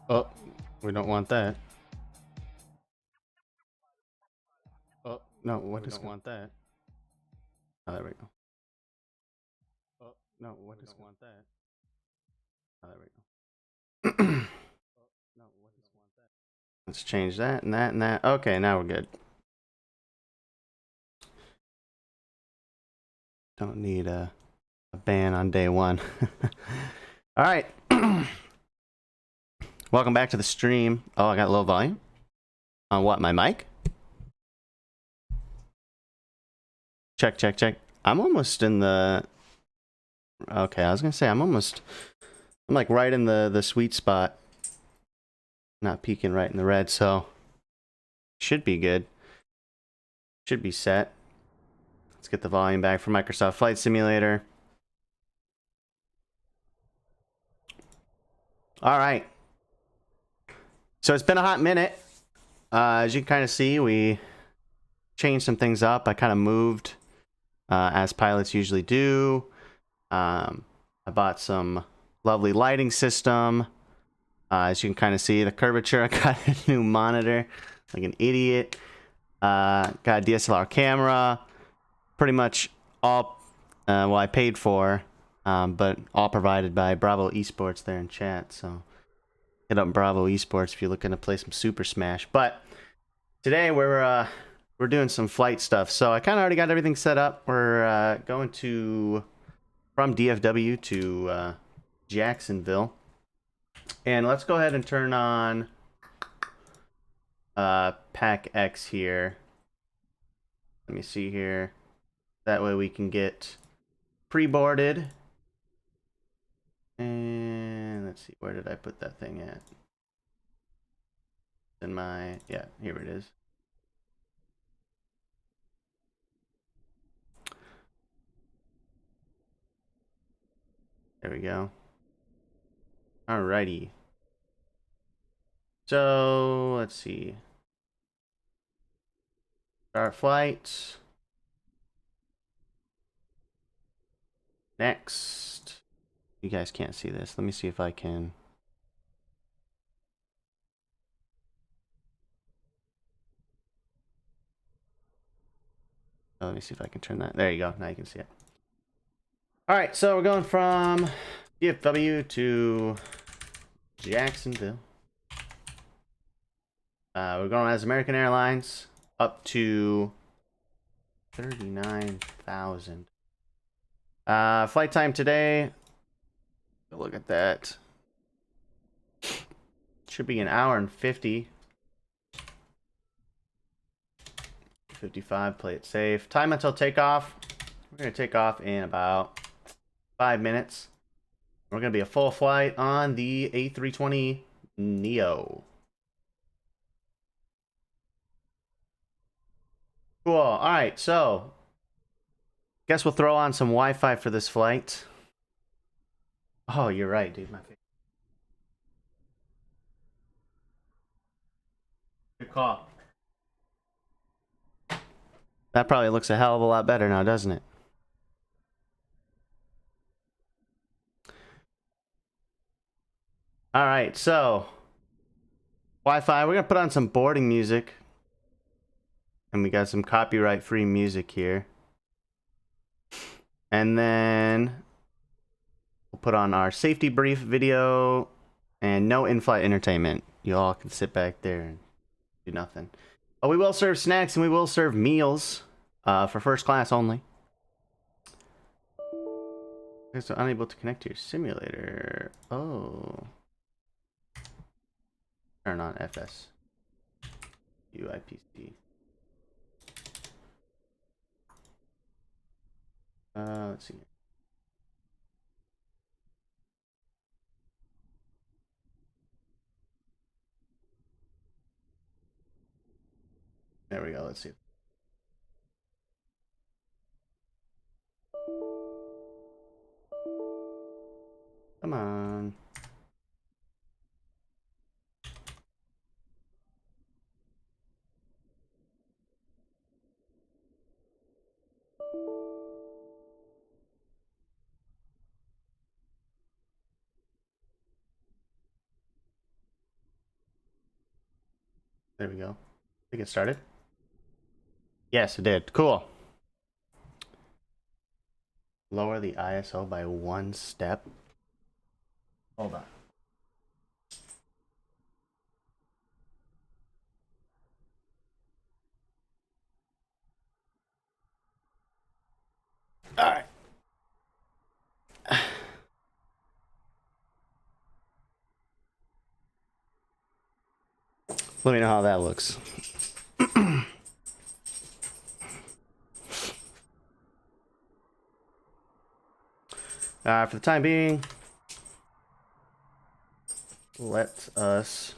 Oh, we don't want that. Oh, no, what is want that? Oh, there we go. Oh, no, what is want that? Oh, there we go. No, what is want that? Let's change that and that and that. Okay, now we're good. Don't need a ban on day one. All right. Welcome back to the stream. Oh, I got low volume. On what, my mic? Check, check, check. I'm almost in the... Okay, I was gonna say, I'm like right in the sweet spot. Not peeking right in the red, so... Should be good. Should be set. Let's get the volume back for Microsoft Flight Simulator. All right. So it's been a hot minute. As you can kind of see, we changed some things up. I kind of moved, as pilots usually do. I bought some lovely lighting system. As you can kind of see, the curvature. I got a new monitor, like an idiot. Got a DSLR camera. Pretty much all, well, I paid for, but all provided by Bravo Esports there in chat. So hit up Bravo Esports if you're looking to play some Super Smash. But today we're doing some flight stuff. So I kind of already got everything set up. We're going from DFW to Jacksonville. And let's go ahead and turn on Pack X here. Let me see here. That way we can get pre-boarded. And let's see, where did I put that thing at? In my, yeah, here it is. There we go. Alrighty. So, let's see. Start flight. Next. You guys can't see this. Let me see if I can. Oh, let me see if I can turn that. There you go. Now you can see it. Alright, so we're going from DFW to Jacksonville. We're going as American Airlines up to 39,000. Flight time today. Look at that. Should be an hour and 50. 55, play it safe. Time until takeoff. We're going to take off in about 5 minutes. We're going to be a full flight on the A320 Neo. Cool. All right, so guess we'll throw on some Wi-Fi for this flight. Oh, you're right, dude. My favorite. Good call. That probably looks a hell of a lot better now, doesn't it? All right, so Wi-Fi. We're gonna put on some boarding music, and we got some copyright-free music here. And then we'll put on our safety brief video and no in-flight entertainment. You all can sit back there and do nothing. But we will serve snacks and we will serve meals for first class only. You guys are unable to connect to your simulator. Oh. Turn on FS. UIPC. Let's see. There we go. Let's see. Come on. There we go. I think it started. Yes, it did. Cool. Lower the ISO by 1 step. Hold on. All right. Let me know how that looks. For the time being, let us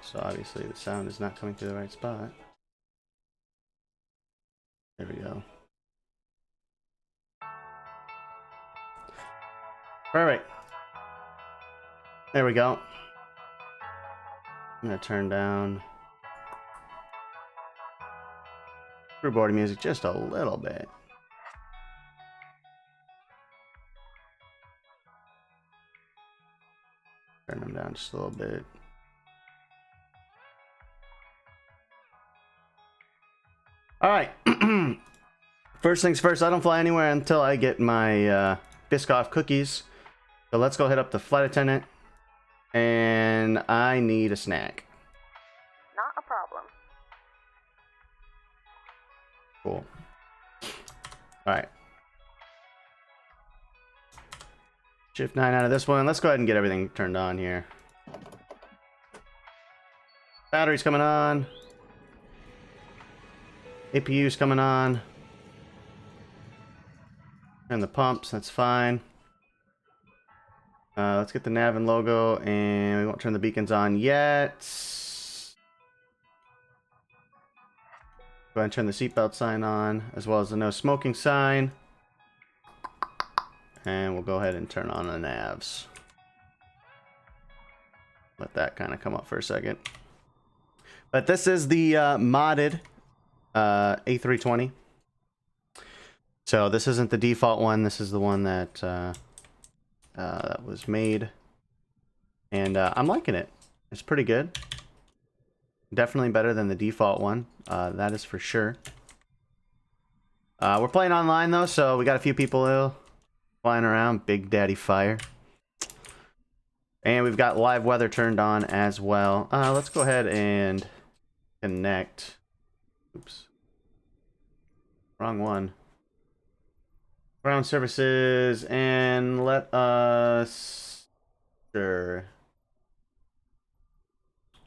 so obviously the sound is not coming to the right spot. There we go. Perfect. There we go. I'm gonna turn down crew boarding music just a little bit. Turn them down just a little bit. All right. First things first, I don't fly anywhere until I get my Biscoff cookies. So let's go hit up the flight attendant. And I need a snack. Not a problem. Cool. All right. Shift 9 out of this one. Let's go ahead and get everything turned on here. Battery's coming on. APU's coming on. And the pumps, that's fine. Let's get the nav and logo, and we won't turn the beacons on yet. Go ahead and turn the seatbelt sign on, as well as the no smoking sign. And we'll go ahead and turn on the navs. Let that kind of come up for a second. But this is the modded A320. So this isn't the default one. This is the one that that was made. And I'm liking it. It's pretty good. Definitely better than the default one. That is for sure. We're playing online though, so we got a few people flying around. Big Daddy Fire. And we've got live weather turned on as well. Let's go ahead and connect. Oops. Wrong one. Ground services, and let us... Sure.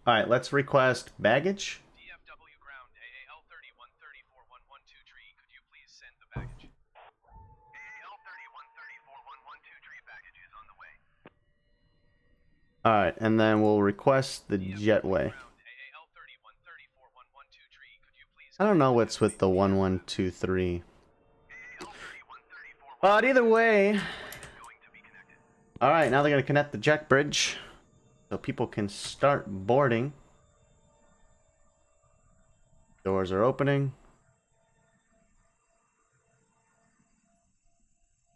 Alright, let's request baggage. DFW ground, AAL-30-134-112 could you please send the baggage? AAL-30-134-112 baggage is on the way. Alright, and then we'll request the jetway. I don't know what's with the 1123. But either way... Alright, now they're going to connect the jet bridge. So people can start boarding. Doors are opening.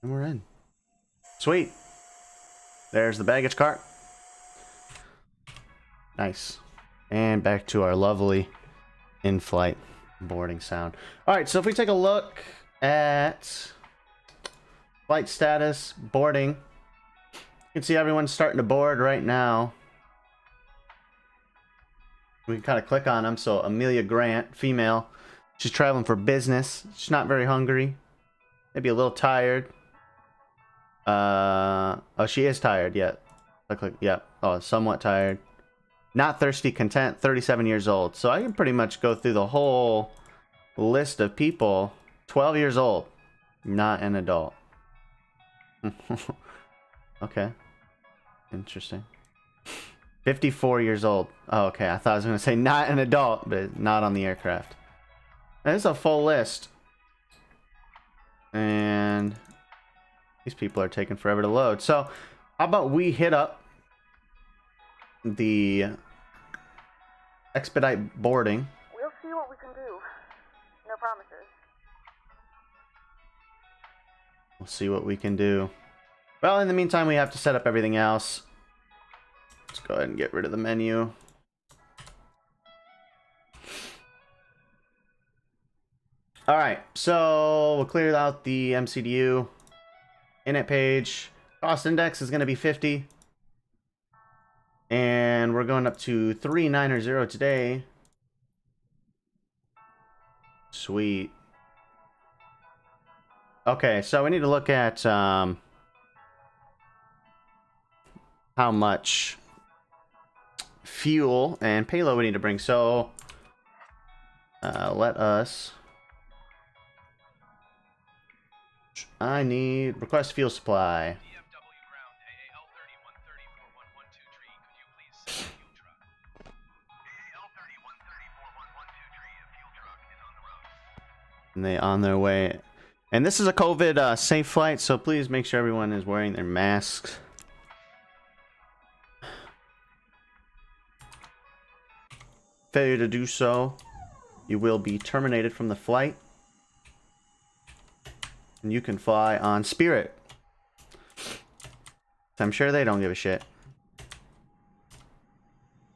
And we're in. Sweet. There's the baggage cart. Nice. And back to our lovely in-flight boarding sound. Alright, so if we take a look at flight status, boarding, you can see everyone's starting to board right now. We can kind of click on them. So Amelia Grant, female, she's traveling for business. She's not very hungry. Maybe a little tired. Oh, she is tired. Yeah. Click. Yep. Oh, somewhat tired. Not thirsty, content, 37 years old. So I can pretty much go through the whole list of people. 12 years old. Not an adult. Okay. Interesting. 54 years old. Oh, okay. I thought I was going to say not an adult, but not on the aircraft. There's a full list. And these people are taking forever to load. So how about we hit up the expedite boarding. We'll see what we can do. No promises. We'll see what we can do. Well, in the meantime, we have to set up everything else. Let's go ahead and get rid of the menu. All right, so we'll clear out the MCDU. Init page. Cost index is going to be 50. And we're going up to 390 today. Sweet. Okay, so we need to look at how much fuel and payload we need to bring. So let us... I need request fuel supply. And they on their way. And this is a COVID safe flight, so please make sure everyone is wearing their masks. Failure to do so, you will be terminated from the flight. And you can fly on Spirit. I'm sure they don't give a shit.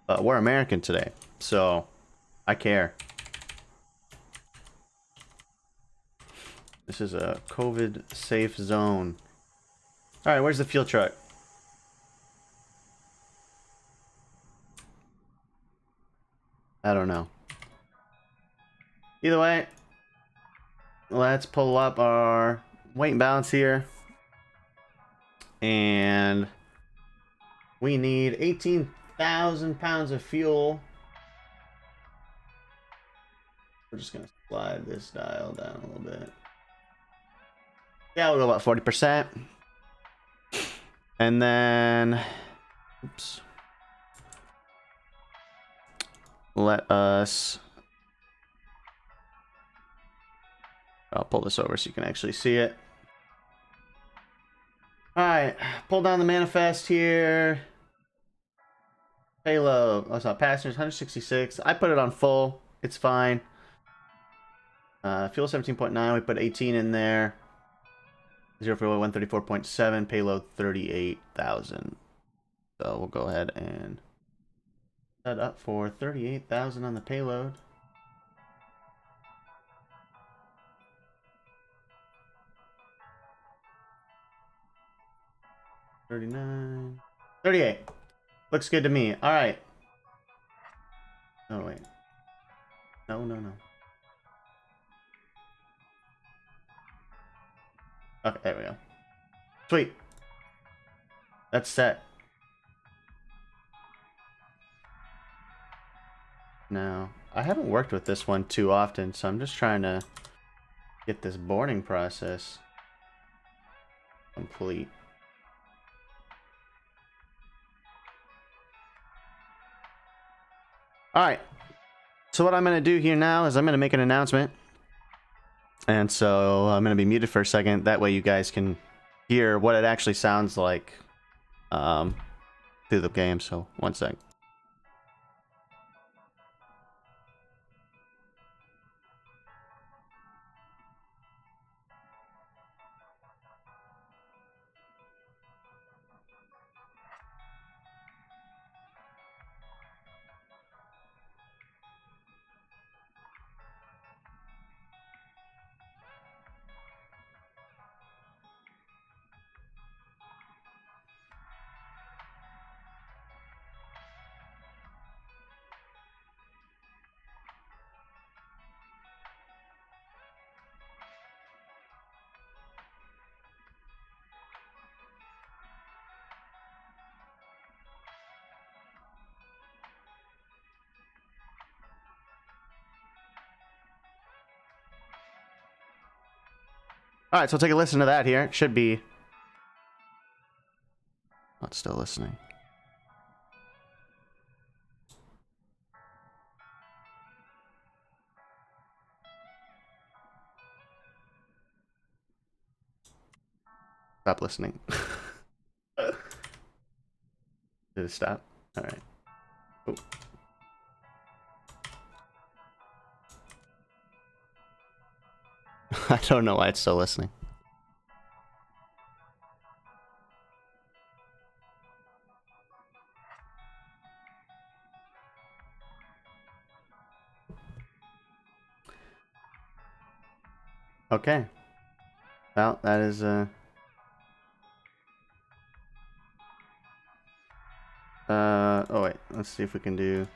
But we're American today, so I care. This is a COVID safe zone. Alright, where's the fuel truck? I don't know. Either way, let's pull up our weight and balance here. And we need 18,000 pounds of fuel. We're just going to slide this dial down a little bit. Yeah, we'll go about 40%. And then, oops. Let us, I'll pull this over so you can actually see it. Alright, pull down the manifest here. Payload, oh, it's not passengers, 166. I put it on full, it's fine. Fuel 17.9, we put 18 in there. 0 for 134.7, payload 38,000. So we'll go ahead and set up for 38,000 on the payload. $39, $38. Looks good to me. All right. Oh wait. No. Okay, there we go. Sweet. That's set. Now, I haven't worked with this one too often, so I'm just trying to get this boarding process complete. Alright. So what I'm going to do here now is I'm going to make an announcement. And so I'm going to be muted for a second. That way you guys can hear what it actually sounds like through the game. So one sec. All right, so take a listen to that here. It should be... Oh, it's still listening. Stop listening. Did it stop? All right. Oh. I don't know why it's still listening. Okay. Well, that is oh wait, let's see if we can do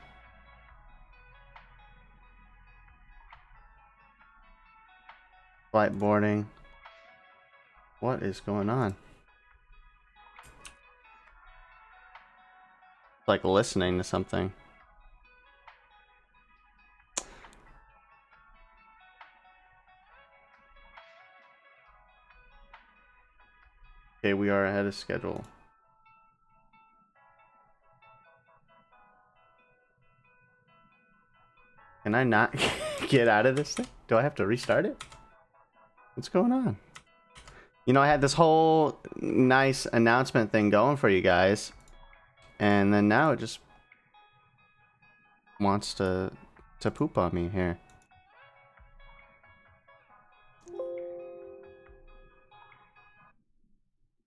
flight boarding. What is going on? It's like listening to something. Okay, we are ahead of schedule. Can I not get out of this thing? Do I have to restart it? What's going on? You know, I had this whole nice announcement thing going for you guys, and then now it just wants to poop on me here.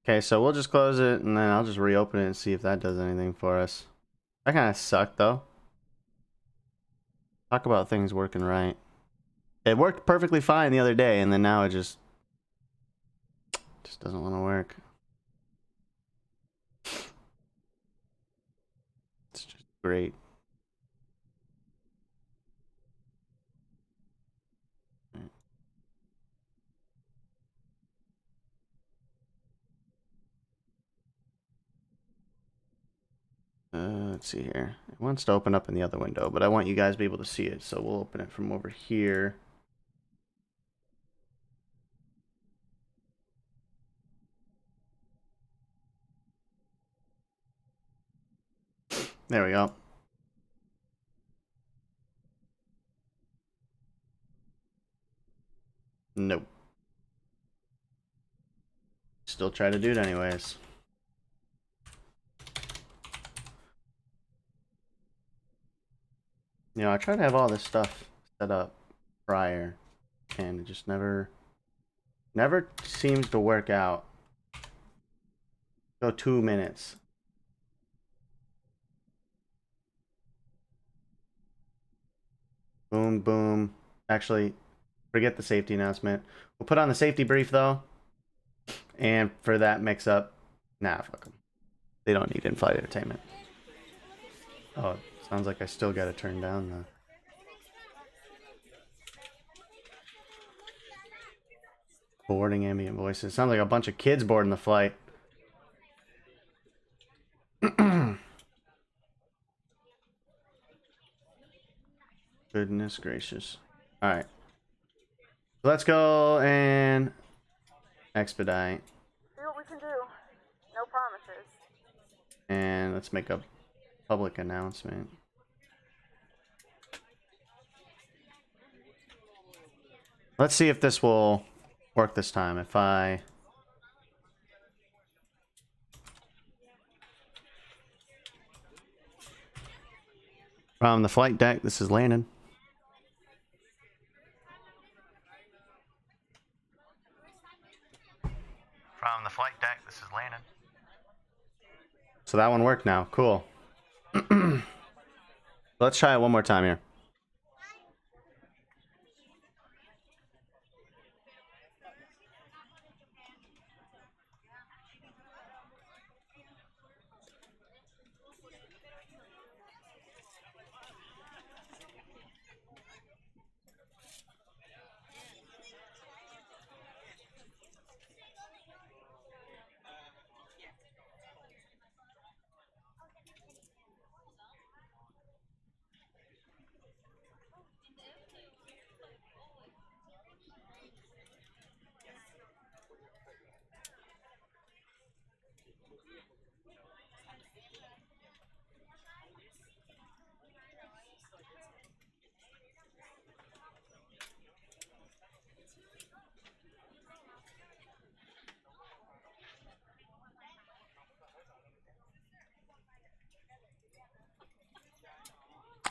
Okay, so we'll just close it, and then I'll just reopen it and see if that does anything for us. That kind of sucked, though. Talk about things working right. It worked perfectly fine the other day, and then now it just doesn't want to work. It's just great. Let's see here. It wants to open up in the other window, but I want you guys to be able to see it, so we'll open it from over here. There we go. Nope. Still try to do it anyways. You know, I try to have all this stuff set up prior, and it just never seems to work out. Go 2 minutes. Boom, boom. Actually, forget the safety announcement. We'll put on the safety brief, though. And for that mix-up, nah, fuck them. They don't need in-flight entertainment. Oh, it sounds like I still gotta turn down the... boarding ambient voices. Sounds like a bunch of kids boarding the flight. Goodness gracious. Alright. Let's go and expedite. See what we can do. No promises. And let's make a public announcement. Let's see if this will work this time. If I... From the flight deck, this is Landon. From the flight deck, this is Landon. So that one worked now. Cool. Let's try it one more time here.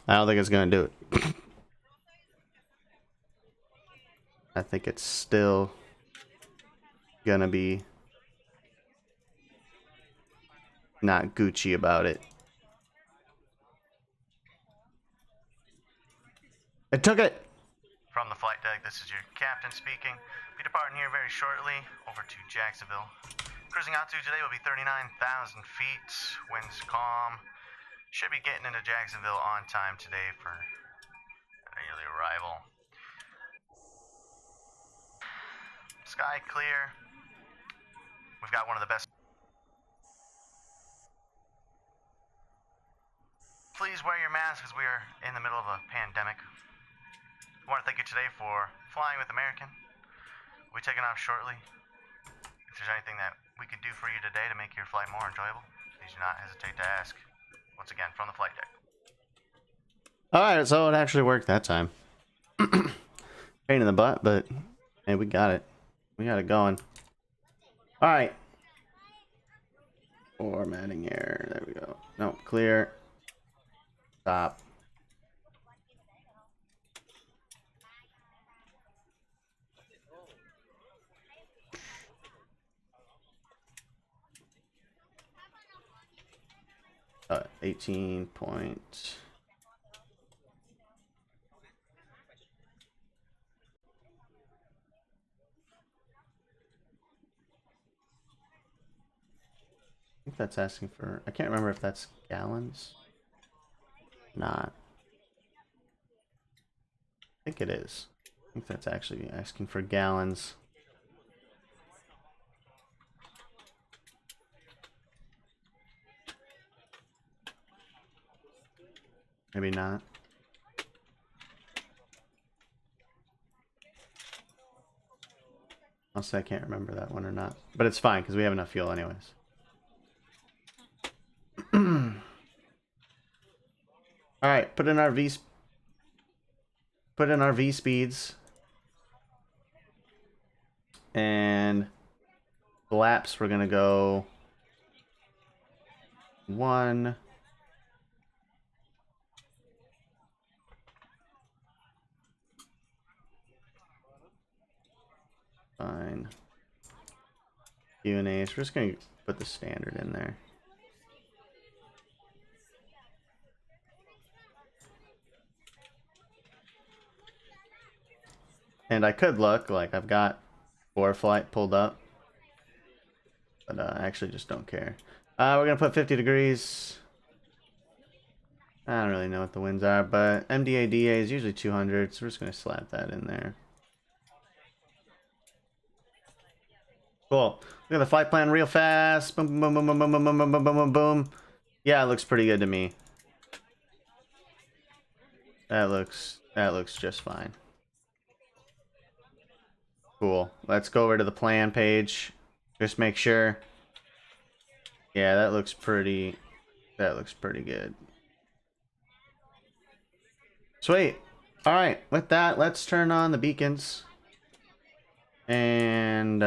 I don't think it's gonna do it. I think it's still gonna be not Gucci about it. I took it! From the flight deck, this is your captain speaking. Be departing here very shortly over to Jacksonville. Cruising altitude today will be 39,000 feet. Winds calm. Should be getting into Jacksonville on time today for an early arrival. Sky clear. We've got one of the best. Please wear your mask as we are in the middle of a pandemic. I want to thank you today for flying with American. We'll be taking off shortly. If there's anything that we could do for you today to make your flight more enjoyable, please do not hesitate to ask. Once again, from the flight deck. Alright, so it actually worked that time. Pain in the butt, but hey, we got it. We got it going. All right. Formatting error. There we go. No, clear. Stop. Uh, 18 point. I think that's asking for, I can't remember if that's gallons. Not. I think it is. I think that's actually asking for gallons. Maybe not. Honestly, I can't remember that one or not. But it's fine, because we have enough fuel anyways. Alright, put in our V speeds. And the laps, we're gonna go 1. Fine. Q&A. So we're just gonna put the standard in there. And I could look like I've got 4 flight pulled up, but I actually just don't care. We're gonna put 50 degrees. I don't really know what the winds are, but MDA-DA is usually 200, so we're just gonna slap that in there. Cool. Look at the flight plan real fast. Boom, boom, boom, boom, boom, boom, boom, boom, boom, boom, boom, boom. Yeah, it looks pretty good to me. That looks just fine. Cool. Let's go over to the plan page. Just make sure. Yeah, that looks pretty good. Sweet. All right, with that, let's turn on the beacons. And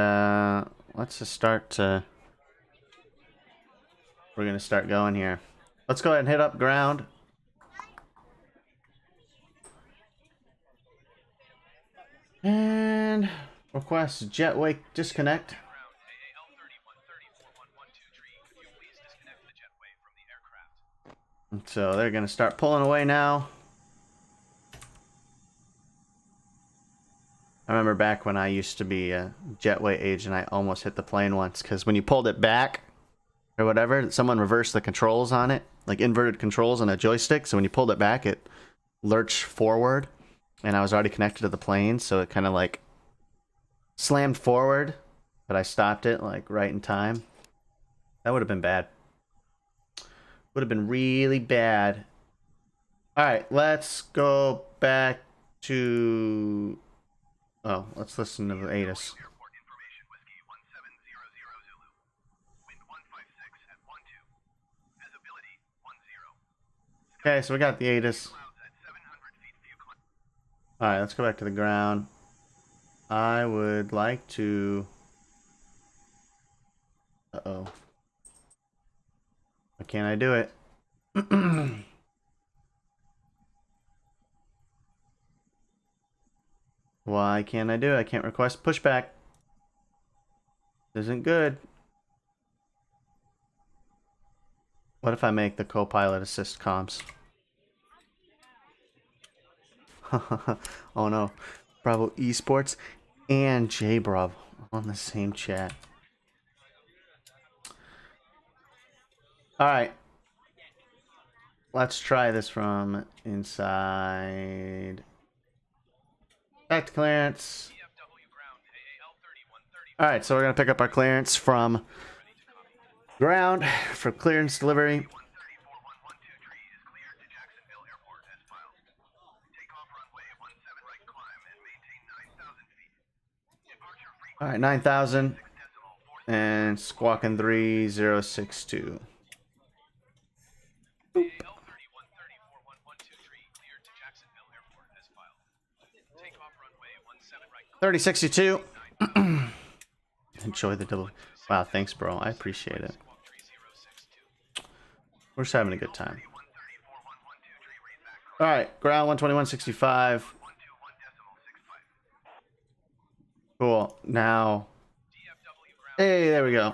let's just start to... We're going to start going here. Let's go ahead and hit up ground. And request jetway disconnect. So they're going to start pulling away now. I remember back when I used to be a jetway agent, I almost hit the plane once because when you pulled it back or whatever, someone reversed the controls on it, like inverted controls on a joystick. So when you pulled it back, it lurched forward, and I was already connected to the plane, so it kind of like slammed forward, but I stopped it like right in time. That would have been bad. Would have been really bad. All right, let's go back to... Oh, let's listen to the ATIS. Okay, so we got the ATIS. Alright, let's go back to the ground. I would like to... Uh-oh. Why can't I do it? Why can't I do it? I can't request pushback. This isn't good. What if I make the co-pilot assist comms? Oh no. Bravo Esports and JBravo on the same chat. Alright. Let's try this from inside. Back to clearance. Alright, so we're going to pick up our clearance from ground for clearance delivery. Alright, 9,000 and squawking 3062. Boop. 3062. Enjoy the double. Wow, thanks, bro. I appreciate it. We're just having a good time. All right, ground 121.65. Cool. Now, hey, there we go.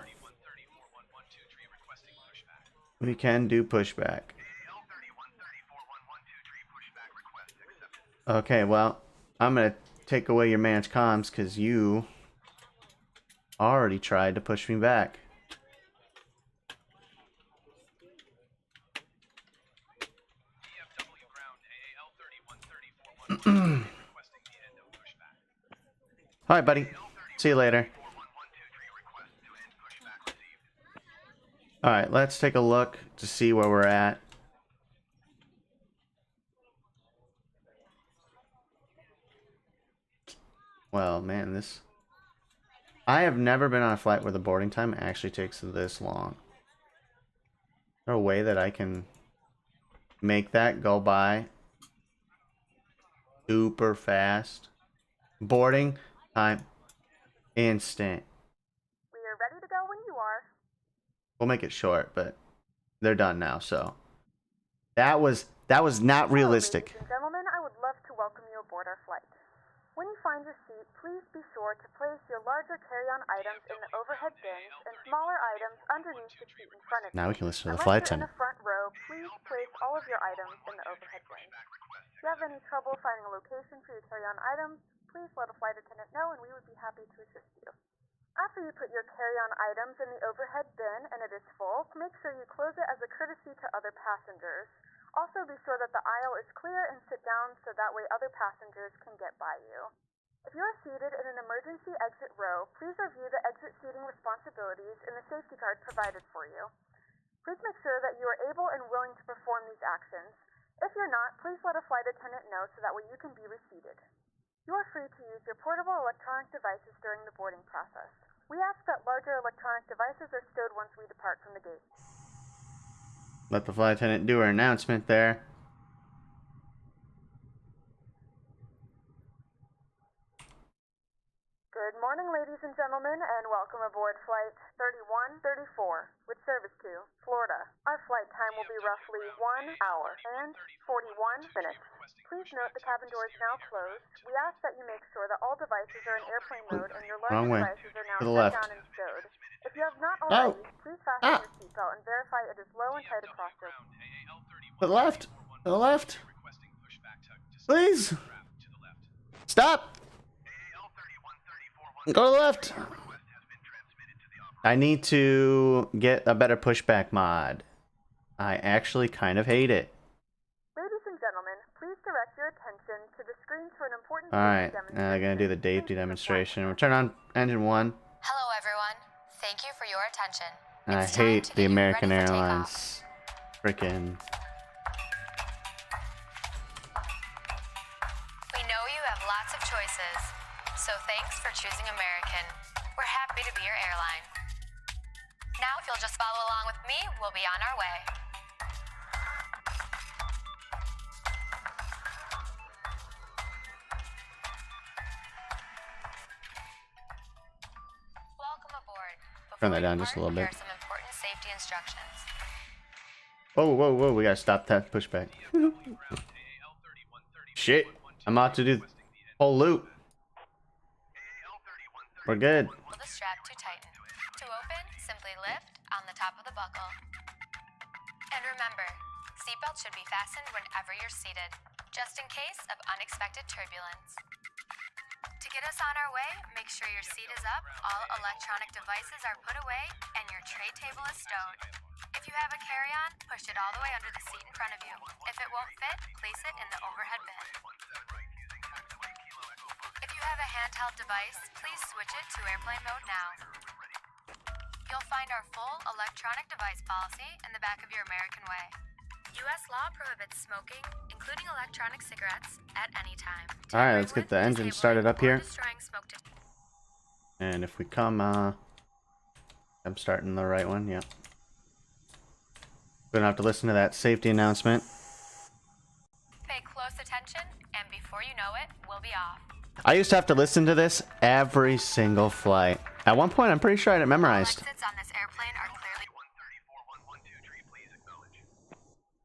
We can do pushback. Okay, well, I'm gonna take away your man's comms because you already tried to push me back. All right, buddy. See you later. All right, let's take a look to see where we're at. Well, man, this... I have never been on a flight where the boarding time actually takes this long. Is there a way that I can make that go by super fast? Boarding time instant. We are ready to go when you are. We'll make it short, but they're done now, so that was not realistic. Ladies and gentlemen, I would love to welcome you aboard our flight. When you find your seat, please be sure to place your larger carry-on items in the overhead bins and smaller items underneath the seat in front of you. Now we can listen to the Unless flight you're in attendant. the front row, please place all of your items in the overhead bins. If you have any trouble finding a location for your carry-on items, please let a flight attendant know and we would be happy to assist you. After you put your carry-on items in the overhead bin and it is full, make sure you close it as a courtesy to other passengers. Also, be sure that the aisle is clear and sit down so that way other passengers can get by you. If you are seated in an emergency exit row, please review the exit seating responsibilities in the safety card provided for you. Please make sure that you are able and willing to perform these actions. If you're not, please let a flight attendant know so that way you can be reseated. You are free to use your portable electronic devices during the boarding process. We ask that larger electronic devices are stowed once we depart from the gate. Let the flight attendant do her announcement there. Good morning, ladies and gentlemen, and welcome aboard Flight 3134 with service to Florida. Our flight time will be roughly 1 hour and 41 minutes. Please note the cabin door is now closed. We ask that you make sure that all devices are in airplane mode and your larger Wrong way. devices are now To the set left. down and stowed. If you have not already, please fasten Ah. your seatbelt and verify it is low and tight across your... To the left. To the left. Please. Stop. Go to the left. I need to get a better pushback mod. I actually kind of hate it. Ladies and gentlemen, please direct your attention to the screens for an important Alright, safety now I'm gonna do the demonstration. safety demonstration. We'll turn on engine 1. Hello everyone. Thank you for your attention. I It's time hate to the get you American ready for takeoff. Airlines. Frickin'. We know you have lots of choices, so thanks for choosing American. We're happy to be your airline. Now, if you'll just follow along with me, we'll be on our way. Welcome aboard. Turn that Before down we just a depart, little here bit. are some important safety instructions. Whoa, whoa, whoa, we gotta stop that pushback. Shit, I'm about to do the whole loop. We're good. Pull the strap to tighten. To open, simply lift on the top of the buckle. And remember, seatbelts should be fastened whenever you're seated, just in case of unexpected turbulence. To get us on our way, make sure your seat is up, all electronic devices are put away, and your tray table is stowed. If you have a carry-on, push it all the way under the seat in front of you. If it won't fit, place it in the overhead bin. If you have a handheld device, please switch it to airplane mode now. You'll find our full electronic device policy in the back of your American Way. U.S. law prohibits smoking, including electronic cigarettes, at any time. Alright, let's get the engine started up here. Destroying smoke And if we come, I'm starting the right one, yep. Gonna have to listen to that safety announcement. Pay close attention, and before you know it, we'll be off. I used to have to listen to this every single flight. At one point, I'm pretty sure I had it memorized. Exits on this airplane are clearly. 1341123, please acknowledge.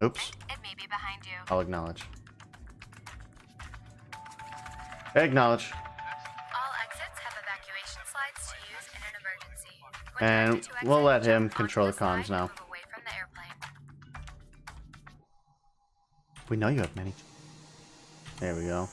Oops. It may be behind you. I'll acknowledge. Acknowledge. All exits have evacuation slides to use in an emergency. When And directed to we'll let exit, him jump control onto the comms slide and now. move away from the airplane. We know you have many. There we go.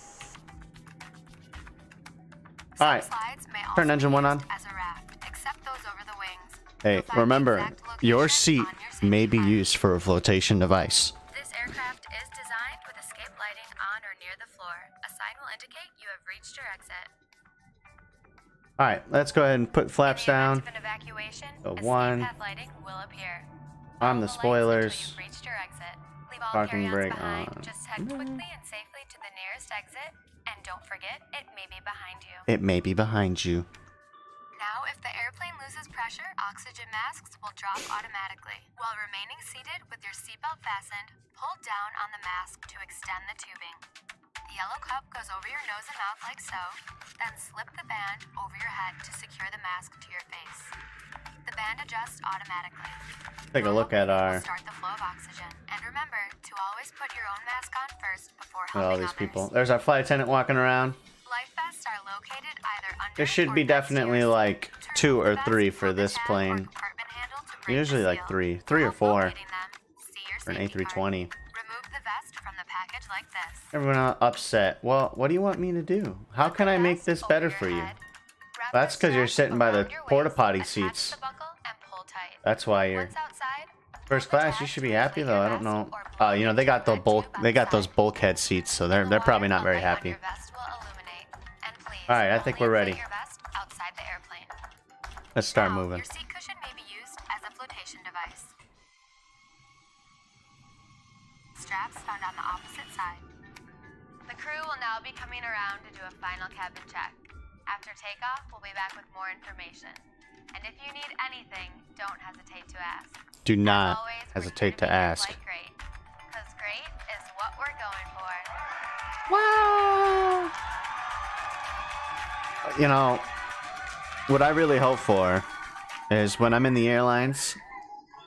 Some Alright. slides may Turn also engine be one on. used as a raft, except those over the wings. Hey, You'll find the remember, exact your location seat on your safety may be card. used for a flotation device. This aircraft is designed with escape lighting on or near the floor. A sign will indicate you have reached your exit. Alright, let's go ahead and put flaps In the event down. of an evacuation, Go escape one. path lighting will appear. Arm the Follow lights until spoilers. you've reached your exit. Leave all Parking carry-ons brake behind. on. Just head quickly and safely to the nearest exit, and don't forget, it may be behind you. It may be behind you. Now, if the airplane loses pressure, oxygen masks will drop automatically. While remaining seated with your seatbelt fastened, pull down on the mask to extend the tubing. The yellow cup goes over your nose and mouth like so, then slip the band over your head to secure the mask to your face. The band adjusts automatically. Take a look at our... Start the flow of oxygen. And remember to always put your own mask on first before Look at all helping these others. people. There's our flight attendant walking around. Life vests are located either under There should or be next to definitely your like seat. 2 or Turn 3 the for vest this on the tab or plane. compartment handle to break the Usually like seal. 3 To or help 4 locating them, see your for an safety card. A320. Remove the vest from the package like this. Everyone upset. Well, what do you want me to do? How can I make this better for you? That's because you're sitting by the porta potty seats. That's why you're first class. You should be happy though. I don't know. You know they got the those bulkhead seats, so they're probably not very happy. All right, I think we're ready. Let's start moving. Your seat cushion may be used as a flotation device. Straps found on the opposite side. The crew will now be coming around to do a final cabin check. After takeoff, we'll be back with more information. And if you need anything, don't hesitate to ask. Do not As always, hesitate we're to here make your ask. flight great. 'Cause great is what we're going for. Wow. You know, what I really hope for is when I'm in the airlines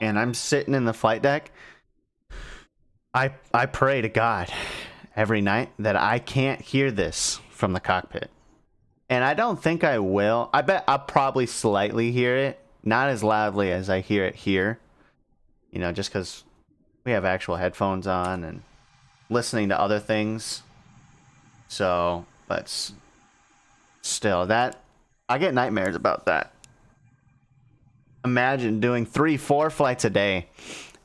and I'm sitting in the flight deck, I pray to God every night that I can't hear this from the cockpit. And I don't think I will. I bet I'll probably slightly hear it. Not as loudly as I hear it here. You know, just because we have actual headphones on and listening to other things. So, but still, that... I get nightmares about that. Imagine doing 3-4 flights a day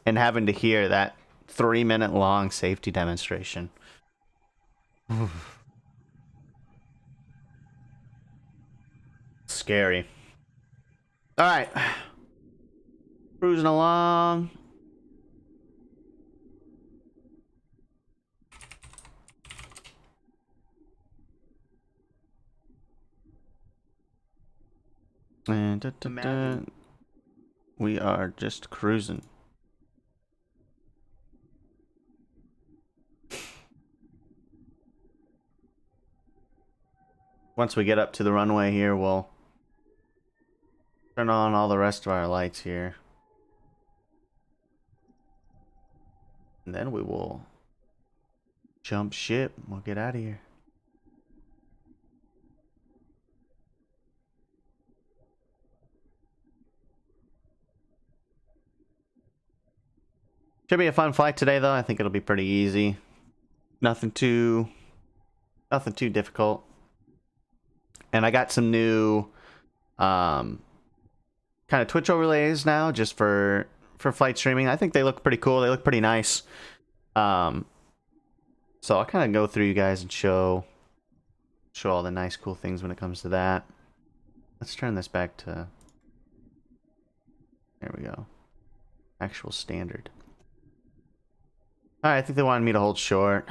and having to hear that 3-minute long safety demonstration. Scary. All right. Cruising along. And we are just cruising. Once we get up to the runway here, we'll turn on all the rest of our lights here. And then we will jump ship. We'll get out of here. Should be a fun flight today, though. I think it'll be pretty easy. Nothing too difficult. And I got some new kind of Twitch overlays now, just for flight streaming. I think they look pretty cool. They look pretty nice. So I'll kind of go through you guys and show all the nice, cool things when it comes to that. Let's turn this back to... There we go. Actual standard. Alright, I think they wanted me to hold short.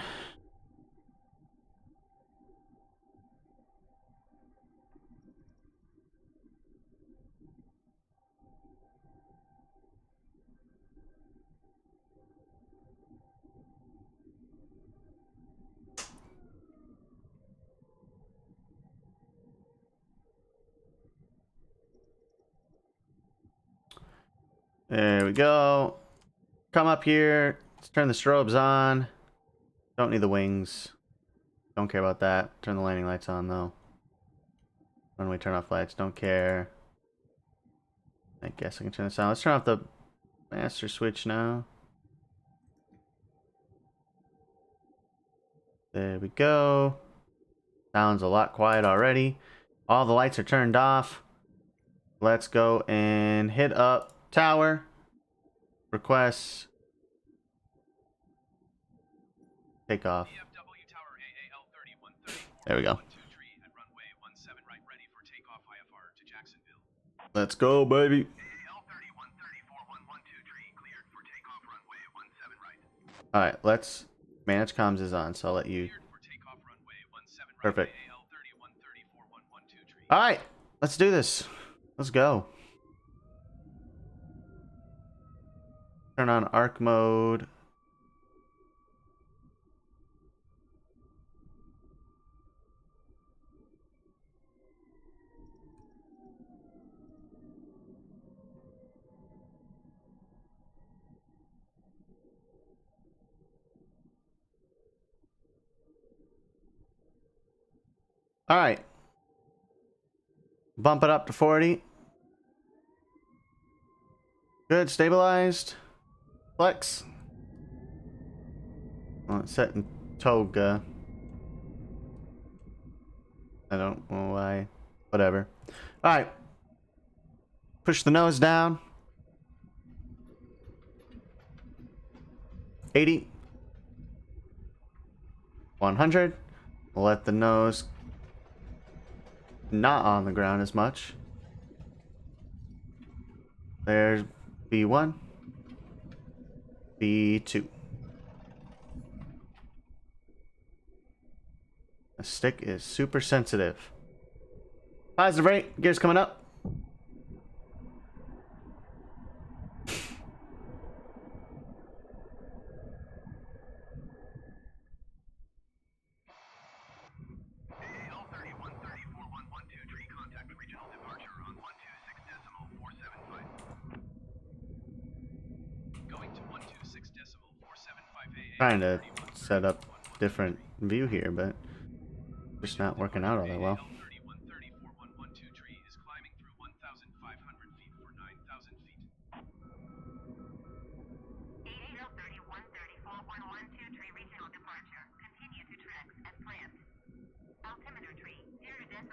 There we go. Come up here. Let's turn the strobes on. Don't need the wings. Don't care about that. Turn the landing lights on though. Runway turn off lights. Don't care. I guess I can turn this on. Let's turn off the master switch now. There we go. Sounds a lot quiet already. All the lights are turned off. Let's go and hit up tower. Requests. Take off. KDFW Tower AAL 3134 There we go. 123 at runway 17 right, ready for takeoff IFR to Jacksonville. Let's go, baby. AAL 3134 123 cleared for takeoff runway 17 right. Alright, let's... Manage comms is on, so I'll let you... Cleared for takeoff runway 17 right. Perfect. AAL 3134 123. Alright, let's do this. Let's go. Turn on arc mode. Alright. Bump it up to 40. Good, stabilized. Flex. Oh, it's set in toga. I don't know why. Whatever. Alright. Push the nose down. 80. 100. Let the nose not on the ground as much. There's B1. B2. The stick is super sensitive. Positive rate. Gears coming up. AAL 3134 123 contact regional departure on 126.475. Going to 126.475 AA. Trying to set up different view here, but just not working out all that well. AAL 3134 123 is climbing through 1,500 feet for 9,000 feet. AAL 3134 123 regional departure. Continue to tracks as planned. Altimeter tree 0.27.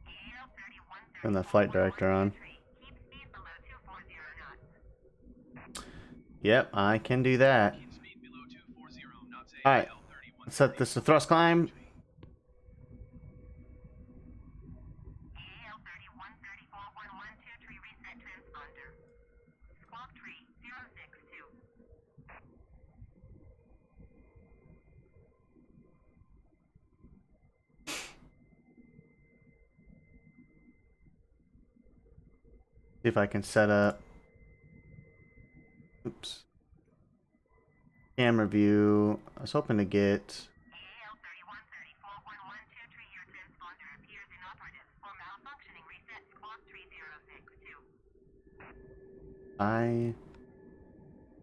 AAL 3134 Turn the flight director on. keep speed below 240 knots. Yep, I can do that. Keep speed below 240 knots. Alright, AAL 3134 let's set this to thrust climb. AAL 3134 123 reset transponder. Squawk tree 062. See if I can set up. Oops. Camera view. I was hoping to get. AAL 3134 123 your transponder appears inoperative. For malfunctioning, reset squawk tree 062. I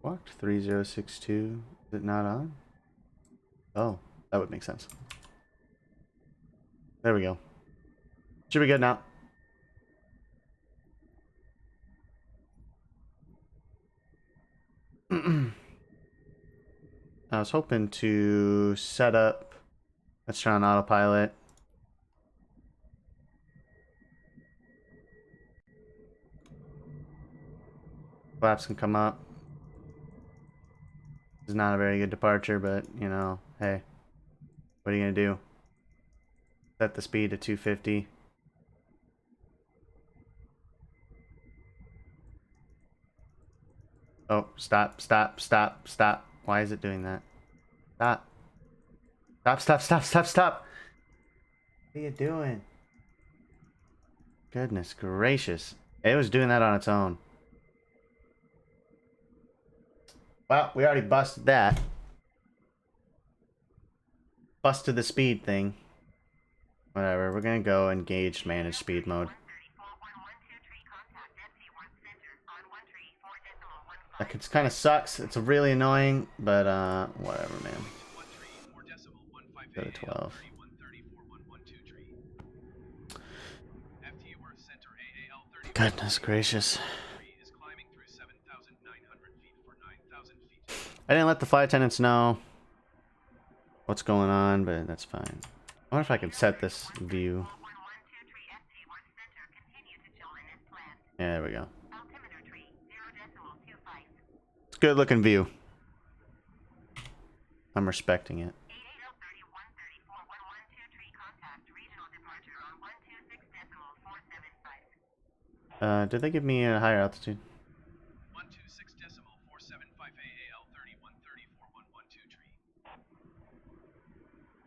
walked 3062. Is it not on? Oh, that would make sense. There we go. Should be good now. I was hoping to set up. Let's try on autopilot. Flaps can come up. This is not a very good departure, but you know, hey, what are you gonna do? Set the speed to 250. Oh, stop, stop, stop, stop. Why is it doing that? Stop. Stop, stop, stop, stop, stop. What are you doing? Goodness gracious. It was doing that on its own. Well, we already busted that. Busted the speed thing. Whatever, we're gonna go engage manage speed mode. 3134 Like, it's kind of sucks. It's really annoying, but whatever, man. Go to 12. Goodness gracious. I didn't let the flight attendants know what's going on, but that's fine. I wonder if I can set this view. Yeah, there we go. It's a good looking view. I'm respecting it. Did they give me a higher altitude? 126.475 AAL 3134.112 tree.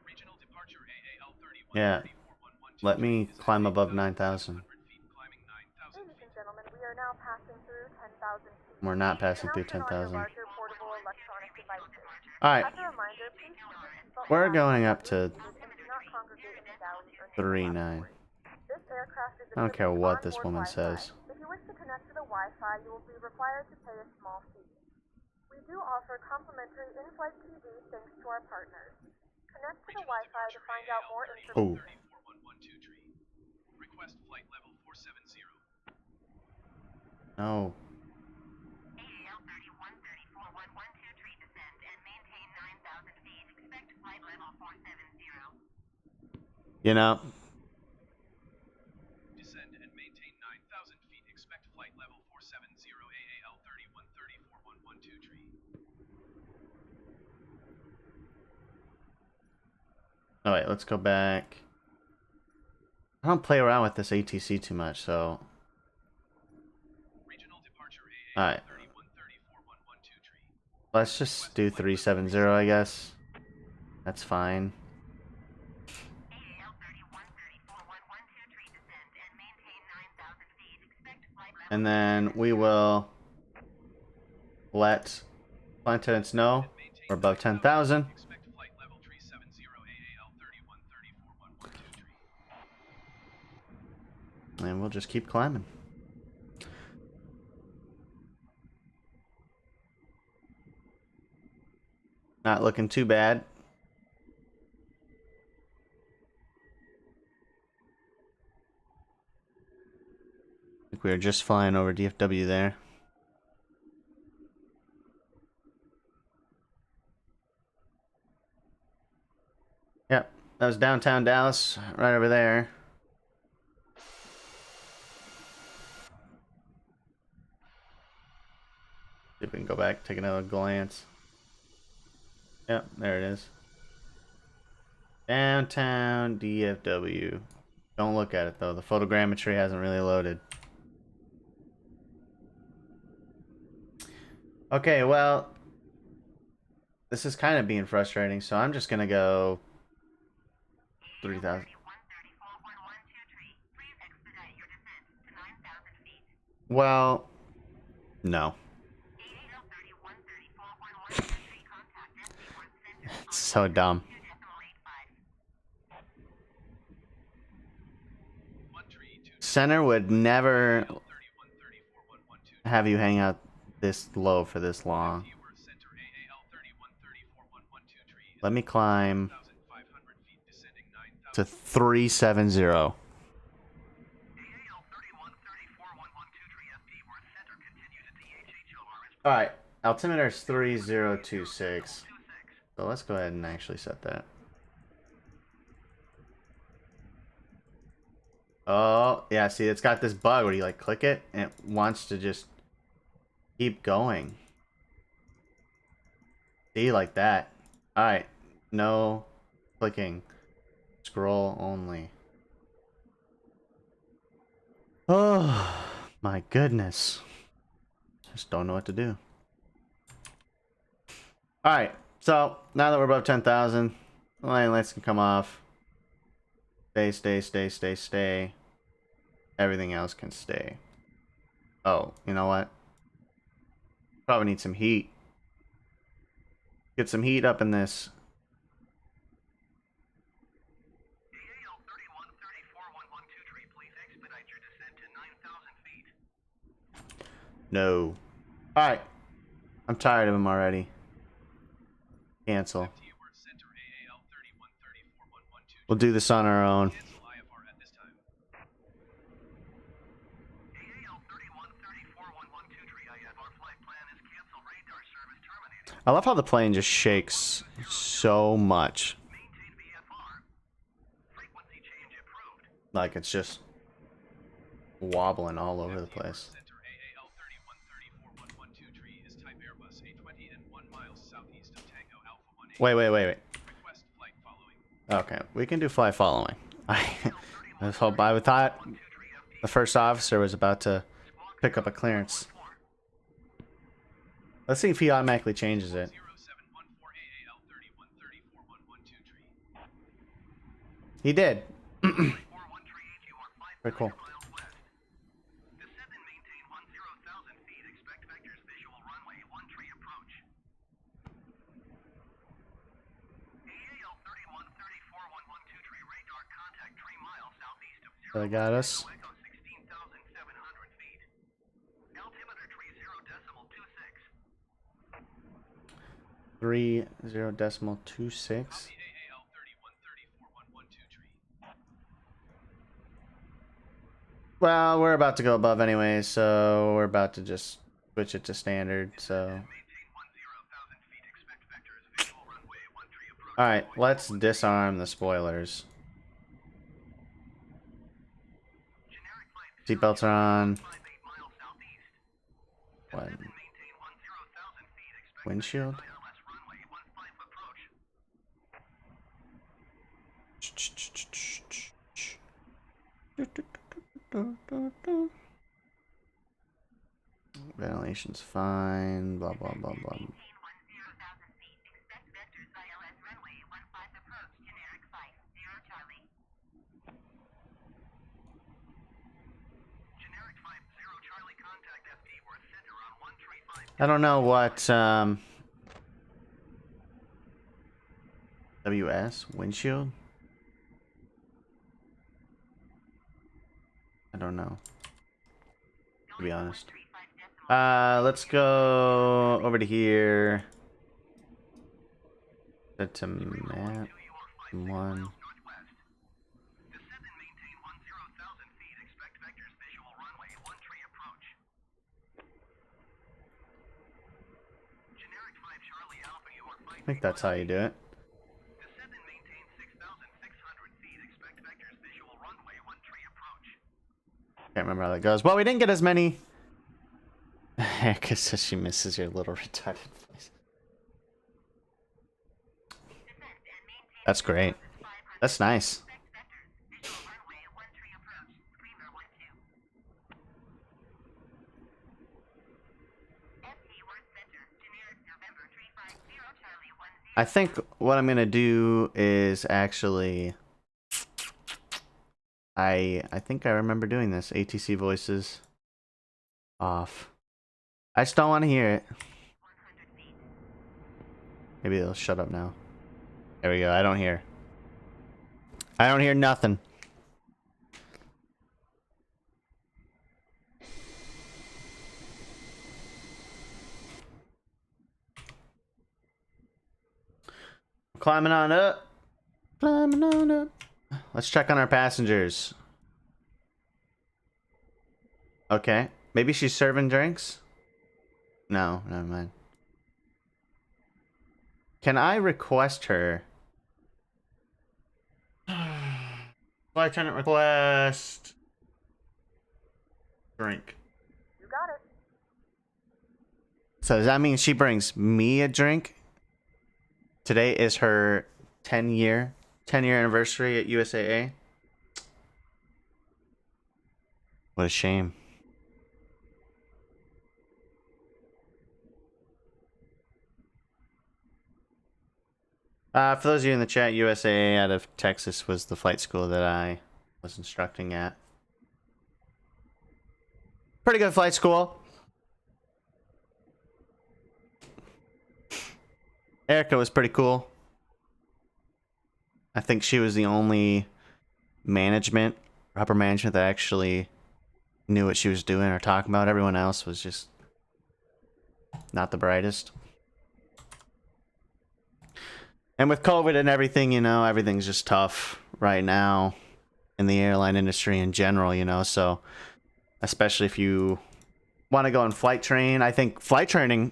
Regional departure AAL 3134.112. Yeah. Let me climb above 9,000. Ladies and gentlemen, we are now passing through 10,000 feet. We're not passing through Turn on your 10,000. larger portable electronic devices. Alright. As a reminder, please keep your seatbelt We're fastened going when up to seated and do not congregate in the galleys or near the 3.9. lavatories. This aircraft is I don't care equipped with what this onboard woman Wi-Fi. says. If you wish to connect to the Wi-Fi, you will be required to pay a small fee. We do offer complimentary in-flight TV thanks to our partners. Connect to the Wi-Fi to find out more information. Request flight level 470. No. AAL 3134.112 tree descend and maintain 9,000 feet. Expect flight level 470. You know, Descend and maintain 9,000 feet. Expect flight level 470 AAL 3134.112 tree. oh wait, let's go back. I don't play around with this ATC too much, so. Regional departure AAL Alright. 3134.112 tree. Let's just do 370, I guess. That's fine. AAL 3134.112 tree descend and maintain 9,000 feet. Expect flight level. And then we will let flight attendants know we're above 10,000. Expect flight level 370 AAL 3134.112 tree. And we'll just keep climbing. Not looking too bad. I think we were just flying over DFW there. Yep, that was downtown Dallas, right over there. See if we can go back, take another glance. Yep, there it is. Downtown DFW. Don't look at it though, the photogrammetry hasn't really loaded. Okay, well, this is kind of being frustrating, so I'm just gonna go 3,000. 3134.112 tree. Please expedite your descent to 9,000 feet. Well, no. AAL 3134.112 tree contact SC1 center. It's so dumb. 2.85. Center would never have you hang out this low for this long. Let me climb to 370. AAL 3134.112 tree FD Worth Center continue to DHHLR. Alright, altimeter is 3026. So let's go ahead and actually set that. Oh, yeah, see, it's got this bug where you like click it and it wants to just keep going. See, like that. Alright, no clicking. Scroll only. Oh, my goodness. Just don't know what to do. Alright, so now that we're above 10,000, the landing lights can come off. Stay, stay, stay, stay, stay. Everything else can stay. Oh, you know what? Probably need some heat. Get some heat up in this. AAL 3134.112 tree, please expedite your descent to 9,000 feet. No. Alright. I'm tired of him already. Cancel. We'll do this on our own. I love how the plane just shakes so much. Like it's just wobbling all over the place. Wait. Okay, we can do fly following. I thought the first officer was about to pick up a clearance. Let's see if he automatically changes it. He did. Very cool. They got us. 30.26. Well, we're about to go above anyway, so we're about to just switch it to standard, so. Alright, let's disarm the spoilers. Seatbelts are on. What? Windshield? Ventilation's fine, blah blah blah blah. I don't know what WS windshield. I don't know, to be honest. Let's go over to here. Set to map 1. I think that's how you do it. Can't remember how that goes. Well, we didn't get as many. Erica says she misses your little retarded voice. That's great. That's nice. I think what I'm gonna do is actually I think I remember doing this. ATC voices off. I just don't want to hear it. Maybe they'll shut up now. There we go. I don't hear. I don't hear nothing. Climbing on up. Climbing on up. Let's check on our passengers. Okay. Maybe she's serving drinks? No, never mind. Can I request her? Flight attendant request. Drink. You got it. So does that mean she brings me a drink? Today is her 10-year anniversary at USAA. What a shame. For those of you in the chat, USAA out of Texas was the flight school that I was instructing at. Pretty good flight school. Erica was pretty cool. I think she was the only management, upper management, that actually knew what she was doing or talking about. Everyone else was just not the brightest. And with COVID and everything, you know, everything's just tough right now in the airline industry in general, you know, so especially if you want to go and flight train, I think flight training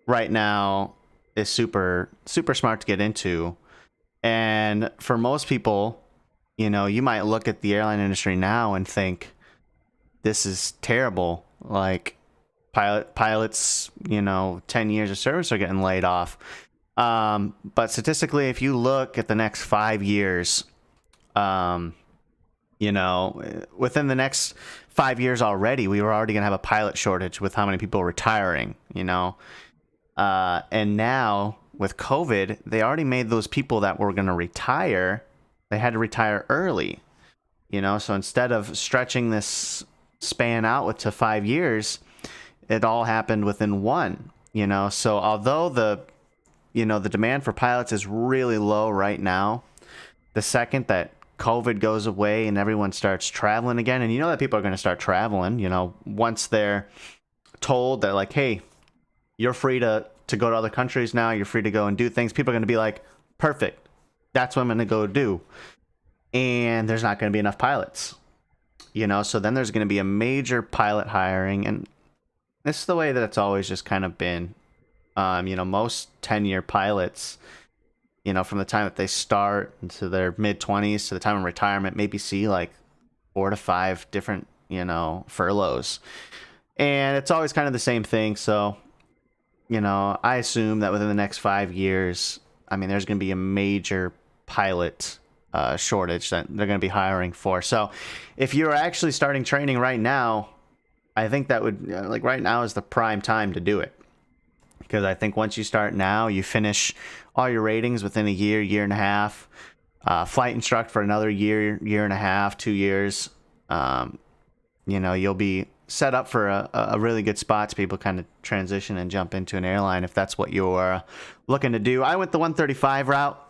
right now is super smart to get into. And for most people, you know, you might look at the airline industry now and think this is terrible. Like pilots, you know, 10 years of service are getting laid off. But statistically, if you look at the next 5 years, you know, within the next 5 years already, we were already going to have a pilot shortage with how many people retiring, you know. And now with COVID, they already made those people that were going to retire, they had to retire early, you know. So instead of stretching this span out to 5 years, it all happened within one, you know. So although the demand for pilots is really low right now, the second that COVID goes away and everyone starts traveling again, and you know that people are going to start traveling, you know, once they're told that, like, hey, you're free to go to other countries now, you're free to go and do things, people are going to be like, perfect, that's what I'm going to go do. And there's not going to be enough pilots, you know. So then there's going to be a major pilot hiring, and this is the way that it's always just kind of been. You know, most 10-year pilots, you know, from the time that they start into their mid-20s to the time of retirement, maybe see like 4 to 5 different, you know, furloughs. And it's always kind of the same thing. So, you know, I assume that within the next 5 years, I mean, there's going to be a major pilot shortage that they're going to be hiring for. So if you're actually starting training right now, I think that would, like, right now is the prime time to do it. Because I think once you start now, you finish all your ratings within a year, year and a half. Flight instruct for another year, year and a half, 2 years. You know, you'll be set up for a really good spot to people kind of transition and jump into an airline if that's what you're looking to do. I went the 135 route.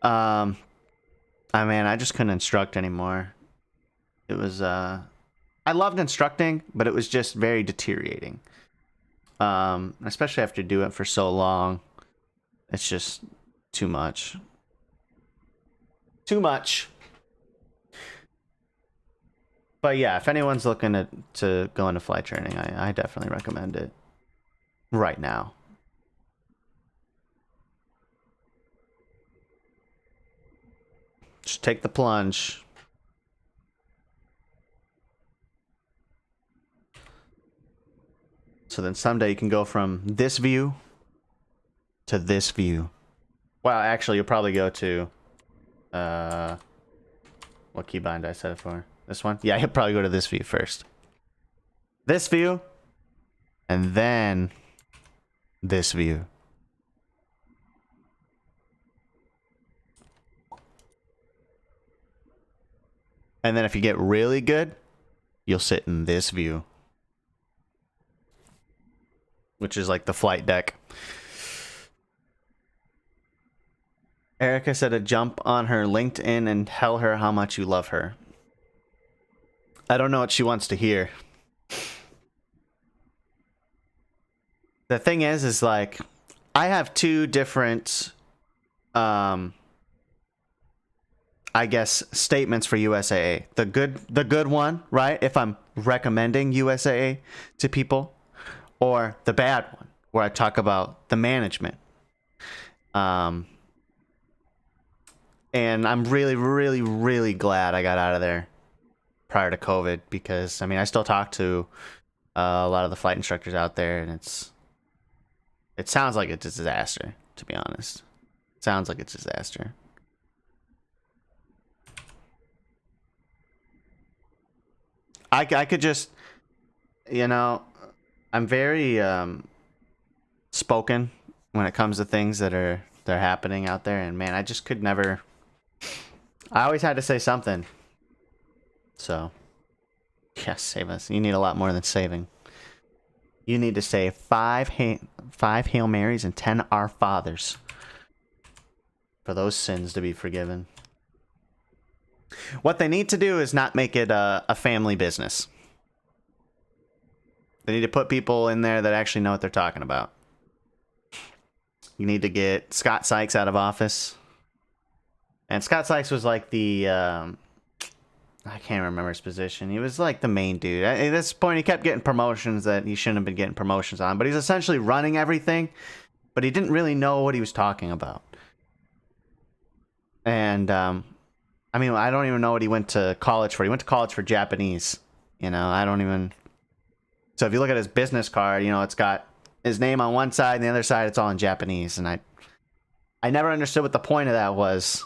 I mean, I just couldn't instruct anymore. It was, I loved instructing, but it was just very deteriorating. Especially after doing it for so long, it's just too much. Too much. But yeah, if anyone's looking to go into flight training, I definitely recommend it right now. Just take the plunge. So then someday you can go from this view to this view. Well, actually, you'll probably go to... what keybind did I set it for? This one? Yeah, you'll probably go to this view first. This view. And then this view. And then if you get really good, you'll sit in this view, which is like the flight deck. Erica said to jump on her LinkedIn and tell her how much you love her. I don't know what she wants to hear. The thing is like, I have two different, I guess, statements for USAA. The good one, right? If I'm recommending USAA to people, or the bad one, where I talk about the management. And I'm really, really, really glad I got out of there prior to COVID, because, I mean, I still talk to a lot of the flight instructors out there, and it sounds like it's a disaster, to be honest. It sounds like it's a disaster. I could just, you know, I'm very spoken when it comes to things they're happening out there, and man, I just could never. I always had to say something. So, yes, save us. You need a lot more than saving. You need to say 5 Hail Marys and 10 Our Fathers for those sins to be forgiven. What they need to do is not make it a family business. They need to put people in there that actually know what they're talking about. You need to get Scott Sykes out of office. And Scott Sykes was like the, I can't remember his position. He was like the main dude. At this point, he kept getting promotions that he shouldn't have been getting promotions on. But he's essentially running everything. But he didn't really know what he was talking about. And, I mean, I don't even know what he went to college for. He went to college for Japanese. You know, I don't even... So if you look at his business card, you know, it's got his name on one side and the other side, it's all in Japanese. And I never understood what the point of that was.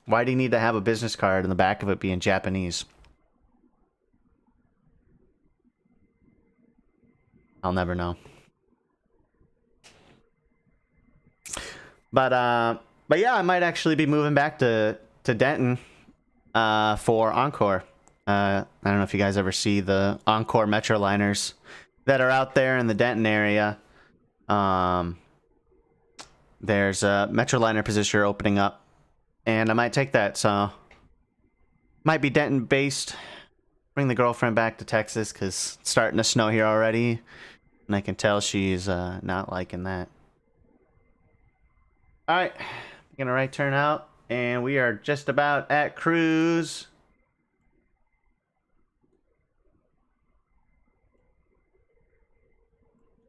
Why do you need to have a business card and the back of it be in Japanese? I'll never know. But yeah, I might actually be moving back to Denton for Encore. I don't know if you guys ever see the Encore Metroliners that are out there in the Denton area. There's a Metroliner position opening up, and I might take that. So, might be Denton based. Bring the girlfriend back to Texas because it's starting to snow here already, and I can tell she's not liking that. All right, gonna right turn out, and we are just about at cruise.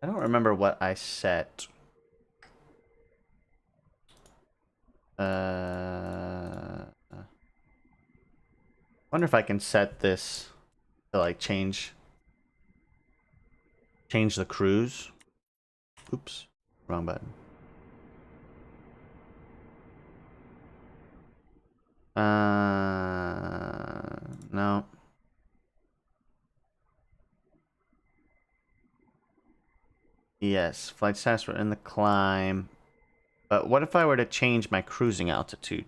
I don't remember what I set. Wonder if I can set this to like change the cruise. Oops, wrong button. No. Yes, flight status were in the climb. But what if I were to change my cruising altitude?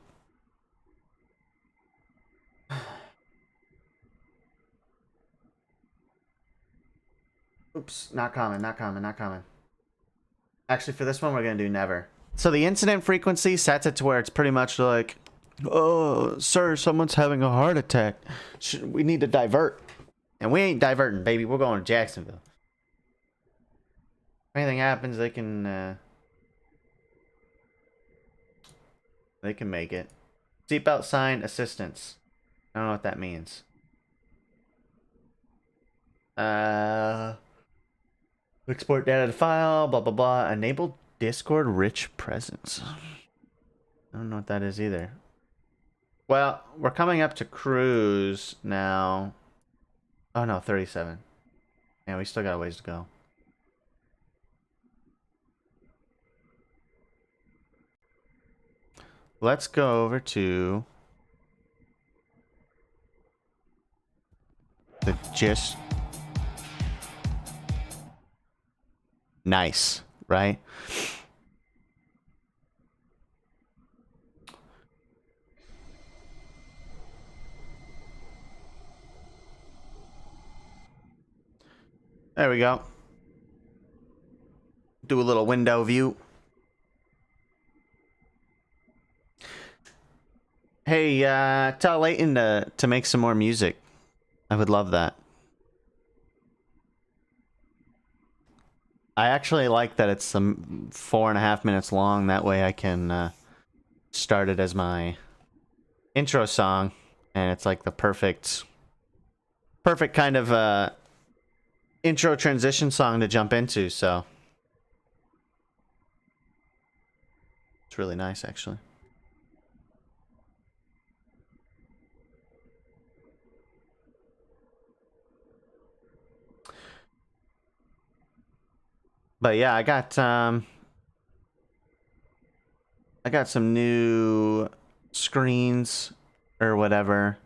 Oops, not common, not common, not common. Actually, for this one, we're going to do never. So the incident frequency sets it to where it's pretty much like, oh, sir, someone's having a heart attack. We need to divert. And we ain't diverting, baby. We're going to Jacksonville. If anything happens, they can make it. Seatbelt sign assistance. I don't know what that means. Export data to file, blah, blah, blah. Enable Discord rich presence. I don't know what that is either. Well, we're coming up to cruise now. Oh, no, 37. Yeah, we still got a ways to go. Let's go over to the gist. Nice, right? There we go. Do a little window view. Hey, tell Leighton to make some more music. I would love that. I actually like that it's 4.5 minutes long. That way I can start it as my intro song, and it's like the perfect kind of intro transition song to jump into. So it's really nice, actually. But yeah, I got some new screens or whatever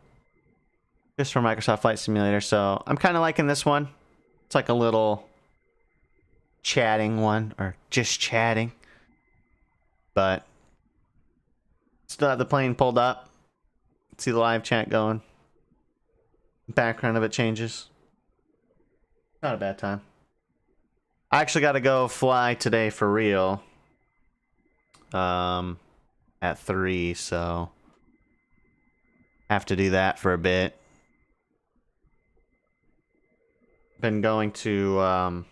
just for Microsoft Flight Simulator, so I'm kind of liking this one. It's like a little chatting one, or just chatting, but still have the plane pulled up. See the live chat going. Background of it changes. Not a bad time. I actually got to go fly today for real. At 3, so have to do that for a bit. been going to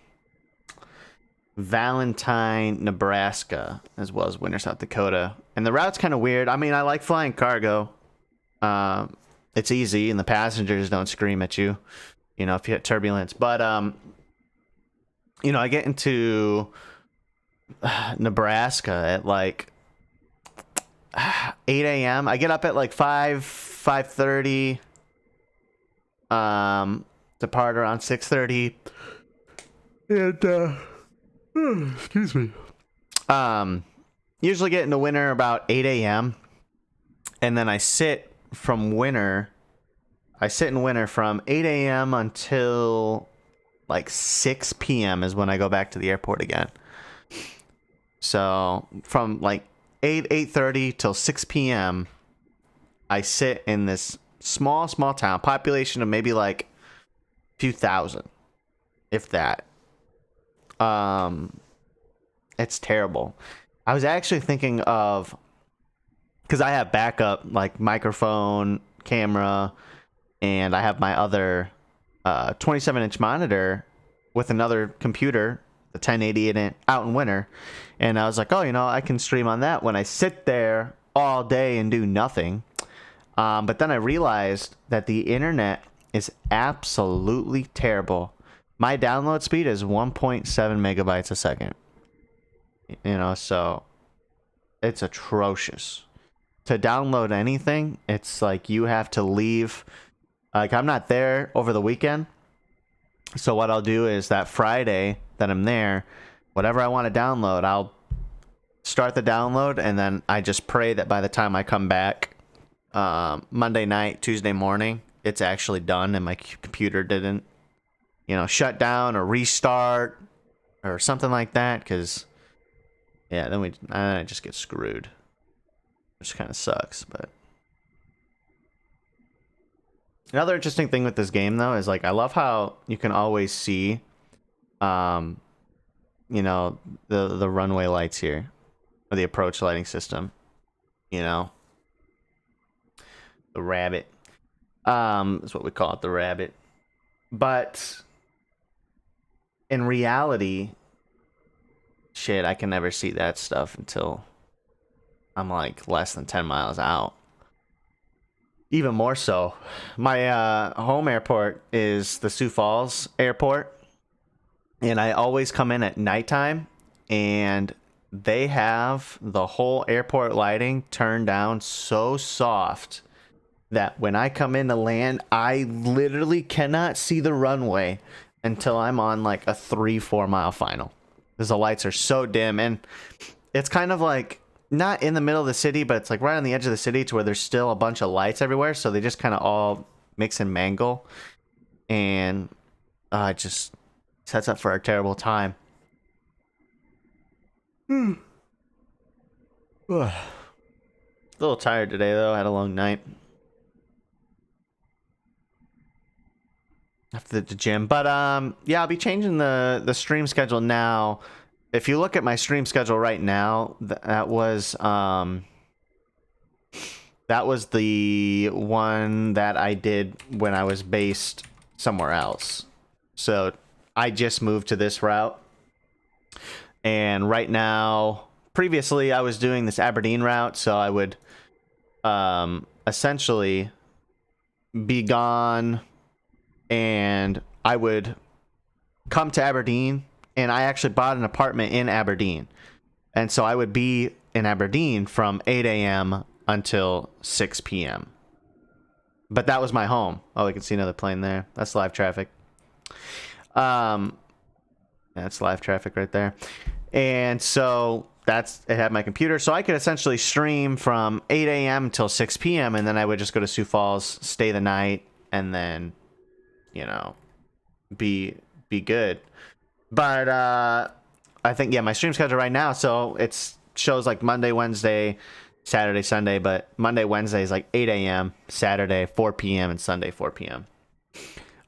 Valentine, Nebraska, as well as Winter, South Dakota. And the route's kind of weird. I mean, I like flying cargo. It's easy, and the passengers don't scream at you, you know, if you hit turbulence. But, you know, I get into Nebraska at like 8 a.m. I get up at like 5:30. Depart around 6:30. And, excuse me. Usually get into winter about 8 a.m. And then I sit in winter from 8 a.m. until like 6 p.m. is when I go back to the airport again. So from like 8:30 till 6 p.m. I sit in this small town, population of maybe like a few thousand, if that. It's terrible. I was actually thinking of, because I have backup like microphone, camera, and I have my other 27-inch monitor with another computer, the 1080 out in winter. And I was like, oh, you know, I can stream on that when I sit there all day and do nothing. But then I realized that the internet is absolutely terrible. My download speed is 1.7 megabytes a second. You know, so it's atrocious. To download anything, it's like you have to leave. Like, I'm not there over the weekend. So what I'll do is that Friday that I'm there, whatever I want to download, I'll start the download, and then I just pray that by the time I come back Monday night, Tuesday morning, it's actually done and my computer didn't, you know, shut down or restart or something like that. Because, yeah, then I just get screwed, which kind of sucks. But another interesting thing with this game, though, is like I love how you can always see, you know, the runway lights here, or the approach lighting system. You know, the rabbit. Is what we call it, the rabbit. But in reality, shit, I can never see that stuff until I'm like less than 10 miles out. Even more so, my home airport is the Sioux Falls Airport, and I always come in at nighttime, and they have the whole airport lighting turned down so soft that when I come in to land, I literally cannot see the runway until I'm on like a 3-4 mile final, because the lights are so dim. And it's kind of like not in the middle of the city, but it's like right on the edge of the city to where there's still a bunch of lights everywhere, so they just kind of all mix and mangle, and it just sets up for a terrible time. A little tired today, though. I had a long night after the gym. But yeah, I'll be changing the stream schedule now. If you look at my stream schedule right now, that was the one that I did when I was based somewhere else. So I just moved to this route. And right now, previously I was doing this Aberdeen route, so I would essentially be gone, and I would come to Aberdeen, and I actually bought an apartment in Aberdeen. And so I would be in Aberdeen from 8 a.m. until 6 p.m. But that was my home. Oh, we can see another plane there. That's live traffic. That's live traffic right there. And so it had my computer, so I could essentially stream from 8 a.m. until 6 p.m. and then I would just go to Sioux Falls, stay the night, and then, you know, be good. But I think, yeah, my stream schedule right now, so it shows like Monday, Wednesday, Saturday, Sunday, but Monday, Wednesday is like 8 a.m., Saturday 4 p.m., and Sunday 4 p.m.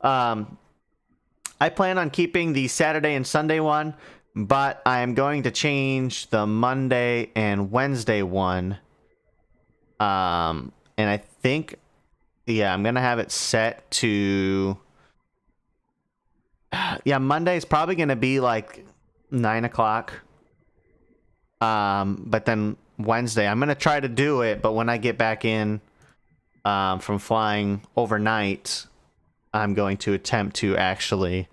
I plan on keeping the Saturday and Sunday one, but I am going to change the Monday and Wednesday one. And I think, yeah, I'm going to have it set to Yeah, Monday's probably gonna be like 9 o'clock. But then Wednesday, I'm gonna try to do it, but when I get back in from flying overnight, I'm going to attempt to actually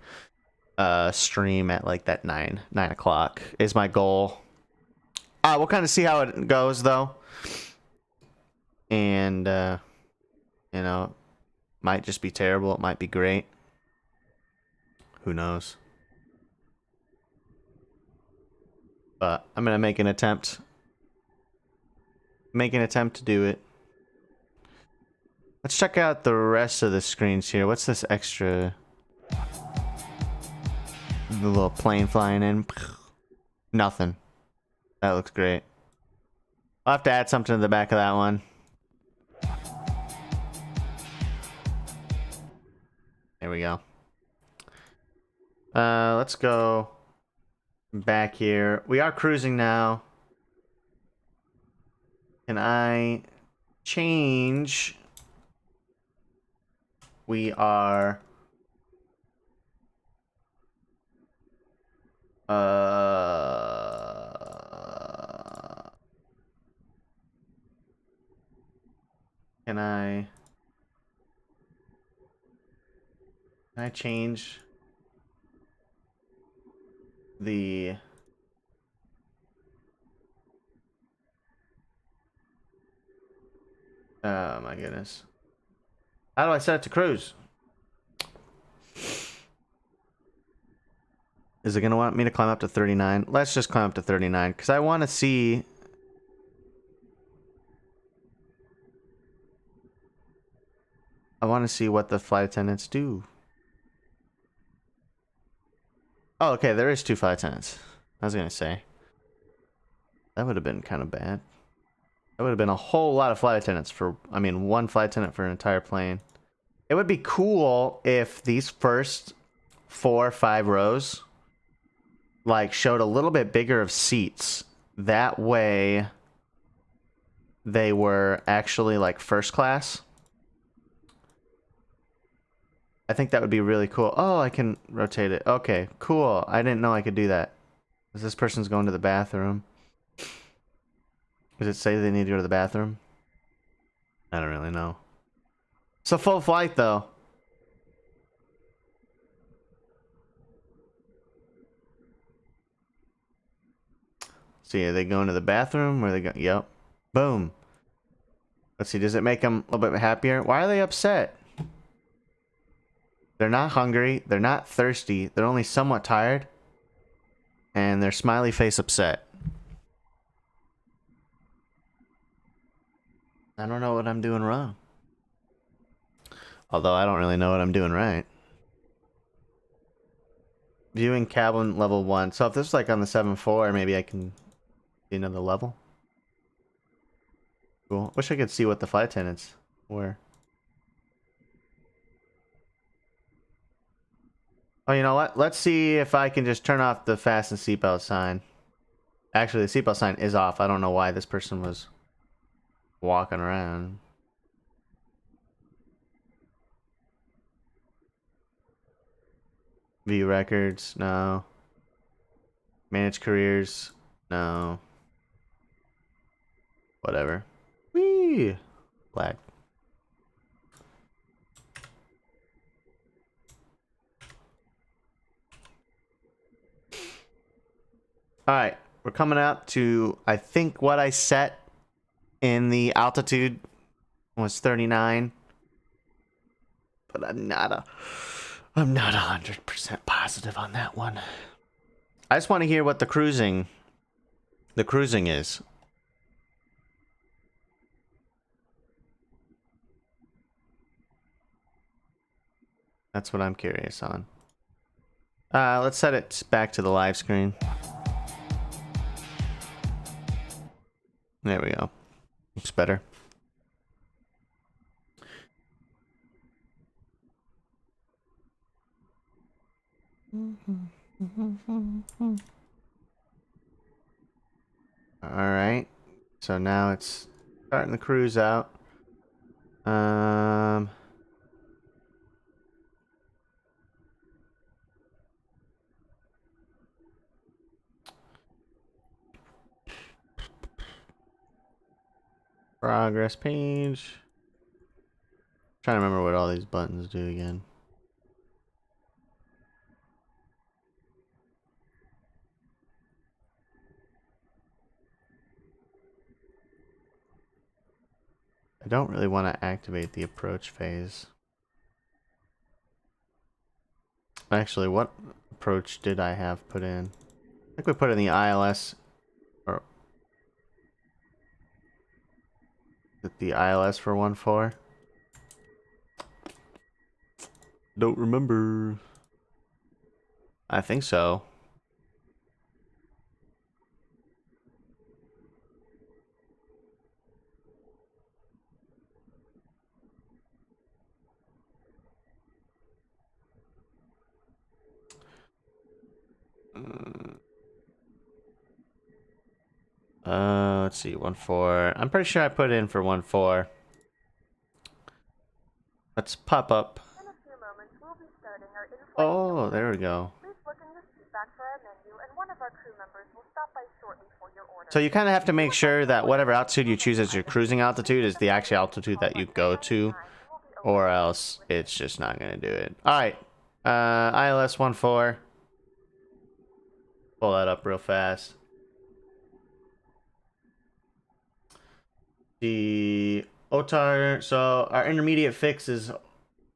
stream at like that 9 o'clock is my goal. We'll kind of see how it goes though. And you know, might just be terrible, it might be great. Who knows? But I'm gonna make an attempt. Make an attempt to do it. Let's check out the rest of the screens here. What's this extra? The little plane flying in. Nothing. That looks great. I'll have to add something to the back of that one. There we go. Let's go back here. We are cruising now. Can I change? We are can I change the oh my goodness. How do I set it to cruise? Is it gonna want me to climb up to 39? Let's just climb up to 39 because I want to see. I want to see what the flight attendants do. Oh, okay, there is 2 flight attendants. I was gonna say that would have been kind of bad. That would have been a whole lot of flight attendants for, I mean, 1 flight attendant for an entire plane. It would be cool if these first 4 or 5 rows like showed a little bit bigger of seats. That way they were actually like first class. I think that would be really cool. Oh, I can rotate it. Okay, cool. I didn't know I could do that. Is this person's going to the bathroom? Does it say they need to go to the bathroom? I don't really know. It's a full flight though. See, are they going to the bathroom? Or are they going? Yep. Boom. Let's see. Does it make them a little bit happier? Why are they upset? They're not hungry. They're not thirsty. They're only somewhat tired. And they're smiley face upset. I don't know what I'm doing wrong. Although I don't really know what I'm doing right. Viewing cabin level 1. So if this is like on the 7-4, maybe I can see another level. Cool. Wish I could see what the flight attendants were. Oh, you know what? Let's see if I can just turn off the fasten seatbelt sign. Actually, the seatbelt sign is off. I don't know why this person was walking around. View records, no. Manage careers, no. Whatever. Whee! Lag. Alright, we're coming up to, I think what I set in the altitude was 39. But I'm not 100% positive on that one. I just want to hear what the cruising is. That's what I'm curious on. Let's set it back to the live screen. There we go. Looks better. Alright. So now it's starting the cruise out. Progress page. Trying to remember what all these buttons do again. I don't really want to activate the approach phase. Actually, what approach did I have put in? I think we put in the ILS, or is it the ILS for 1-4? Don't remember. I think so. Let's see, 1-4. I'm pretty sure I put in for 1-4. Let's pop up. In a few moments, we'll be starting our in-flight Oh, there we go. Please look in your seat back for our menu, and one of our crew members will stop by shortly for your order. So you kind of have to make sure that whatever altitude you choose as your cruising altitude is the actual altitude that you go to, or else it's just not going to do it. All right, ILS 1-4. Pull that up real fast. The OTAR, so our intermediate fix is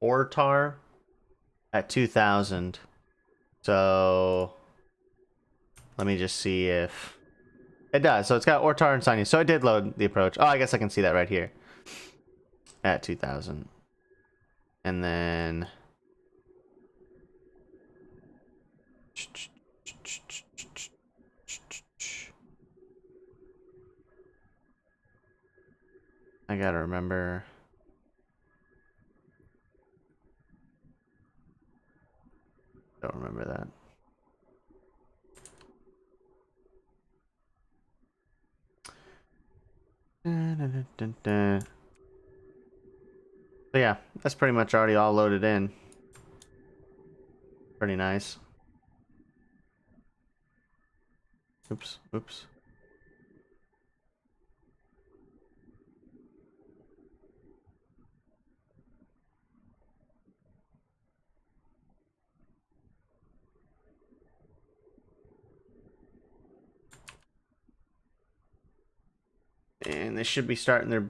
ORTAR at 2000. So let me just see if it does. So it's got ORTAR and signing. So I did load the approach. Oh, I guess I can see that right here at 2000. And then I gotta remember. Don't remember that. So yeah, that's pretty much already all loaded in. Pretty nice. Oops, oops. And they should be starting their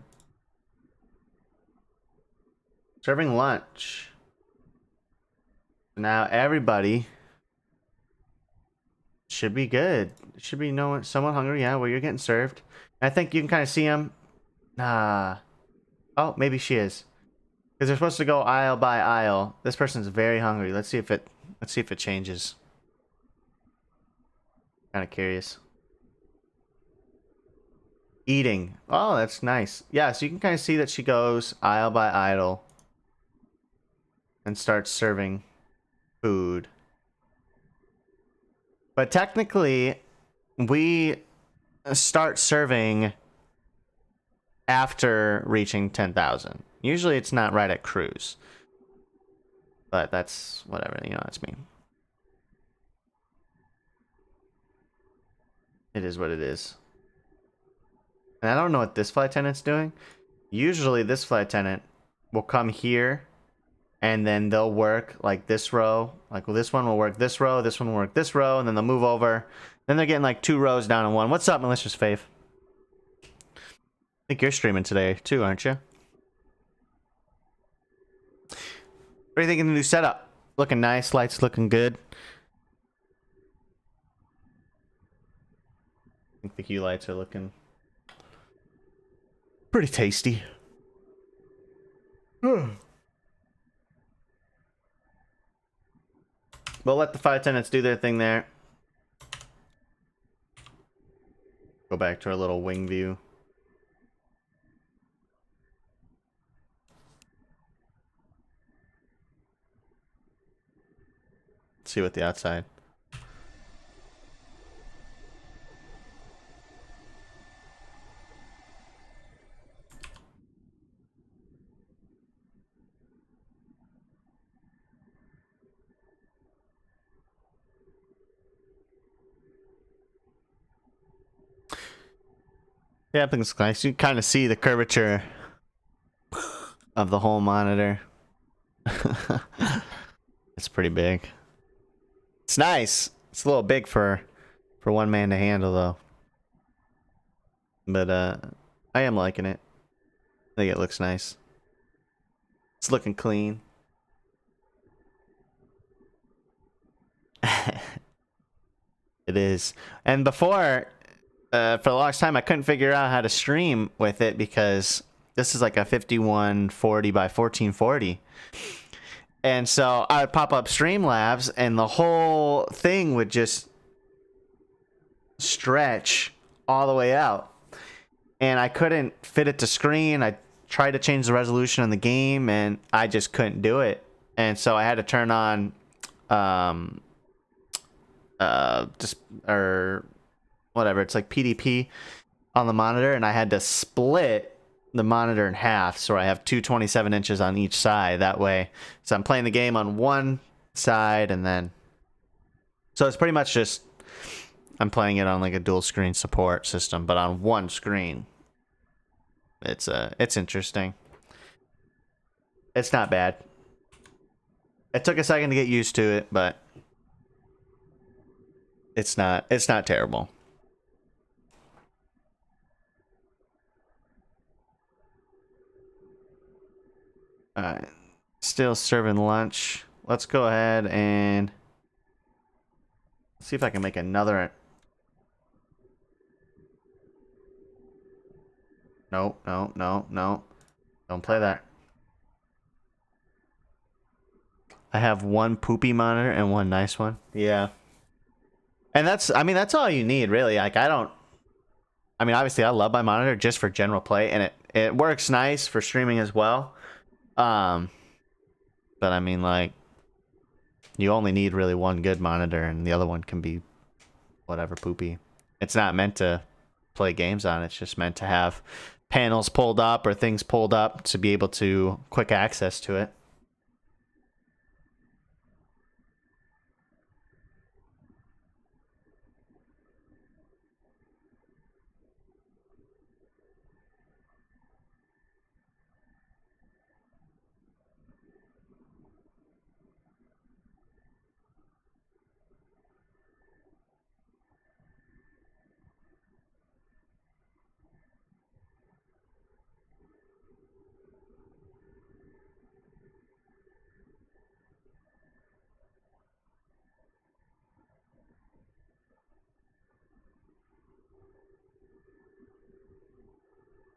serving lunch. Now everybody should be good. Should be someone hungry. Yeah, well, you're getting served. I think you can kind of see them. Oh, maybe she is. Because they're supposed to go aisle by aisle. This person's very hungry. Let's see if it changes. Kind of curious. Eating. Oh, that's nice. Yeah, so you can kind of see that she goes aisle by aisle and starts serving food. But technically, we start serving after reaching 10,000. Usually it's not right at cruise. But that's whatever, you know, that's me. It is what it is. And I don't know what this flight attendant's doing. Usually this flight attendant will come here and then they'll work like this row. Like, well, this one will work this row, this one will work this row, and then they'll move over. Then they're getting like 2 rows down in one. What's up, Malicious Fave? I think you're streaming today too, aren't you? What do you think of the new setup? Looking nice, lights looking good. I think the hue lights are looking pretty tasty. We'll let the flight attendants do their thing there. Go back to our little wing view. Let's see what the outside. Yeah, everything's nice. You kind of see the curvature of the whole monitor. It's pretty big. It's nice. It's a little big for one man to handle though. But I am liking it. I think it looks nice. It's looking clean. It is. And before, for the longest time, I couldn't figure out how to stream with it because this is like a 5140 by 1440. And so I would pop up Streamlabs and the whole thing would just stretch all the way out. And I couldn't fit it to screen. I tried to change the resolution on the game and I just couldn't do it. And so I had to turn on or whatever, it's like PDP on the monitor, and I had to split the monitor in half so I have 227 inches on each side. That way, so I'm playing the game on one side and then, so it's pretty much just I'm playing it on like a dual screen support system, but on one screen. It's interesting. It's not bad. It took a second to get used to it, but it's not terrible. Alright. Still serving lunch. Let's go ahead and see if I can make another. No. Don't play that. I have one poopy monitor and one nice one. Yeah. And that's all you need, really. Like, obviously I love my monitor just for general play, and it works nice for streaming as well. But I mean, like, you only need really one good monitor, and the other one can be whatever poopy. It's not meant to play games on. It's just meant to have panels pulled up or things pulled up to be able to quick access to it.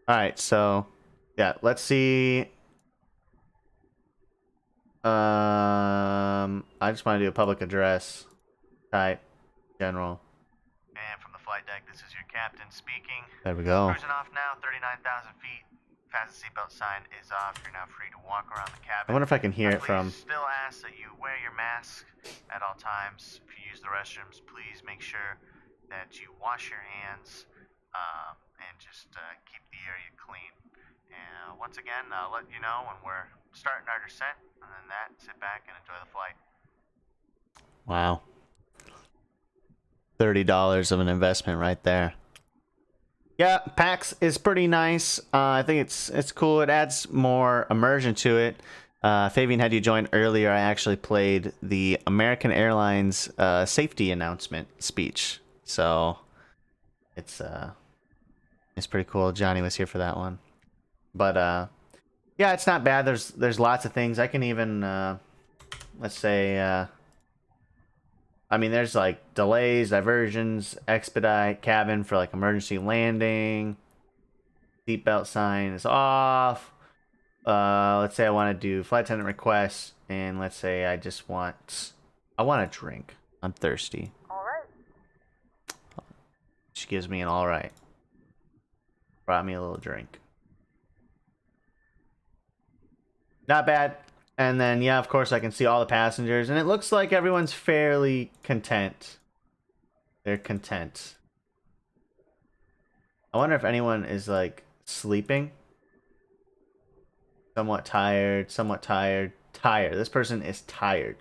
All right, so yeah, let's see. I just want to do a public address type general. And from the flight deck, this is your captain speaking. There we go. Cruising off now, 39,000 feet. Fasten seatbelt sign is off. You're now free to walk around the cabin. I wonder if I can hear it Please from. still ask that you wear your mask at all times. If you use the restrooms, please make sure that you wash your hands and just keep the area clean. And once again, I'll let you know when we're starting our descent. And then sit back and enjoy the flight. Wow. $30 of an investment right there. Yeah, PAX is pretty nice. I think it's cool. It adds more immersion to it. Fabian had you join earlier. I actually played the American Airlines safety announcement speech. So it's pretty cool. Johnny was here for that one. But yeah, it's not bad. There's lots of things. I can even let's say there's like delays, diversions, expedite, cabin for like emergency landing, seatbelt sign is off. Let's say I want to do flight attendant requests, and let's say I want a drink. I'm thirsty. All right. She gives me an all right. Brought me a little drink. Not bad. And then, yeah, of course, I can see all the passengers. And it looks like everyone's fairly content. They're content. I wonder if anyone is, like, sleeping. Somewhat tired. Tired. This person is tired.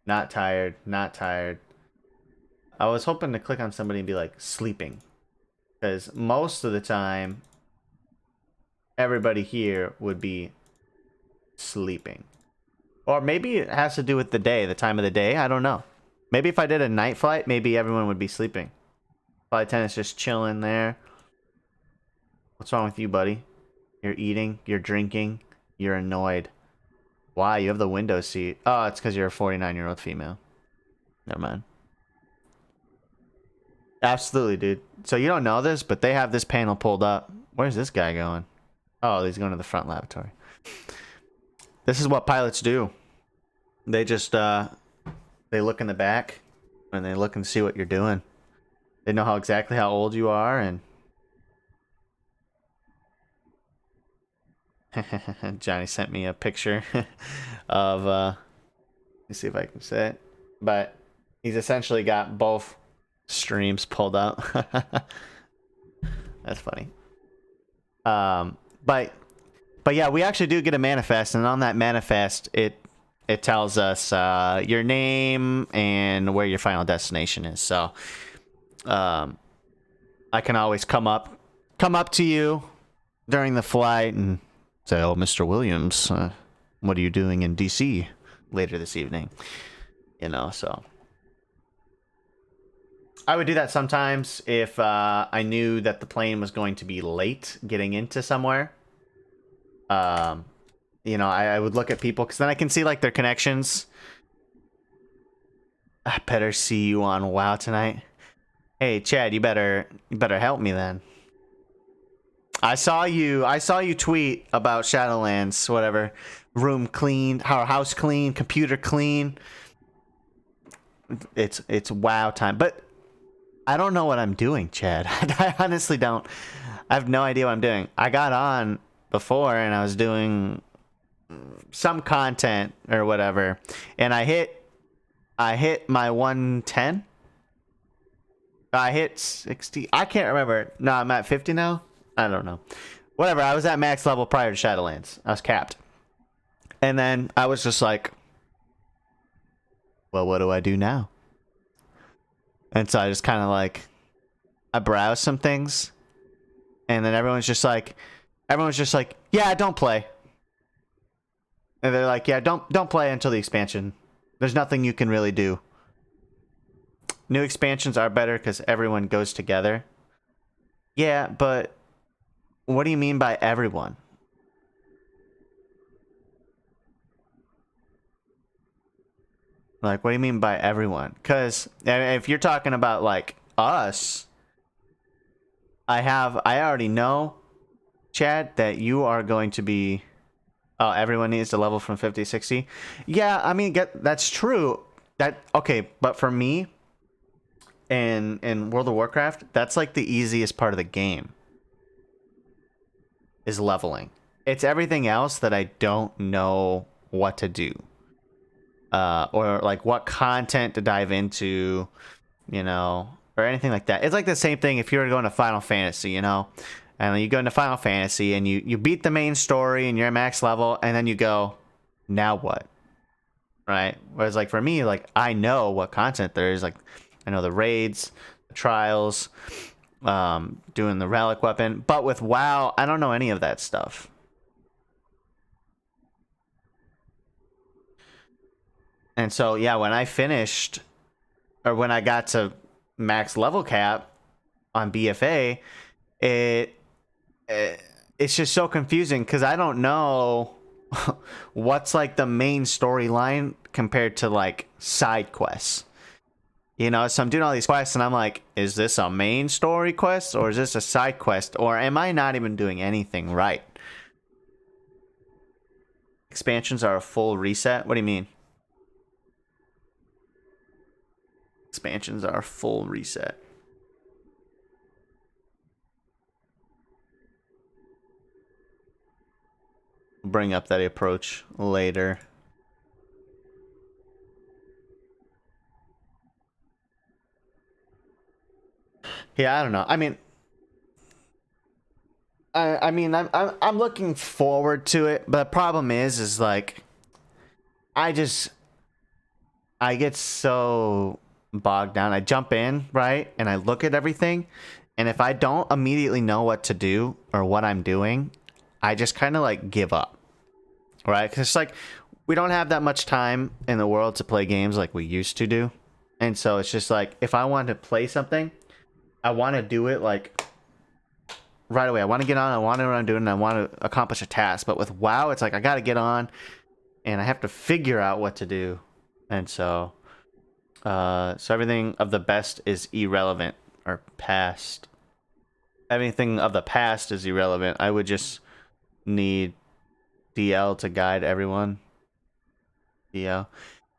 Not tired. I was hoping to click on somebody and be like, sleeping. Because most of the time, everybody here would be sleeping. Or maybe it has to do with the day, the time of the day. I don't know. Maybe if I did a night flight, maybe everyone would be sleeping. Flight attendant's just chilling there. What's wrong with you, buddy? You're eating, you're drinking, you're annoyed. Why? You have the window seat. Oh, it's because you're a 49-year-old female. Never mind. Absolutely, dude. So you don't know this, but they have this panel pulled up. Where's this guy going? Oh, he's going to the front lavatory. This is what pilots do. They just, they look in the back, and they look and see what you're doing. They know exactly how old you are, and... Johnny sent me a picture of, let me see if I can say it. But he's essentially got both streams pulled up. That's funny. But yeah, we actually do get a manifest, and on that manifest, it tells us your name and where your final destination is. So I can always come up to you during the flight and say, "Oh, Mr. Williams, what are you doing in DC later this evening?" You know, so I would do that sometimes if I knew that the plane was going to be late getting into somewhere. You know, I would look at people because then I can see like their connections. I better see you on WoW tonight. Hey, Chad, you better help me then. I saw you tweet about Shadowlands, whatever. Room clean, house clean, computer clean. It's WoW time, but I don't know what I'm doing, Chad. I honestly don't. I have no idea what I'm doing. I got on before and I was doing some content or whatever, and I hit my 110. I hit 60. I can't remember. No, I'm at 50 now. I don't know. Whatever. I was at max level prior to Shadowlands. I was capped. And then I was just like, well, what do I do now? And so I just kind of like, I browsed some things. And then everyone's just like, yeah, don't play. And they're like, yeah, don't play until the expansion. There's nothing you can really do. New expansions are better because everyone goes together. Yeah, but what do you mean by everyone? Like, what do you mean by everyone? Because if you're talking about like us, I already know, Chad, that you are going to be. Oh, everyone needs to level from 50 to 60. Yeah, I mean, that's true. Okay, but for me, in World of Warcraft, that's like the easiest part of the game. Is leveling. It's everything else that I don't know what to do. Or like what content to dive into, you know, or anything like that. It's like the same thing if you were going to Final Fantasy, you know, and you go into Final Fantasy and you beat the main story and you're at max level, and then you go, now what? Right? Whereas like for me, like I know what content there is. Like I know the raids, the trials, doing the relic weapon, but with WoW, I don't know any of that stuff. And so, yeah, when I finished, or when I got to max level cap on BFA, it's just so confusing because I don't know what's like the main storyline compared to like side quests. You know, so I'm doing all these quests and I'm like, is this a main story quest or is this a side quest? Or am I not even doing anything right? Expansions are a full reset? What do you mean? Expansions are a full reset. Bring up that approach later. Yeah, I don't know. I mean, I'm looking forward to it, but the problem is like, I get so bogged down. I jump in, right, and I look at everything, And if I don't immediately know what to do or what I'm doing, I just kind of like give up, right? Because it's like we don't have that much time in the world to play games like we used to do. And so it's just like if I want to play something, I want to do it like right away. I want to get on, I want to know what I'm doing, and I want to accomplish a task. But with WoW, it's like I got to get on and I have to figure out what to do. And so everything of the best is irrelevant or past. Everything of the past is irrelevant. I would just need DL to guide everyone. DL.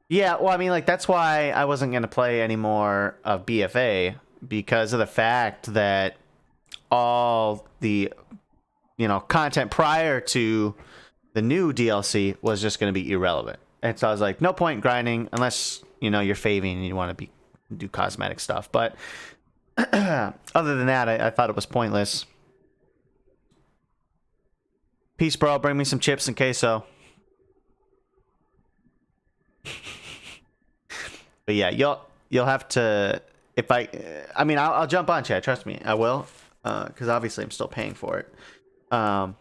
Yeah, well, I mean, like, that's why I wasn't going to play any more of BFA, because of the fact that all the, content prior to the new DLC was just going to be irrelevant. And so I was like, no point grinding unless, you're faving and you want to do cosmetic stuff. But other than that, I thought it was pointless. Peace, bro. Bring me some chips and queso. But yeah, you'll have to, if I'll jump on chat. Trust me, I will, because obviously I'm still paying for it. But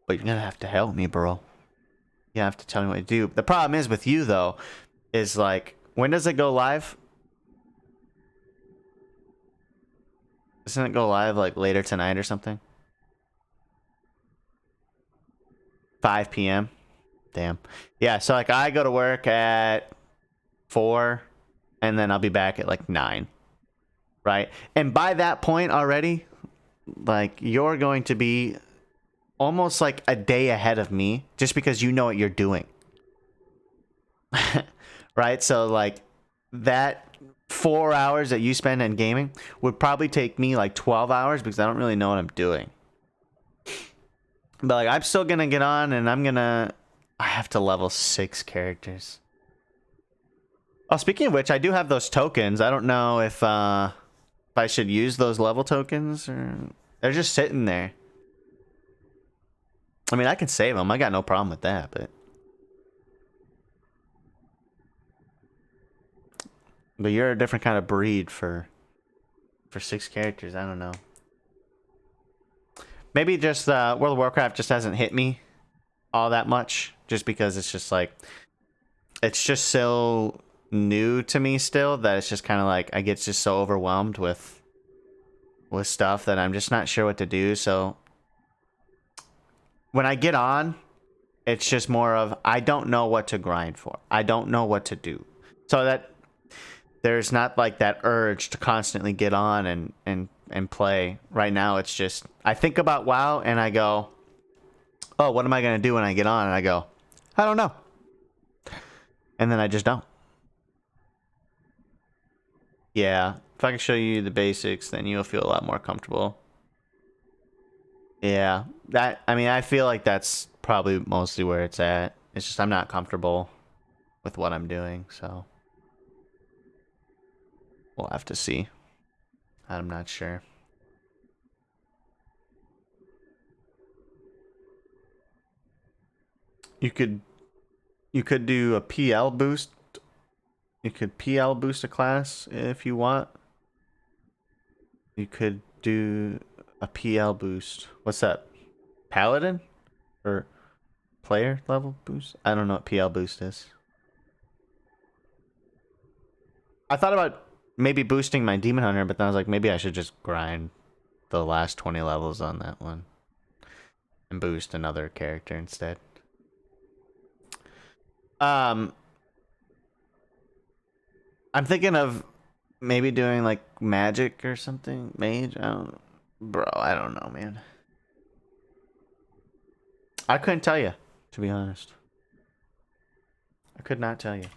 you're gonna have to help me, bro. You have to tell me what to do. The problem is with you though, is like, when does it go live? Doesn't it go live like later tonight or something? 5 p.m. Damn. Yeah, so like I go to work at 4 and then I'll be back at like 9. Right? And by that point already, like you're going to be almost like a day ahead of me just because you know what you're doing. Right? So like that 4 hours that you spend in gaming would probably take me like 12 hours because I don't really know what I'm doing. But like I'm still gonna get on and I have to level 6 characters. Oh, speaking of which, I do have those tokens. I don't know if I should use those level tokens or they're just sitting there. I mean, I can save them. I got no problem with that, but you're a different kind of breed for 6 characters. I don't know. Maybe just World of Warcraft just hasn't hit me all that much, just because it's just like it's just so new to me still that it's just kind of like I get just so overwhelmed with stuff that I'm just not sure what to do. So when I get on, it's just more of I don't know what to grind for. I don't know what to do. So that there's not like that urge to constantly get on and play. Right now it's just I think about WoW and I go, oh, what am I gonna do when I get on? And I go, I don't know. And then I just don't. Yeah, if I can show you the basics, then you'll feel a lot more comfortable. Yeah, I feel like that's probably mostly where it's at. It's just I'm not comfortable with what I'm doing, so we'll have to see. I'm not sure. You could do a PL boost. You could PL boost a class if you want. You could do a PL boost. What's that? Paladin? Or player level boost? I don't know what PL boost is. I thought about maybe boosting my Demon Hunter, but then I was like, maybe I should just grind the last 20 levels on that one and boost another character instead. I'm thinking of maybe doing like magic or something. Mage? I don't know, man. I couldn't tell you, to be honest. I could not tell you.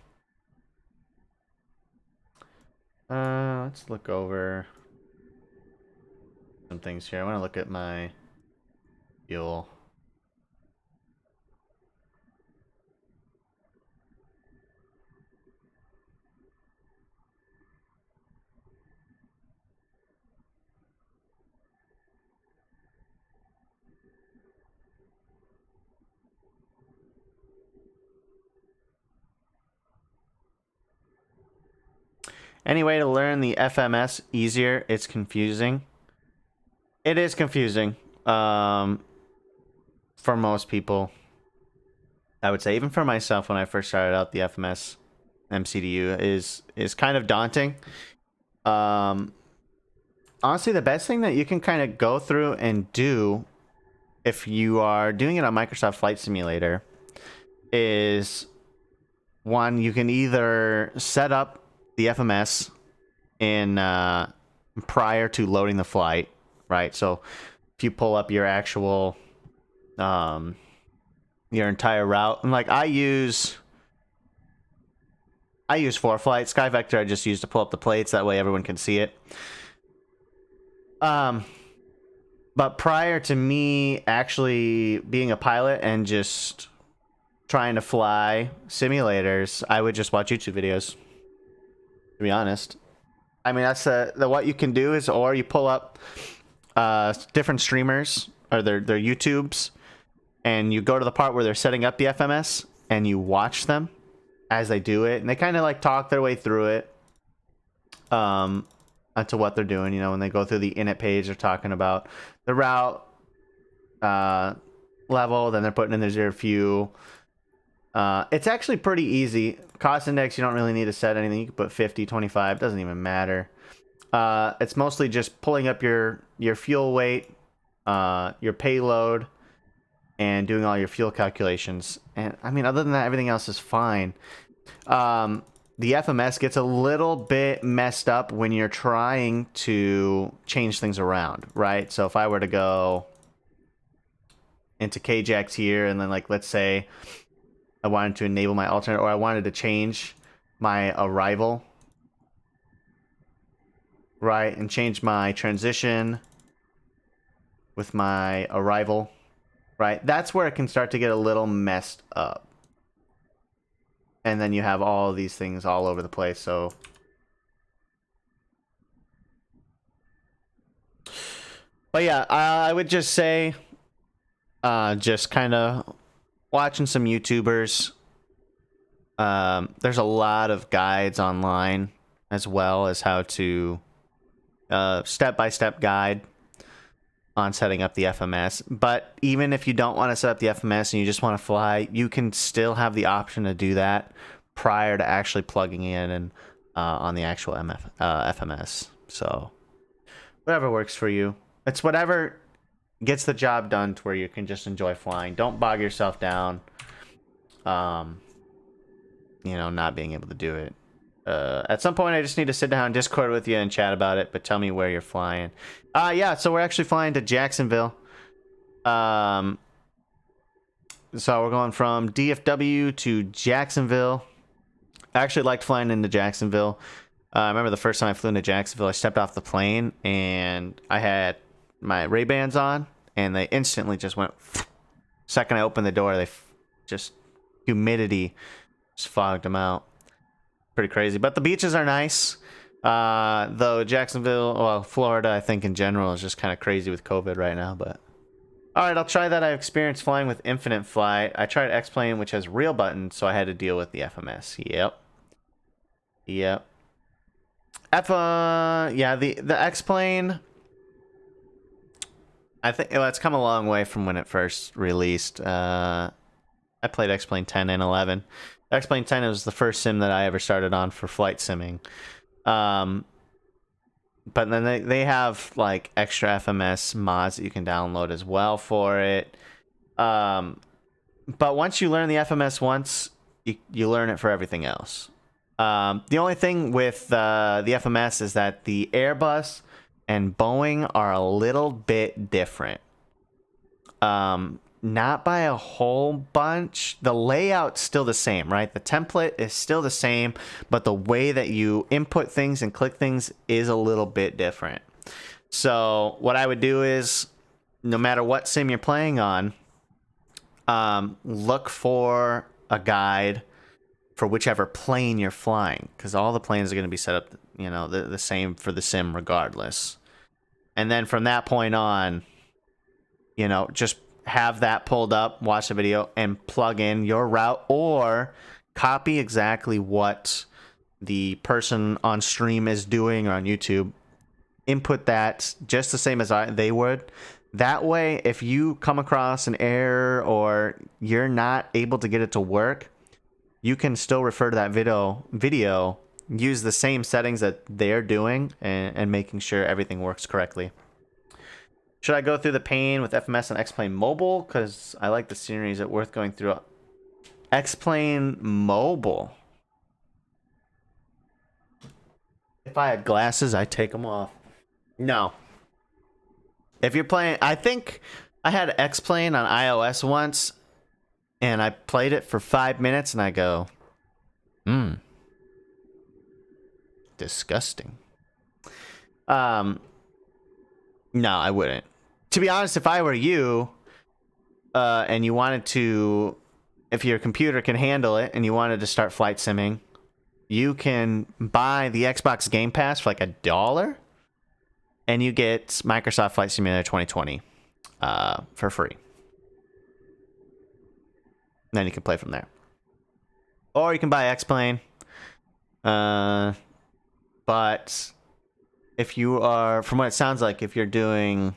Let's look over some things here. I want to look at my fuel. Any way to learn the FMS easier? It's confusing. It is confusing for most people. I would say, even for myself, when I first started out, the FMS MCDU is kind of daunting. Honestly, the best thing that you can kind of go through and do if you are doing it on Microsoft Flight Simulator is, one, you can either set up the FMS in prior to loading the flight, right? So if you pull up your actual your entire route, and like I use 4Flight. SkyVector I just use to pull up the plates, that way everyone can see it. But prior to me actually being a pilot and just trying to fly simulators, I would just watch YouTube videos, to be honest. I mean, that's the what you can do is, or you pull up different streamers or their YouTubes, and you go to the part where they're setting up the FMS and you watch them as they do it, and they kind of like talk their way through it onto what they're doing. You know, when they go through the init page, they're talking about the route level, then they're putting in their zero fuel. It's actually pretty easy. Cost index, you don't really need to set anything. You can put 50, 25, doesn't even matter. It's mostly just pulling up your fuel weight, your payload, and doing all your fuel calculations. And I mean, other than that, everything else is fine. The FMS gets a little bit messed up when you're trying to change things around, right? So if I were to go into KJAX here, and then, like, let's say I wanted to enable my alternate, or I wanted to change my arrival, right, and change my transition with my arrival, right? That's where it can start to get a little messed up. And then you have all these things all over the place. So but yeah, I would just say just kind of watching some YouTubers. There's a lot of guides online, as well as how to step-by-step guide on setting up the FMS. But even if you don't want to set up the FMS and you just want to fly, you can still have the option to do that prior to actually plugging in and on the actual FMS. So whatever works for you. It's whatever gets the job done to where you can just enjoy flying. Don't bog yourself down, you know, not being able to do it. At some point, I just need to sit down and Discord with you and chat about it, but tell me where you're flying. Yeah, so we're actually flying to Jacksonville. So we're going from DFW to Jacksonville. I actually liked flying into Jacksonville. I remember the first time I flew into Jacksonville, I stepped off the plane, and I had my Ray-Bans on, and they instantly just went... Second I opened the door, they just... humidity just fogged them out. Pretty crazy, but the beaches are nice. Though Jacksonville, well, Florida, I think in general is just kind of crazy with COVID right now. But all right, I'll try that. I've experienced flying with Infinite Flight. I tried X-Plane, which has real buttons, so I had to deal with the FMS. Yep. Yeah, the X-Plane, I think it's come a long way from when it first released. I played X-Plane 10 and 11. X-Plane 10 was the first sim that I ever started on for flight simming. But then they have like extra FMS mods that you can download as well for it. But once you learn the FMS once, you learn it for everything else. The only thing with the FMS is that the Airbus and Boeing are a little bit different. Not by a whole bunch. The layout's still the same, right? The template is still the same, but the way that you input things and click things is a little bit different. So what I would do is, no matter what sim you're playing on, look for a guide for whichever plane you're flying, because all the planes are going to be set up, you know, the same for the sim regardless. And then from that point on, you know, just have that pulled up, watch the video, and plug in your route, or copy exactly what the person on stream is doing or on YouTube input that just the same as they would. That way, if you come across an error or you're not able to get it to work, you can still refer to that video, use the same settings that they're doing, and making sure everything works correctly. Should I go through the pain with FMS and X-Plane Mobile? Because I like the scenery. Is it worth going through X-Plane Mobile? If I had glasses, I'd take them off. No. If you're playing, I think I had X-Plane on iOS once, and I played it for 5 minutes, and I go, disgusting. No, I wouldn't. To be honest, if I were you, and you wanted to, if your computer can handle it, and you wanted to start flight simming, you can buy the Xbox Game Pass for like $1, and you get Microsoft Flight Simulator 2020 for free. Then you can play from there. Or you can buy X-Plane. But if you are, from what it sounds like, if you're doing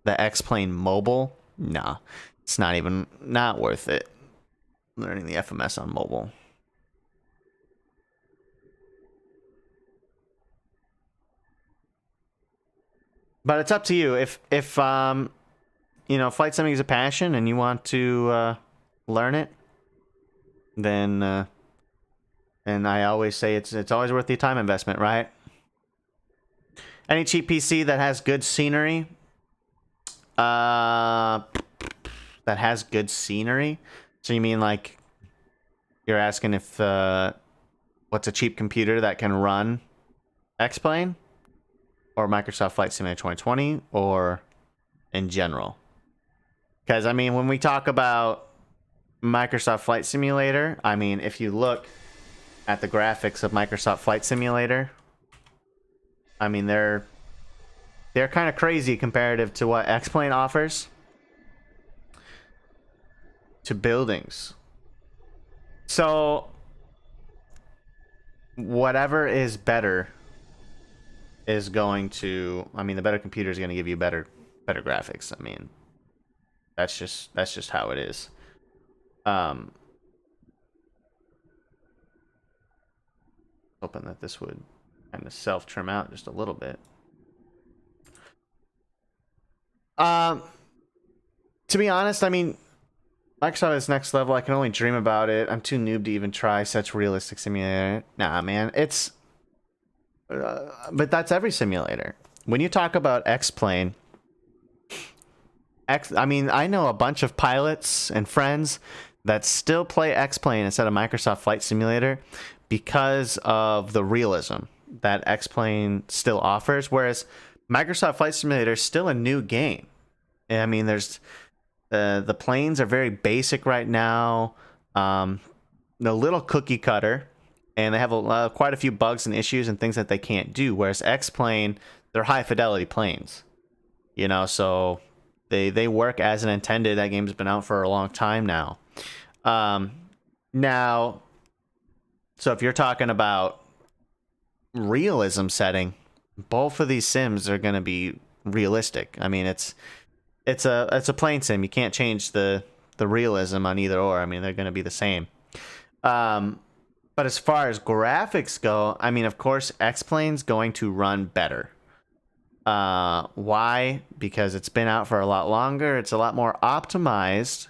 the X-Plane Mobile, nah, it's not worth it. Learning the FMS on mobile. But it's up to you. If flight simming is a passion and you want to learn it, then and I always say it's always worth the time investment, right? Any cheap PC that has good scenery, So you mean like you're asking if what's a cheap computer that can run X-Plane or Microsoft Flight Simulator 2020 or in general? Because I mean, when we talk about Microsoft Flight Simulator, I mean, if you look at the graphics of Microsoft Flight Simulator, I mean, they're kind of crazy comparative to what X-Plane offers to buildings. So whatever is better is going to, I mean, the better computer is going to give you better graphics. I mean, that's just how it is. Hoping that this would kind of self-trim out just a little bit. To be honest, I mean, Microsoft is next level. I can only dream about it. I'm too noob to even try such realistic simulator. Nah, man, it's... but that's every simulator. When you talk about X-Plane, I mean, I know a bunch of pilots and friends that still play X-Plane instead of Microsoft Flight Simulator because of the realism that X-Plane still offers, whereas Microsoft Flight Simulator is still a new game. I mean, there's the planes are very basic right now, a little cookie cutter, and they have quite a few bugs and issues and things that they can't do. Whereas X-Plane, they're high fidelity planes, so they work as intended. That game's been out for a long time now. Now, so if you're talking about realism setting, both of these sims are going to be realistic. I mean, it's a plane sim. You can't change the realism on either or. I mean, they're going to be the same. But as far as graphics go, I mean, of course, X-Plane's going to run better. Why? Because it's been out for a lot longer. It's a lot more optimized.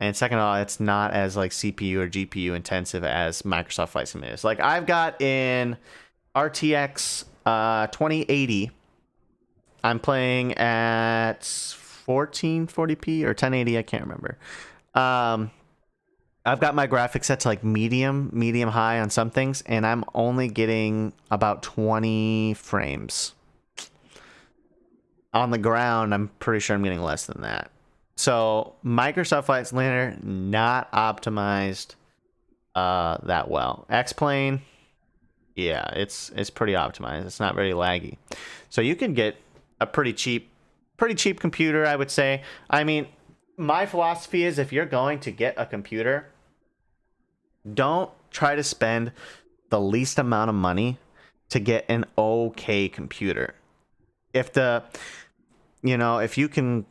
And second of all, it's not as like CPU or GPU intensive as Microsoft Flight Simulator is. Like I've got in RTX 2080. I'm playing at 1440p or 1080. I can't remember. I've got my graphics set to like medium high on some things, and I'm only getting about 20 frames. On the ground, I'm pretty sure I'm getting less than that. So Microsoft Flight Simulator not optimized that well. X-Plane, yeah, it's pretty optimized. It's not very laggy. So you can get a pretty cheap computer, I would say. I mean, my philosophy is if you're going to get a computer, don't try to spend the least amount of money to get an okay computer. if if you're going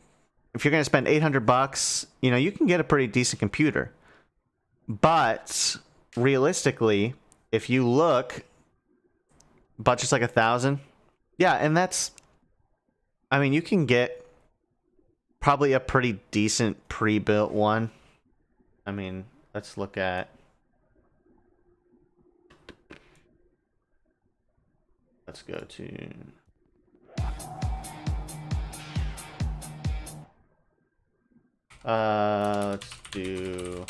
to spend $800, you can get a pretty decent computer. But realistically, if you look, budget's like $1,000. Yeah, and you can get probably a pretty decent pre-built one. Let's look at. Let's go to. Let's do.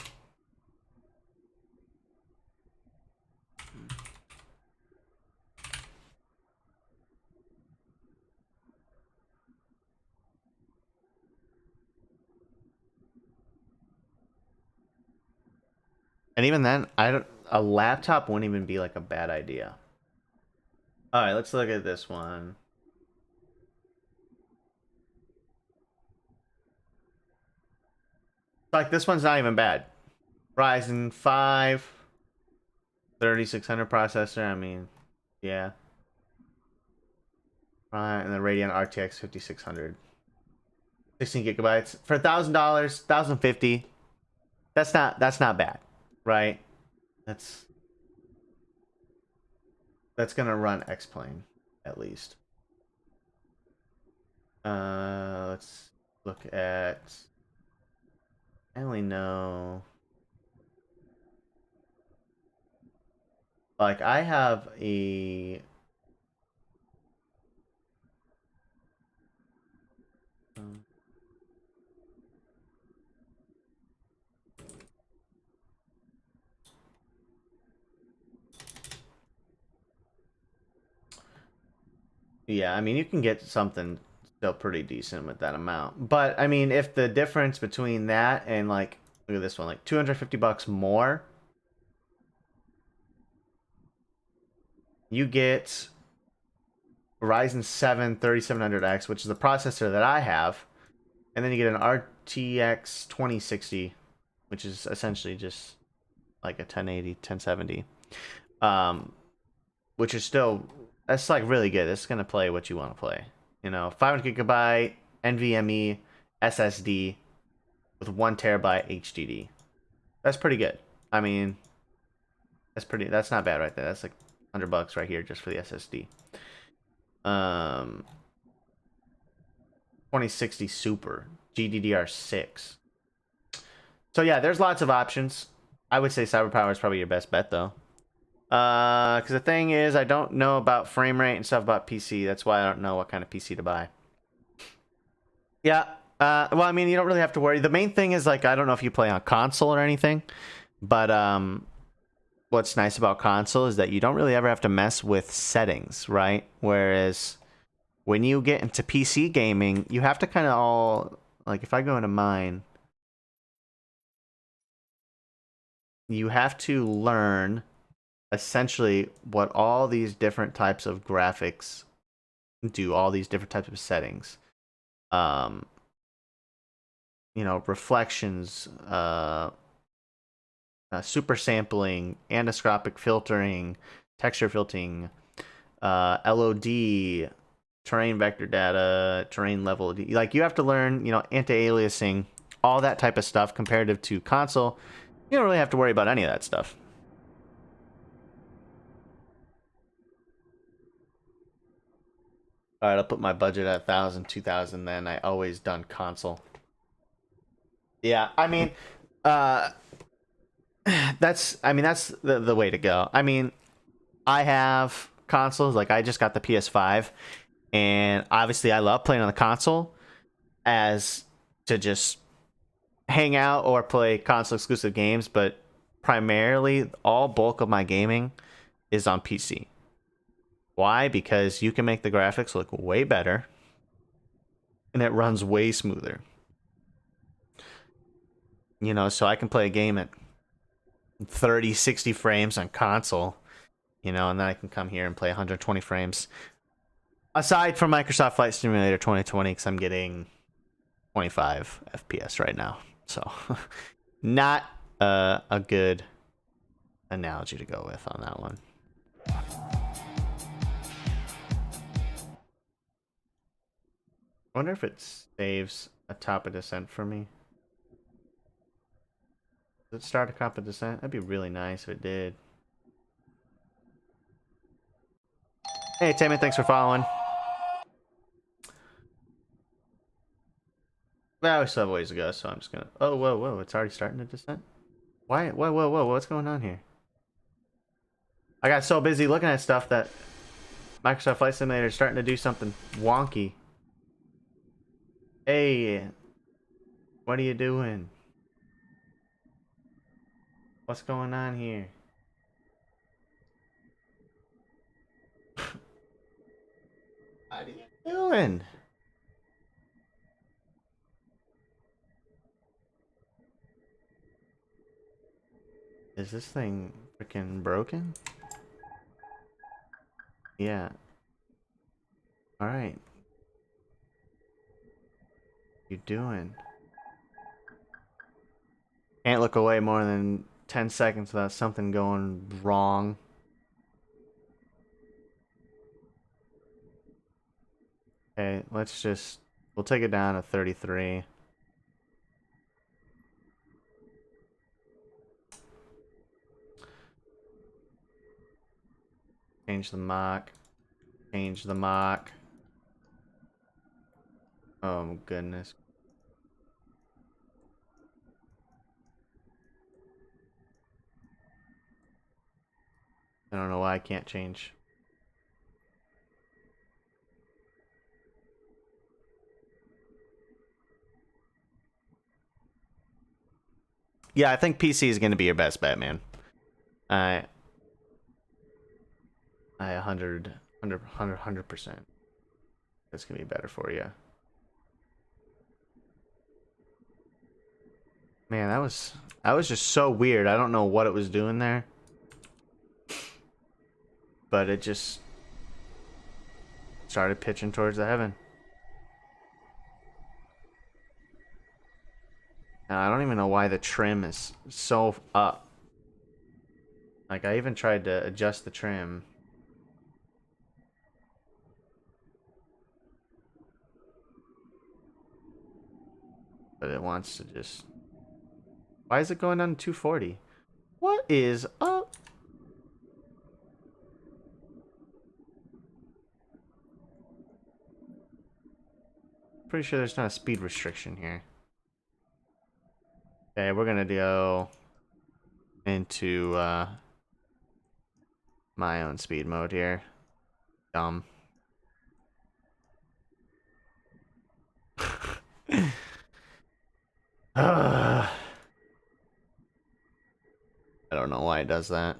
And even then, a laptop wouldn't even be like a bad idea. All right, let's look at this one. Like, this one's not even bad. Ryzen 5 3600 processor. Yeah. Right, and the Radeon RTX 5600. 16 gigabytes for $1,000, $1,050. That's not bad, right? That's gonna run X-Plane at least. Let's look at. I only know. Like, I have a. Yeah, you can get something still pretty decent with that amount. But if the difference between that and like, look at this one, like $250 more, you get Ryzen 7 3700X, which is the processor that I have, and then you get an RTX 2060, which is essentially just like a 1080, 1070, which is still. That's like really good. It's gonna play what you want to play. 500 gigabyte NVMe SSD with 1 terabyte HDD. That's pretty good. That's not bad right there. That's like $100 right here just for the SSD. 2060 Super GDDR6. So yeah, there's lots of options. I would say CyberPower is probably your best bet though. Because the thing is, I don't know about frame rate and stuff about PC. That's why I don't know what kind of PC to buy. Yeah. Well, you don't really have to worry. The main thing is, like, I don't know if you play on console or anything, but what's nice about console is that you don't really ever have to mess with settings, right? Whereas when you get into PC gaming, you have to kind of all, like, if I go into mine, you have to learn essentially what all these different types of graphics do, all these different types of settings. Reflections, super sampling, aniscopic filtering, texture filtering, LOD, terrain vector data, terrain level. Like, you have to learn, anti-aliasing, all that type of stuff comparative to console. You don't really have to worry about any of that stuff. All right, I'll put my budget at 1,000, 2,000. Then I always done console. Yeah, that's the way to go. I have consoles. Like, I just got the PS5, and obviously I love playing on the console as to just hang out or play console exclusive games, but primarily all bulk of my gaming is on PC. Why? Because you can make the graphics look way better and it runs way smoother. So I can play a game at 30, 60 frames on console, and then I can come here and play 120 frames. Aside from Microsoft Flight Simulator 2020, because I'm getting 25 FPS right now. So, not a good analogy to go with on that one. I wonder if it saves a top of descent for me. Does it start a top of descent? That'd be really nice if it did. Hey, Timmy, thanks for following. Well, we still have a ways to go, so I'm just gonna... Oh, whoa, whoa, it's already starting to descent? Why? Whoa, whoa, whoa, what's going on here? I got so busy looking at stuff that Microsoft Flight Simulator is starting to do something wonky. Hey, what are you doing? What's going on here? What are you doing? Is this thing freaking broken? Yeah. Alright. You doing? Can't look away more than 10 seconds without something going wrong. Okay, let's just... We'll take it down to 33. Change the Mach. Change the Mach. Oh my goodness. I don't know why I can't change. Yeah, I think PC is going to be your best bet, man. I 100%. That's going to be better for you. Man, that was just so weird. I don't know what it was doing there. But it just started pitching towards the heaven. And I don't even know why the trim is so up. Like, I even tried to adjust the trim. But it wants to just... Why is it going down to 240? What is up? Pretty sure there's not a speed restriction here. Okay, we're gonna go into my own speed mode here. Dumb. I don't know why it does that.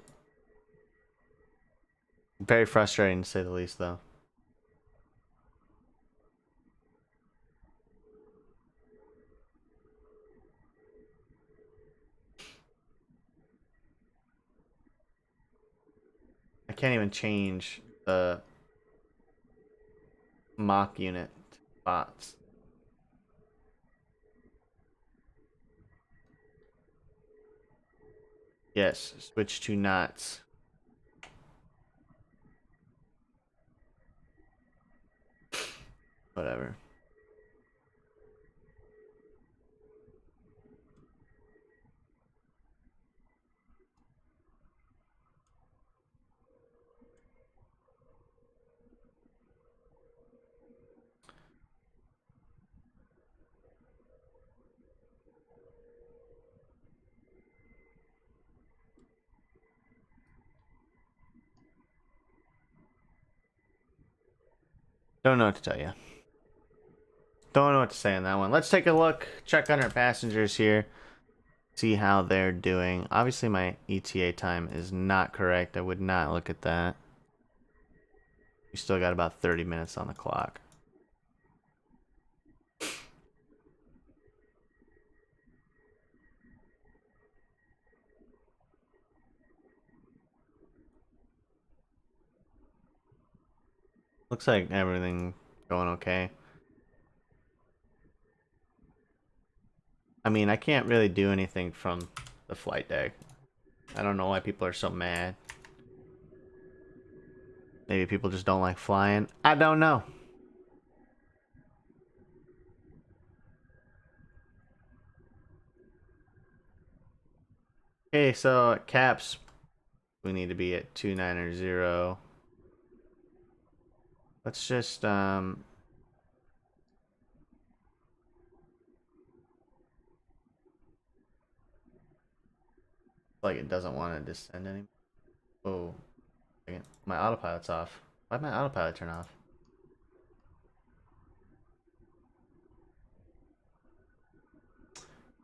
Very frustrating to say the least, though. I can't even change the Mach unit spots. Yes, switch to knots. Whatever. Don't know what to tell you. Don't know what to say on that one. Let's take a look. Check on our passengers here. See how they're doing. Obviously, my ETA time is not correct. I would not look at that. We still got about 30 minutes on the clock. Looks like everything going okay. I mean, I can't really do anything from the flight deck. I don't know why people are so mad. Maybe people just don't like flying. I don't know. Okay, so at caps, we need to be at 290. Let's just like it doesn't want to descend anymore. Oh, my autopilot's off. Why'd my autopilot turn off?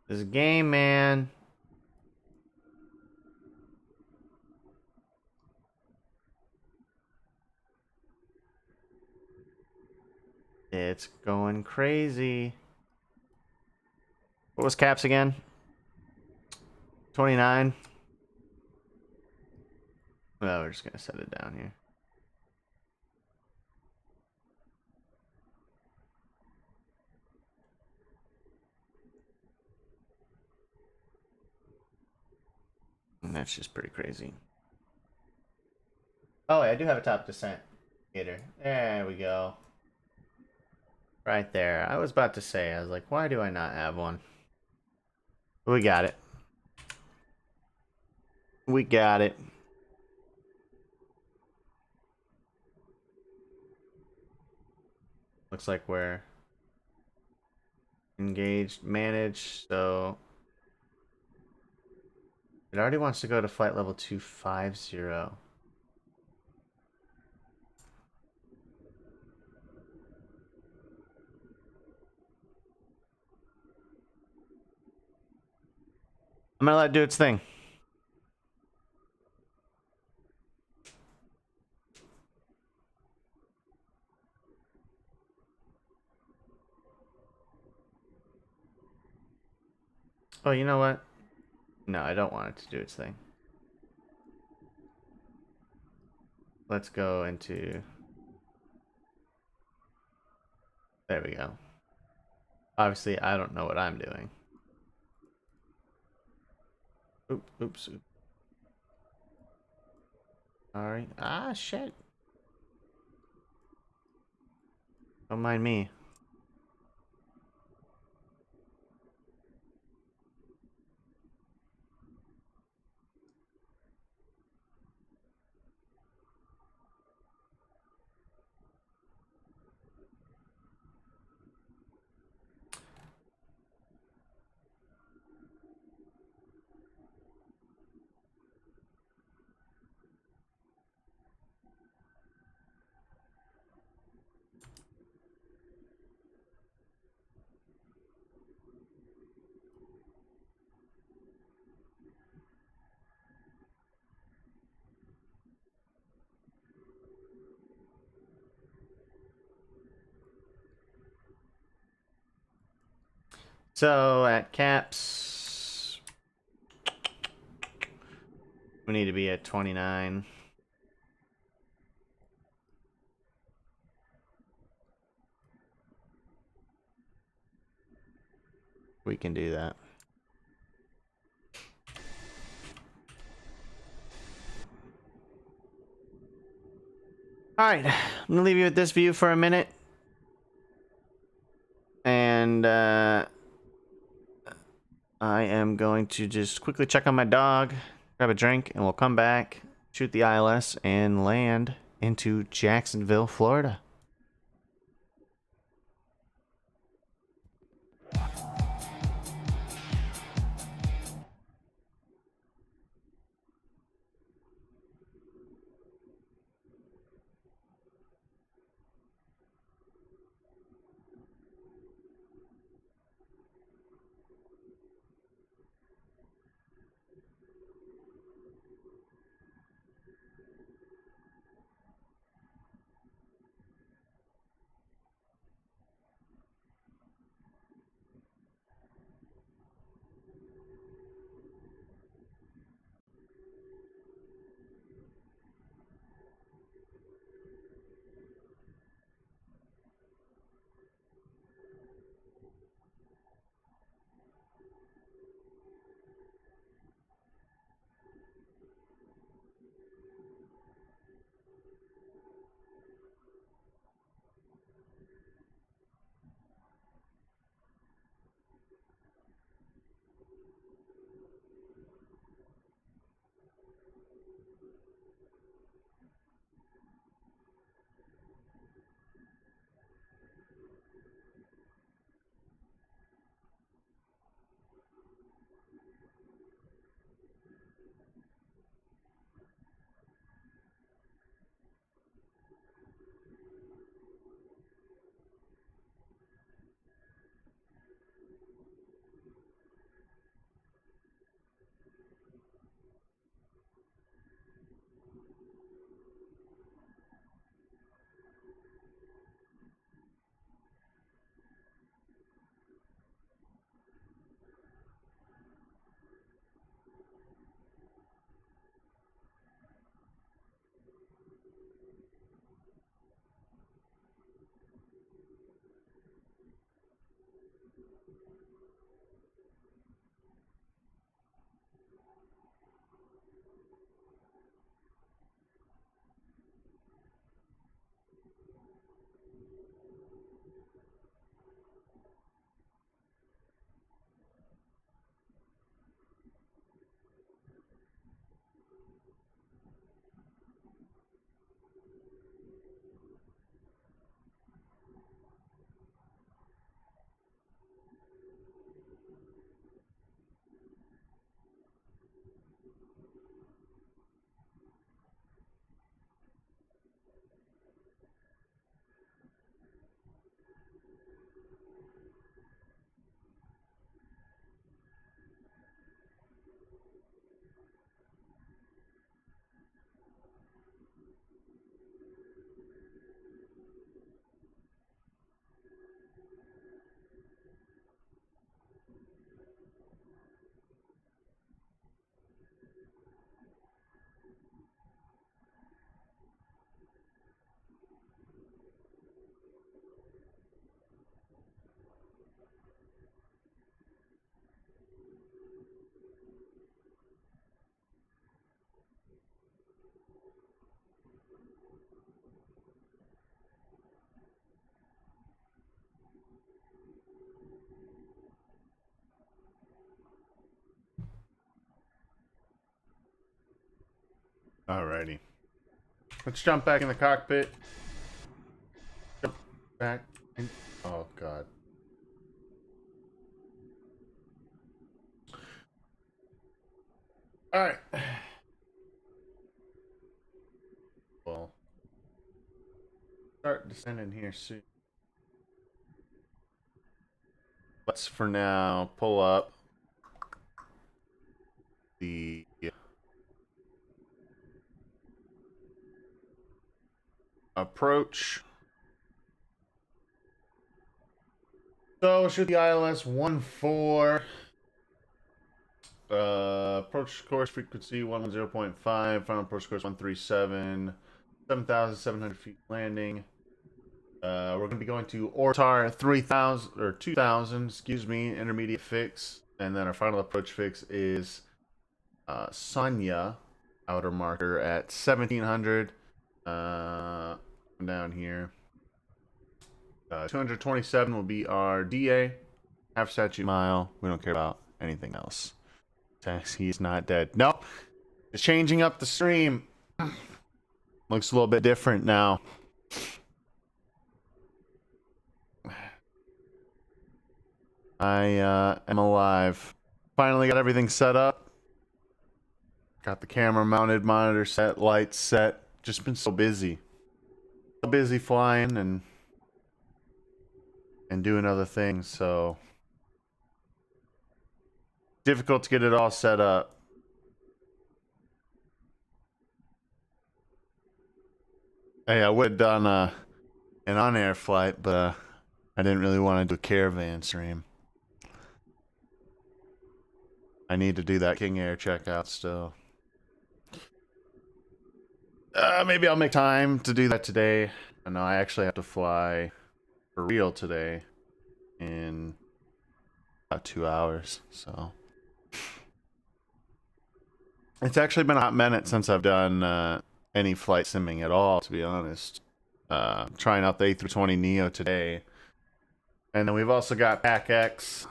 This game, man. It's going crazy. What was caps again? 29. Well, we're just gonna set it down here. And that's just pretty crazy. Oh, I do have a top descent indicator. There we go. Right there. I was about to say, I was like, why do I not have one? We got it. We got it. Looks like we're engaged, managed, so it already wants to go to flight level 250. I'm gonna let it do its thing. Oh, you know what? No, I don't want it to do its thing. Let's go into... There we go. Obviously, I don't know what I'm doing. Oops. Alright. Ah, shit. Don't mind me. So, at caps... We need to be at 29. We can do that. Alright, I'm gonna leave you with this view for a minute. And, I am going to just quickly check on my dog, grab a drink, and we'll come back, shoot the ILS, and land into Jacksonville, Florida. Alrighty. Let's jump back in the cockpit. Jump back in. Oh, God. Alright. Well, start descending here soon. Let's, for now, pull up the approach. So should the ILS 14 approach course frequency 110.5, final approach course 137, 7,700 feet landing. We're going to be going to Ortar 3000 or 2000, excuse me, intermediate fix, and then our final approach fix is Sonya outer marker at 1700. Down here. 227 will be our DA, half statute mile. We don't care about anything else. He's not dead. Nope. It's changing up the stream. Looks a little bit different now. I am alive. Finally got everything set up. Got the camera mounted, monitor set, lights set. Just been so busy. So busy flying and doing other things, so difficult to get it all set up. Hey, I would have done an on-air flight, but I didn't really want to do a caravan stream. I need to do that King Air checkout still. Maybe I'll make time to do that today. I know I actually have to fly for real today in about 2 hours, so it's actually been a hot minute since I've done any flight simming at all, to be honest. Trying out the A320 Neo today, and then we've also got Pack X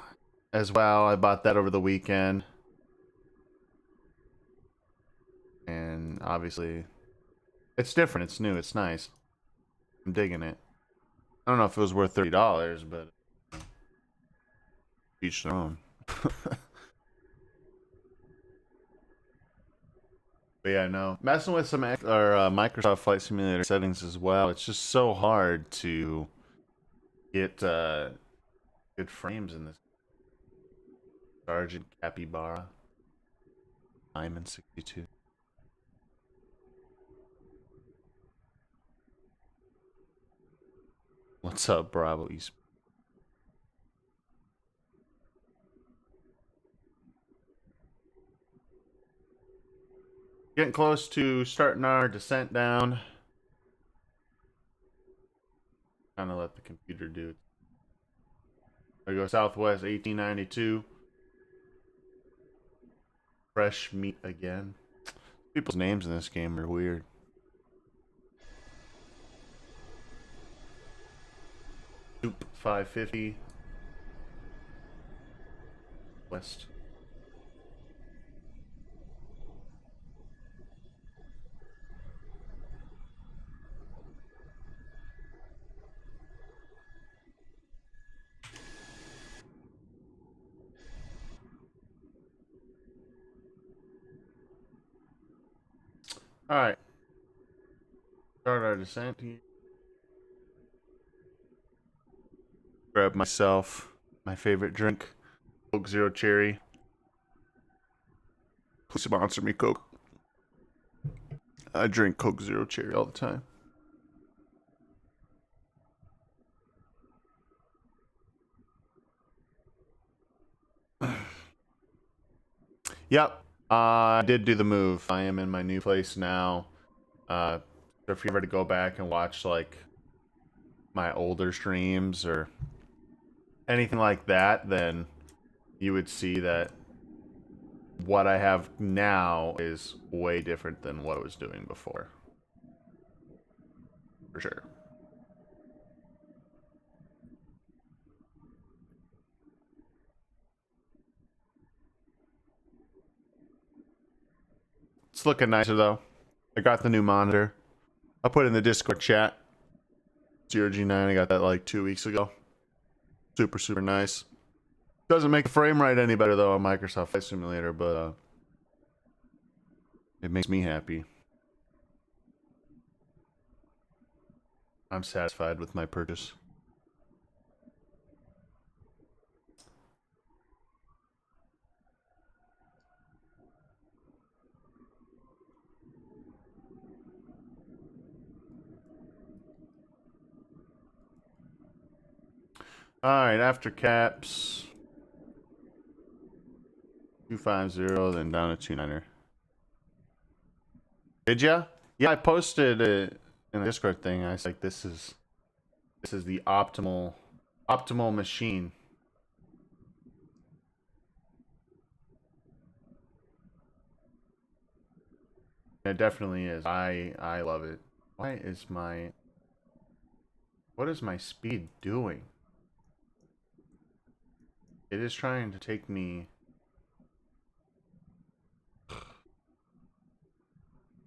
as well. I bought that over the weekend, and obviously It's different. It's new. It's nice. I'm digging it. I don't know if it was worth $30, but each their own. But yeah, no. Messing with some Microsoft Flight Simulator settings as well. It's just so hard to get good frames in this. Sergeant Capybara. Diamond 62. What's up, Bravo East? Getting close to starting our descent down. Kind of let the computer do it. There we go, Southwest 1892. Fresh meat again. People's names in this game are weird. Soup 550. West. Alright. Start our descent here. Grab myself my favorite drink. Coke Zero Cherry. Please sponsor me, Coke. I drink Coke Zero Cherry all the time. Yep. I did do the move. I am in my new place now. So if you ever to go back and watch like my older streams or anything like that, then you would see that what I have now is way different than what I was doing before. For sure. It's looking nicer though. I got the new monitor. I'll put it in the Discord chat. 0G9, I got that like 2 weeks ago. Super, super nice. Doesn't make the frame rate any better though on Microsoft Flight Simulator, but it makes me happy. I'm satisfied with my purchase. Alright, after caps 250, then down to 29er. Did ya? Yeah, I posted it in the Discord thing. I was like, this is the optimal machine. It definitely is. I love it. What is my speed doing? It is trying to take me.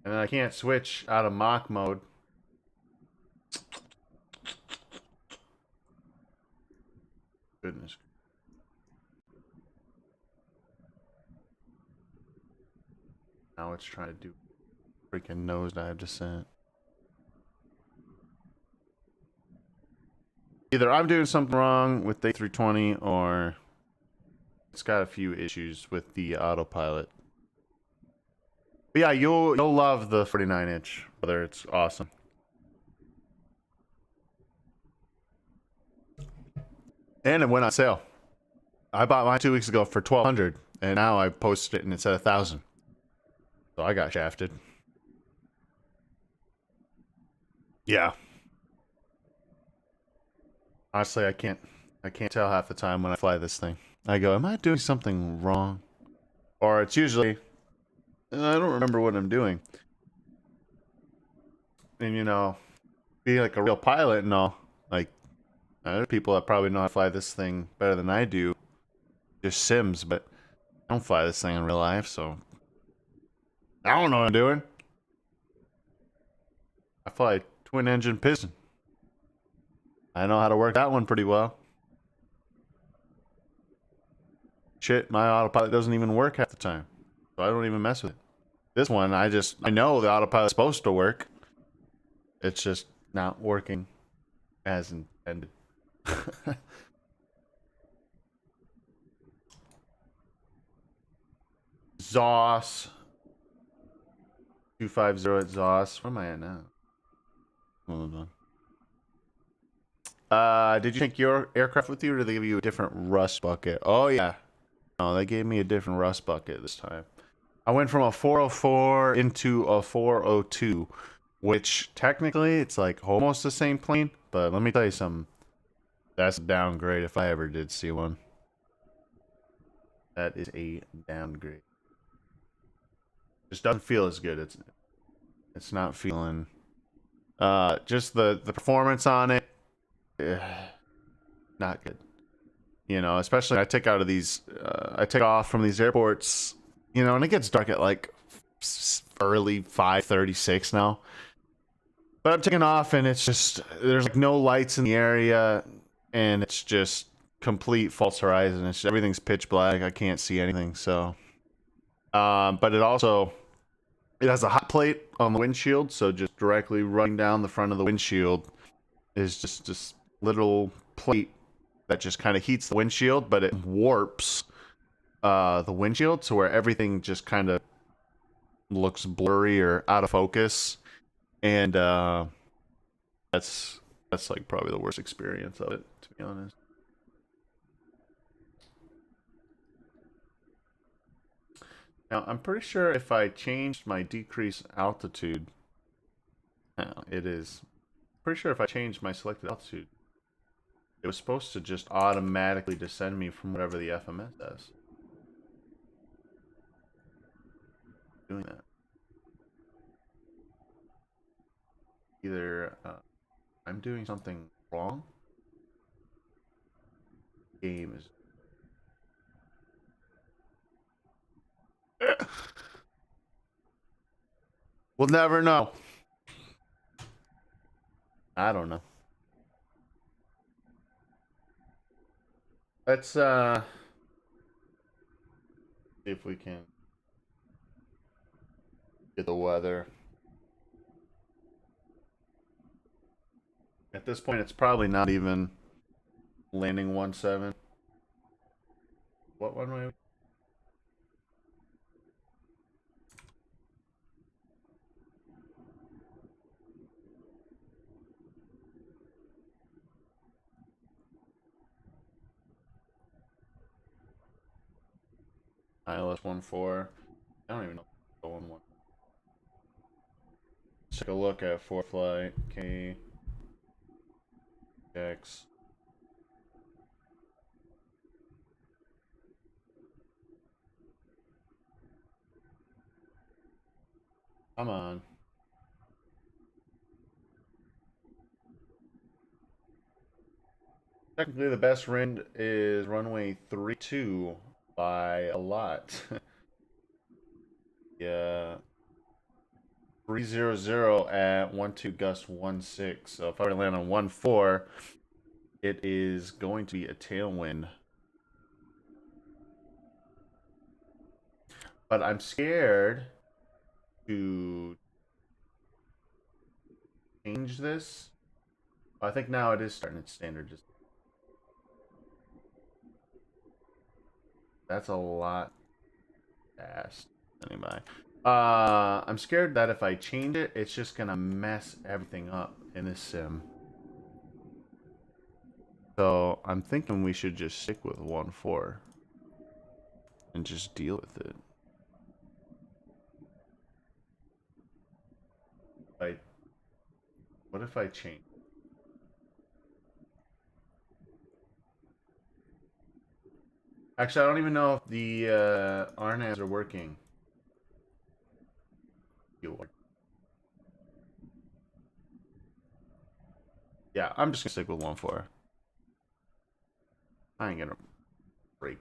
And then I can't switch out of mock mode. Goodness. Now it's trying to do freaking nosedive descent. Either I'm doing something wrong with the A320 or it's got a few issues with the autopilot. But yeah, you'll love the 49-inch, brother. It's awesome. And it went on sale. I bought mine 2 weeks ago for $1,200, and now I posted it and it's at $1,000. So I got shafted. Yeah. Honestly, I can't tell half the time when I fly this thing. I go, am I doing something wrong? Or it's usually, I don't remember what I'm doing. And you know, be like a real pilot and all, like, there's people that probably know how to fly this thing better than I do. Just sims, but I don't fly this thing in real life, so I don't know what I'm doing. I fly twin engine piston. I know how to work that one pretty well. Shit, my autopilot doesn't even work half the time. So I don't even mess with it. This one, I know the autopilot's supposed to work. It's just not working as intended. ZOS. 250 at ZOS. Where am I at now? Hold on. Did you take your aircraft with you, or did they give you a different rust bucket? Oh, yeah. No, they gave me a different rust bucket this time. I went from a 404 into a 402, which technically it's like almost the same plane, but let me tell you something. That's a downgrade if I ever did see one. That is a downgrade. Just doesn't feel as good. It's not feeling. Just the performance on it, not good. You know, especially I take off from these airports, you know, and it gets dark at like early 5:36 now. But I'm taking off and it's just, there's like no lights in the area and it's just complete false horizon. Everything's pitch black. I can't see anything. So, but it has a hot plate on the windshield. So just directly running down the front of the windshield is just this little plate that just kind of heats the windshield, but it warps the windshield to where everything just kind of looks blurry or out of focus. And that's like probably the worst experience of it, to be honest. Now, I'm pretty sure if I changed my decrease altitude, pretty sure if I changed my selected altitude, it was supposed to just automatically descend me from whatever the FMS does. Doing that. Either I'm doing something wrong. Game is. We'll never know. I don't know. Let's see if we can get the weather. At this point, it's probably not even landing 17. What one way? ILS 14. I don't even know the 11. Let's take a look at 4 flight KDFW-KJAX. Come on. Technically, the best wind is runway 32 by a lot. Yeah. 300 at 12 gust 16. So if I were to land on 14, it is going to be a tailwind. But I'm scared to change this. I think now it is starting its standard. That's a lot fast. Anyway. I'm scared that if I change it, it's just gonna mess everything up in this sim. So I'm thinking we should just stick with 14 and just deal with it. What if I change? Actually, I don't even know if the RNAs are working. Yeah, I'm just gonna stick with 14. I ain't gonna break.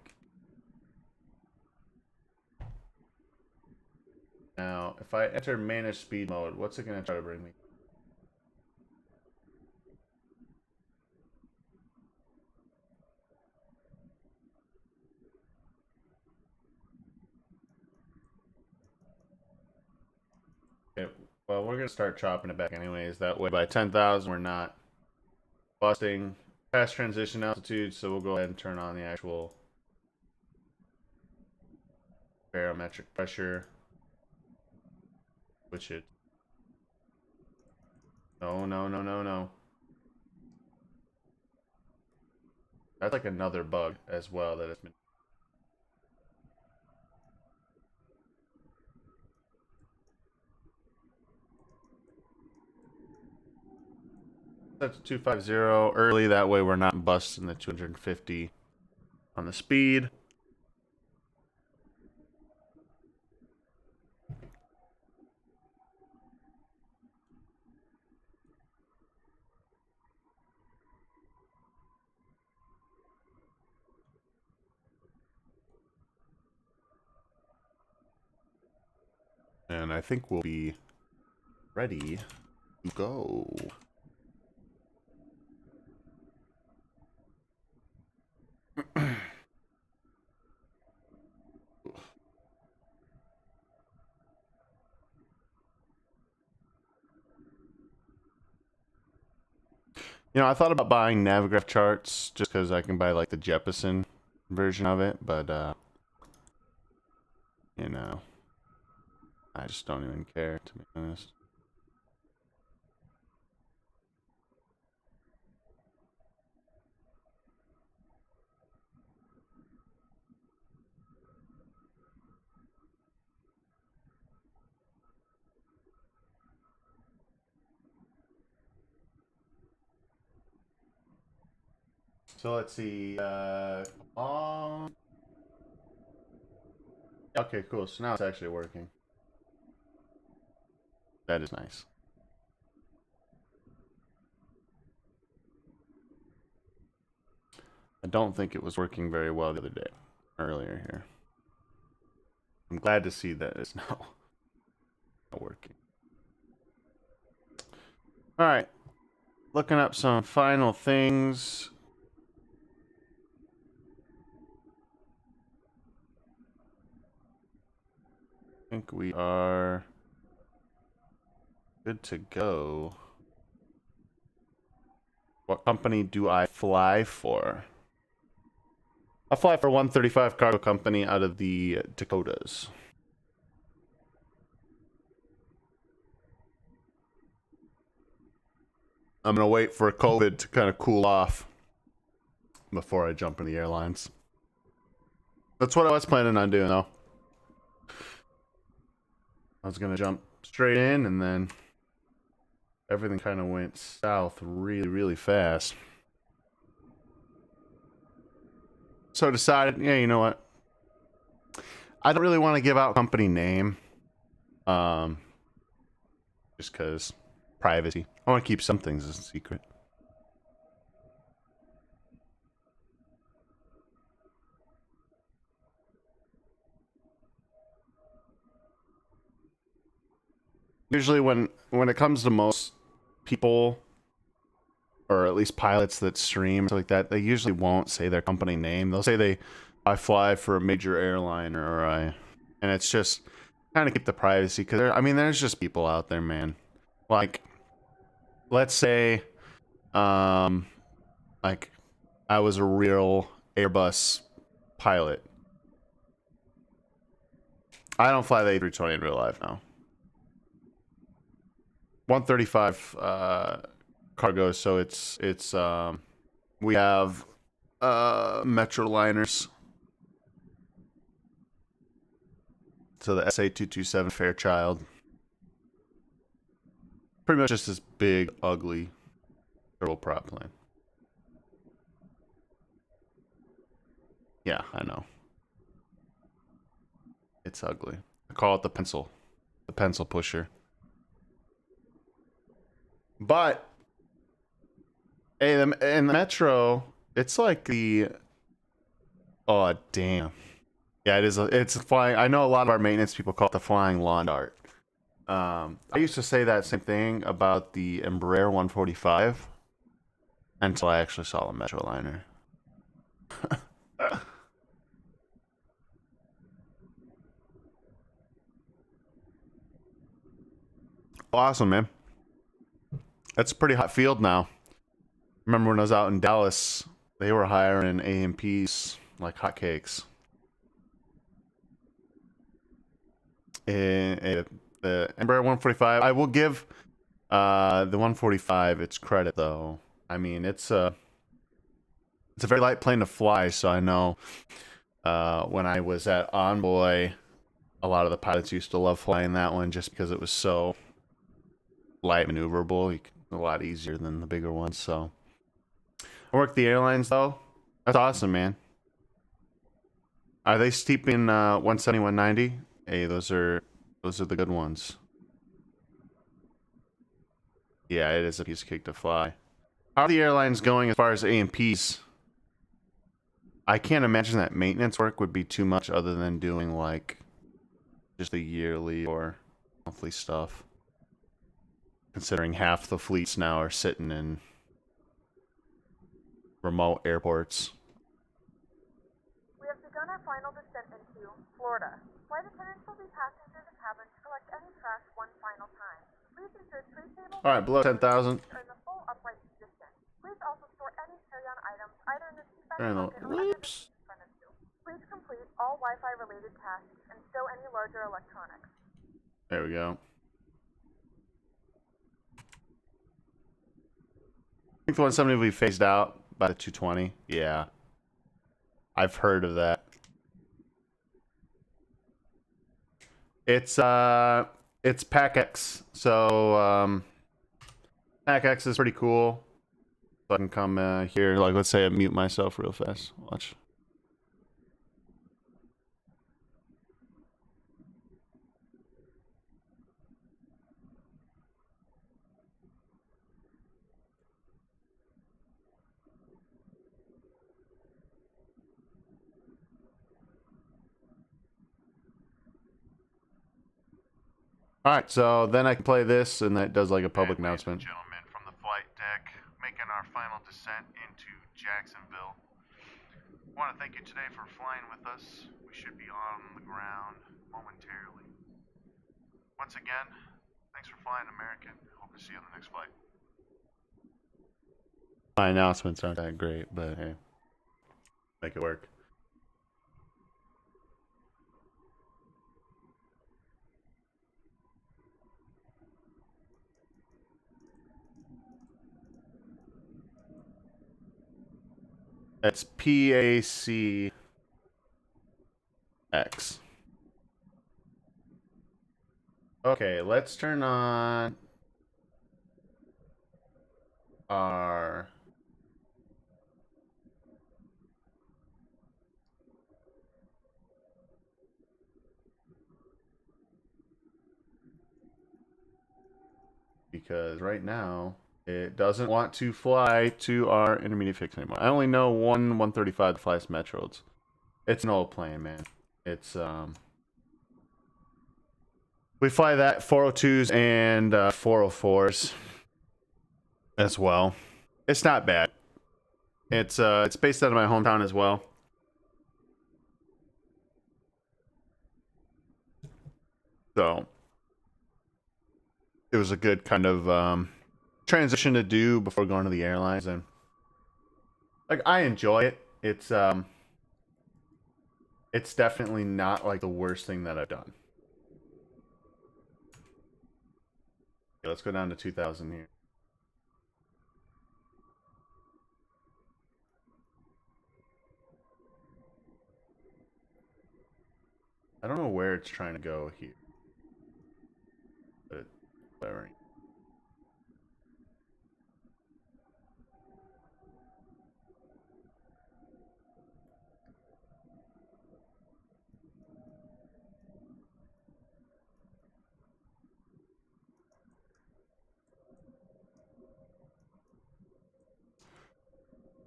Now, if I enter manage speed mode, what's it gonna try to bring me? Well, we're gonna start chopping it back anyways. That way, by 10,000, we're not busting past transition altitude. So we'll go ahead and turn on the actual barometric pressure, which it. No, no, no, no, no. That's like another bug as well that has been. Set to 250 early. That way we're not busting the 250 on the speed. And I think we'll be ready to go. You know, I thought about buying Navigraph charts just because I can buy like the Jeppesen version of it, but you know, I just don't even care, to be honest. So let's see. Okay, cool. So now it's actually working. That is nice. I don't think it was working very well the other day, earlier here. I'm glad to see that it's now working. All right, looking up some final things. I think we are good to go. What company do I fly for? I fly for 135 Cargo Company out of the Dakotas. I'm gonna wait for COVID to kind of cool off before I jump in the airlines. That's what I was planning on doing, though. I was gonna jump straight in, and then everything kind of went south really, really fast. So I decided, yeah, you know what? I don't really want to give out company name, just because privacy. I want to keep some things as a secret. Usually, when it comes to most people, or at least pilots that stream like that, they usually won't say their company name. They'll say I fly for a major airline, and it's just kind of keep the privacy, because I mean, there's just people out there, man. Like, let's say, like I was a real Airbus pilot. I don't fly the A320 in real life now. 135 cargo, so it's we have Metroliners. So the SA227 Fairchild. Pretty much just this big, ugly turboprop plane. Yeah, I know. It's ugly. I call it the pencil pusher. But hey, in the Metro, it's like the, oh damn, yeah, it is. It's flying. I know a lot of our maintenance people call it the flying lawn dart. I used to say that same thing about the Embraer 145 until I actually saw a Metroliner. Awesome, man. That's a pretty hot field now. Remember when I was out in Dallas, they were hiring AMPs like hotcakes. The Embraer 145, I will give the 145 its credit though. I mean, it's a very light plane to fly, so I know when I was at Envoy, a lot of the pilots used to love flying that one just because it was so light maneuverable, a lot easier than the bigger ones. So I worked the airlines though. That's awesome, man. Are they steeping 170, 190? Hey, those are the good ones. Yeah, it is a piece of cake to fly. How are the airlines going as far as AMPs? I can't imagine that maintenance work would be too much other than doing like just the yearly or monthly stuff. Considering half the fleets now are sitting in remote airports. We have begun our final descent into Florida. Flight attendants will be passing through the cabin to collect any trash one final time. Please ensure tray tables Alright, below 10,000. are in the full upright position. Please also store any carry-on items either in the seatback pocket or under the seat in front of you. Please complete all Wi-Fi related tasks and stow any larger electronics. There we go. I think the 170 will be phased out by the 220. Yeah. I've heard of that. It's PAC-X. So PAC-X is pretty cool. So I can come here, like let's say I mute myself real fast. Watch. Alright, so then I can play this, and that does like a public announcement. Ladies and gentlemen, from the flight deck, making our final descent into Jacksonville. I want to thank you today for flying with us. We should be on the ground momentarily. Once again, thanks for flying American. Hope to see you on the next flight. My announcements aren't that great, but hey, make it work. It's PACX. Okay, let's turn on our because right now it doesn't want to fly to our intermediate fix anymore. I only know one 135 that flies Metroids. It's an old plane, man. It's we fly that 402s and 404s as well. It's not bad. It's based out of my hometown as well. So it was a good kind of transition to do before going to the airlines, and like I enjoy it. It's definitely not like the worst thing that I've done. Okay, let's go down to 2,000 here. I don't know where it's trying to go here, but whatever.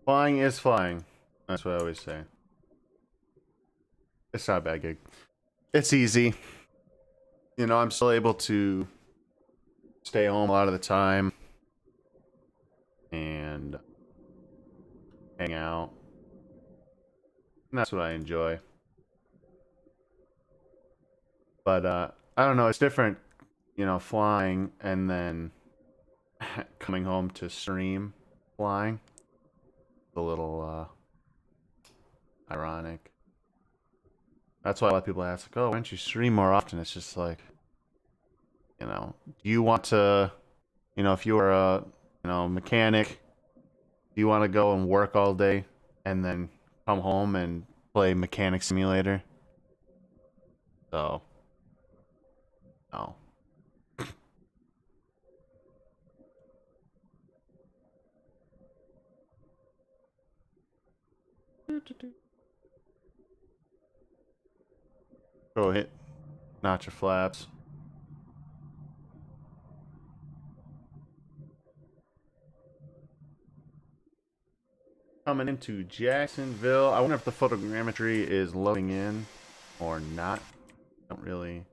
Flying is flying. That's what I always say. It's not a bad gig. It's easy. You know, I'm still able to stay home a lot of the time and hang out. And that's what I enjoy. But I don't know, it's different you know, flying and then coming home to stream flying. A little ironic. That's why a lot of people ask, like, oh, why don't you stream more often? It's just like, you know, do you want to, you know, if you were a, you know, mechanic, do you want to go and work all day and then come home and play Mechanic Simulator? So, no. Go hit, notch your flaps. Coming into Jacksonville. I wonder if the photogrammetry is loading in or not. Don't really.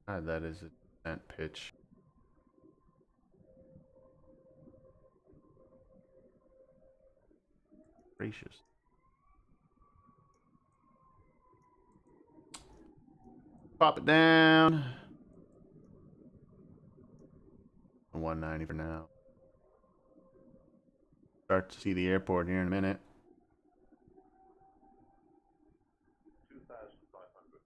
God, that is a descent pitch. Gracious. Pop it down. 190 for now. Start to see the airport here in a minute. 2,500.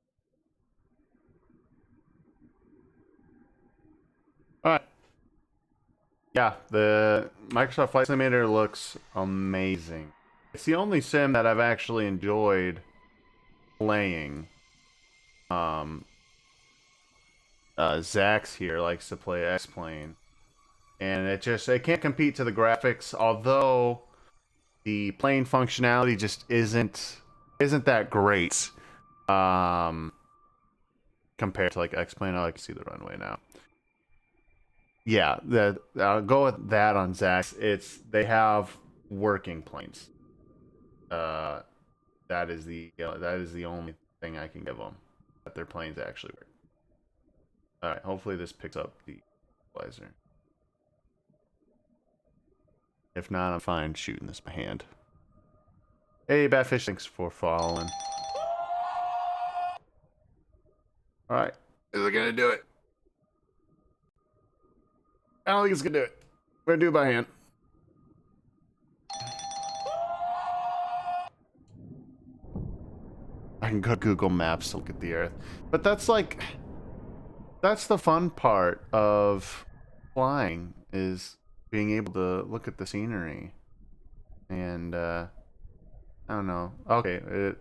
All right. Yeah, the Microsoft Flight Simulator looks amazing. It's the only sim that I've actually enjoyed playing. Zax here likes to play X-Plane. And it can't compete to the graphics, although the plane functionality just isn't that great. Compared to like X-Plane. Oh, I can see the runway now. Yeah, I'll go with that on Zax. They have working planes. That is the only thing I can give them, that their planes actually work. All right, hopefully this picks up the equalizer. If not, I'm fine shooting this by hand. Hey, Batfish, thanks for following. All right, is it gonna do it? I don't think it's gonna do it. We're gonna do it by hand. I can go to Google Maps to look at the Earth, but that's the fun part of flying, is being able to look at the scenery. And I don't know. Okay,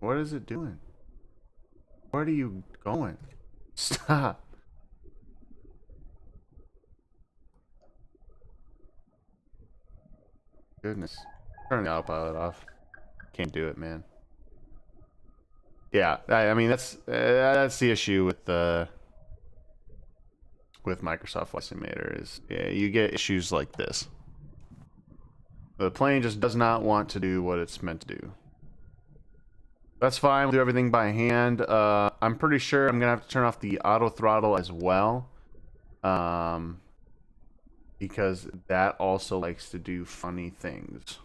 what is it doing? Where are you going? Stop. Goodness. Turn the autopilot off. Can't do it, man. Yeah, I mean that's the issue with Microsoft Flight Simulator, is you get issues like this. The plane just does not want to do what it's meant to do. That's fine. We'll do everything by hand. I'm pretty sure I'm gonna have to turn off the auto throttle as well, because that also likes to do funny things.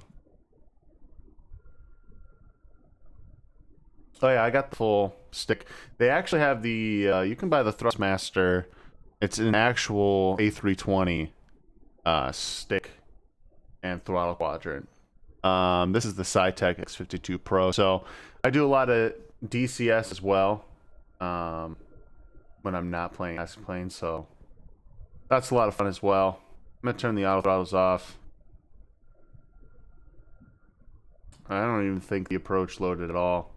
Oh yeah, I got the full stick. They actually have the you can buy the Thrustmaster. It's an actual A320 stick and throttle quadrant. This is the Cytec X52 Pro. So I do a lot of DCS as well when I'm not playing X-Plane, so that's a lot of fun as well. I'm gonna turn the auto throttles off. I don't even think the approach loaded at all.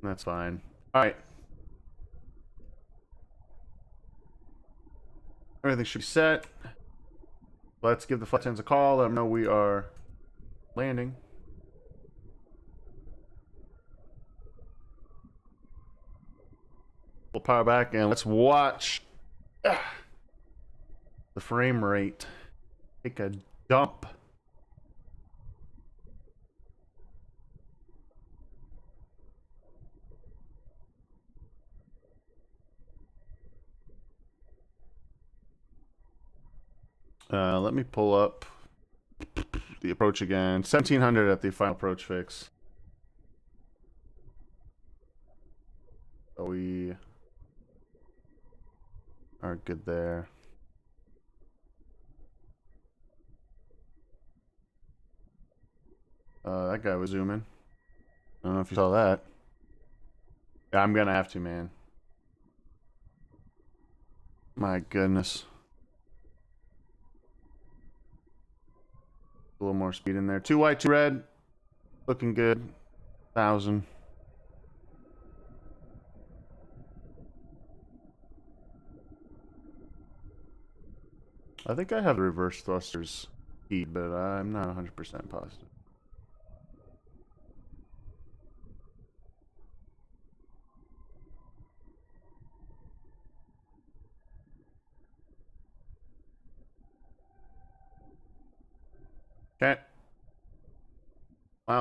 That's fine. All right. Everything should be set. Let's give the flight attendants a call. Let them know we are landing. We'll power back and let's watch the frame rate take a dump. Let me pull up the approach again. 1700 at the final approach fix. are good there. That guy was zooming. I don't know if you saw that. Yeah, I'm gonna have to, man. My goodness. A little more speed in there. 2 white, 2 red. Looking good. 1,000. I think I have the reverse thrusters keyed, but I'm not 100% positive. Okay.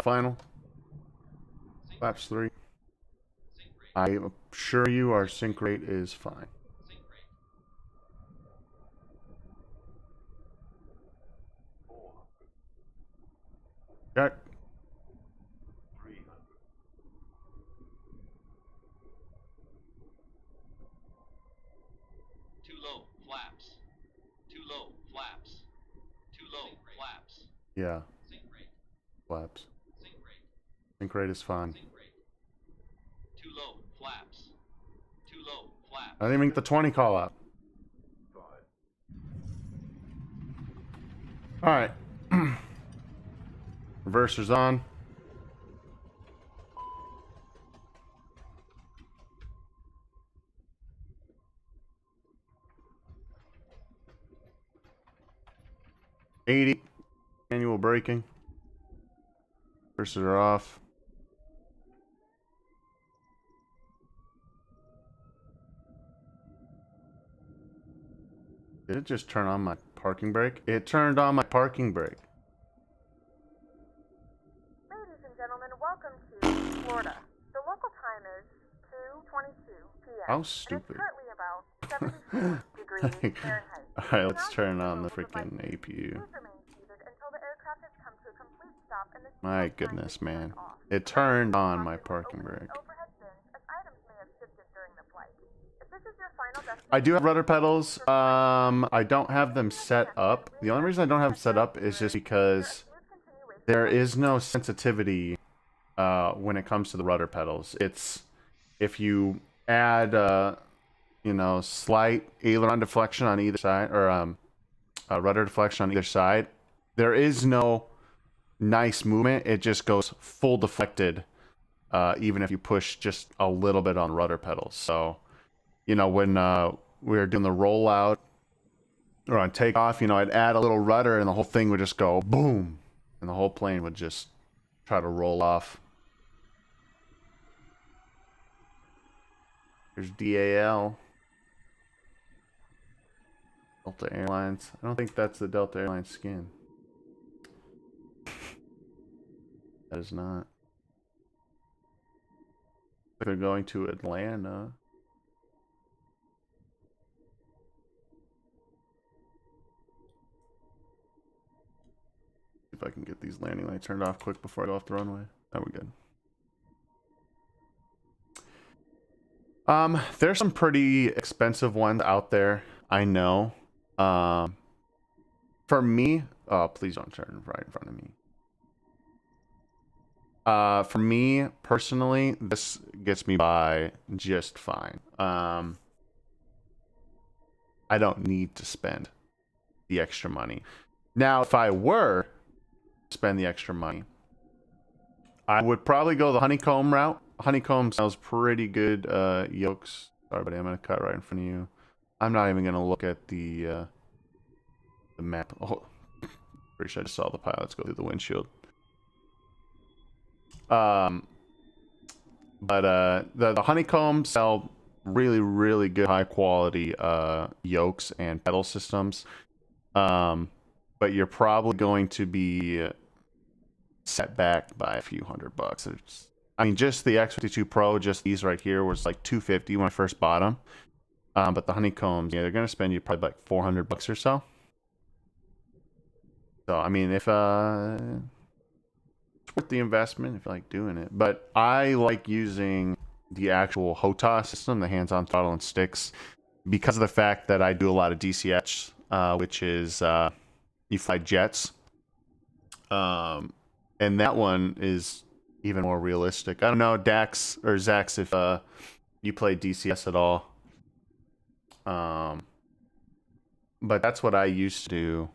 Final. Flaps 3. I assure you our sync rate is fine. Check. Too low, flaps. Too low, flaps. Too low, flaps. Yeah. Flaps. Sync rate is fine. Too low, flaps. Too low, flaps. I didn't even get the 20 call out. Alright. Reverser's on. Manual braking. Reversers are off. Did it just turn on my parking brake? It turned on my parking brake. Ladies and gentlemen, welcome to Florida. The local time is 2:22 p.m. How And stupid. it's currently about 74 degrees Fahrenheit. Alright, let's Now turn you on the can move freaking devices. APU. Please remain seated until the aircraft has come to a complete stop and the My seatbelt sign goodness, is turned man. off. It turned on Caution my when parking opening brake. overhead bins, as items may have shifted during the flight. If this is your final I do have destination, rudder pedals. I don't have them set up. The only reason I don't have them set up is just because there is no sensitivity when it comes to the rudder pedals. It's if you add you know, slight aileron deflection on either side, or rudder deflection on either side, there is no nice movement. It just goes full deflected, even if you push just a little bit on rudder pedals. So, you know, when we were doing the rollout or on takeoff, you know, I'd add a little rudder and the whole thing would just go boom, and the whole plane would just try to roll off. There's DAL. Delta Airlines. I don't think that's the Delta Airlines skin. That is not. They're going to Atlanta. See if I can get these landing lights turned off quick before I go off the runway. Oh, we're good. There's some pretty expensive ones out there. I know. For me, oh, please don't turn right in front of me. For me personally, this gets me by just fine. I don't need to spend the extra money. Now, if I were to spend the extra money, I would probably go the honeycomb route. Honeycomb sells pretty good yolks. Sorry, buddy, I'm gonna cut right in front of you. I'm not even gonna look at the map. Oh, pretty sure I just saw the pilots go through the windshield. But the honeycomb sell really good high quality yokes and pedal systems. But you're probably going to be set back by a few $100. I mean, just the X52 Pro, just these right here was like $250 when I first bought them. But the honeycombs, yeah, they're gonna spend you probably like $400 or so. So I mean, if it's worth the investment if you like doing it. But I like using the actual HOTA system, the hands-on throttle and sticks. because of the fact that I do a lot of DCH, which is you fly jets. And that one is even more realistic. I don't know, Dax or Zax, if you play DCS at all. But that's what I used to do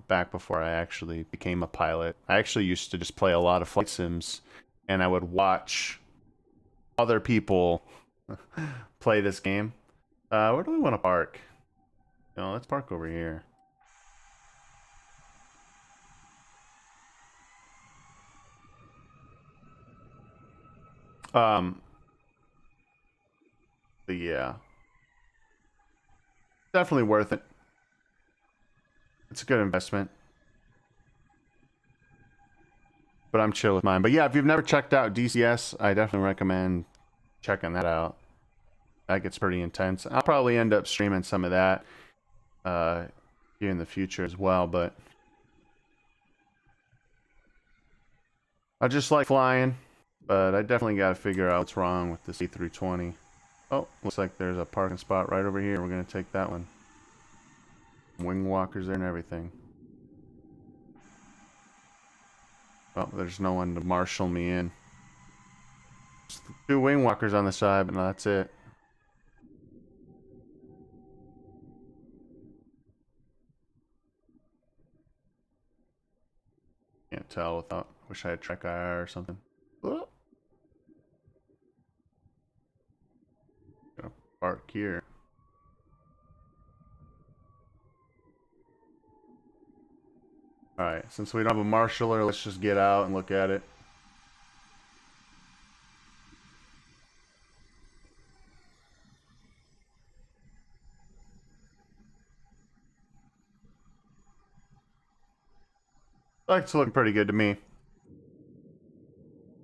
back before I actually became a pilot. I actually used to just play a lot of flight sims, and I would watch other people play this game. Where do we want to park? No, let's park over here. But yeah, definitely worth it. It's a good investment. But I'm chill with mine. But yeah, if you've never checked out DCS, I definitely recommend checking that out. That gets pretty intense. I'll probably end up streaming some of that here in the future as well. But I just like flying. But I definitely got to figure out what's wrong with this A320. Oh, looks like there's a parking spot right over here. We're going to take that one. Wing walkers there and everything. Oh, there's no one to marshal me in. Just 2 wing walkers on the side, but no, that's it. Can't tell without. Wish I had track IR or something. Oh. Gonna park here. Alright, since we don't have a marshaller, let's just get out and look at it. It's looking pretty good to me.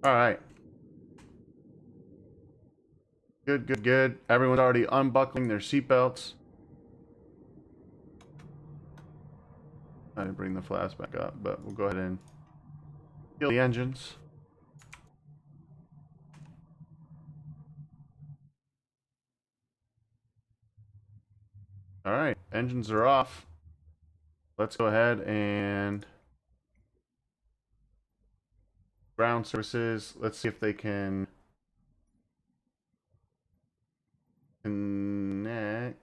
Alright. Good, good, good. Everyone's already unbuckling their seatbelts. I didn't bring the flaps back up, but we'll go ahead and kill the engines. Alright, engines are off. Let's go ahead and ground services. Let's see if they can connect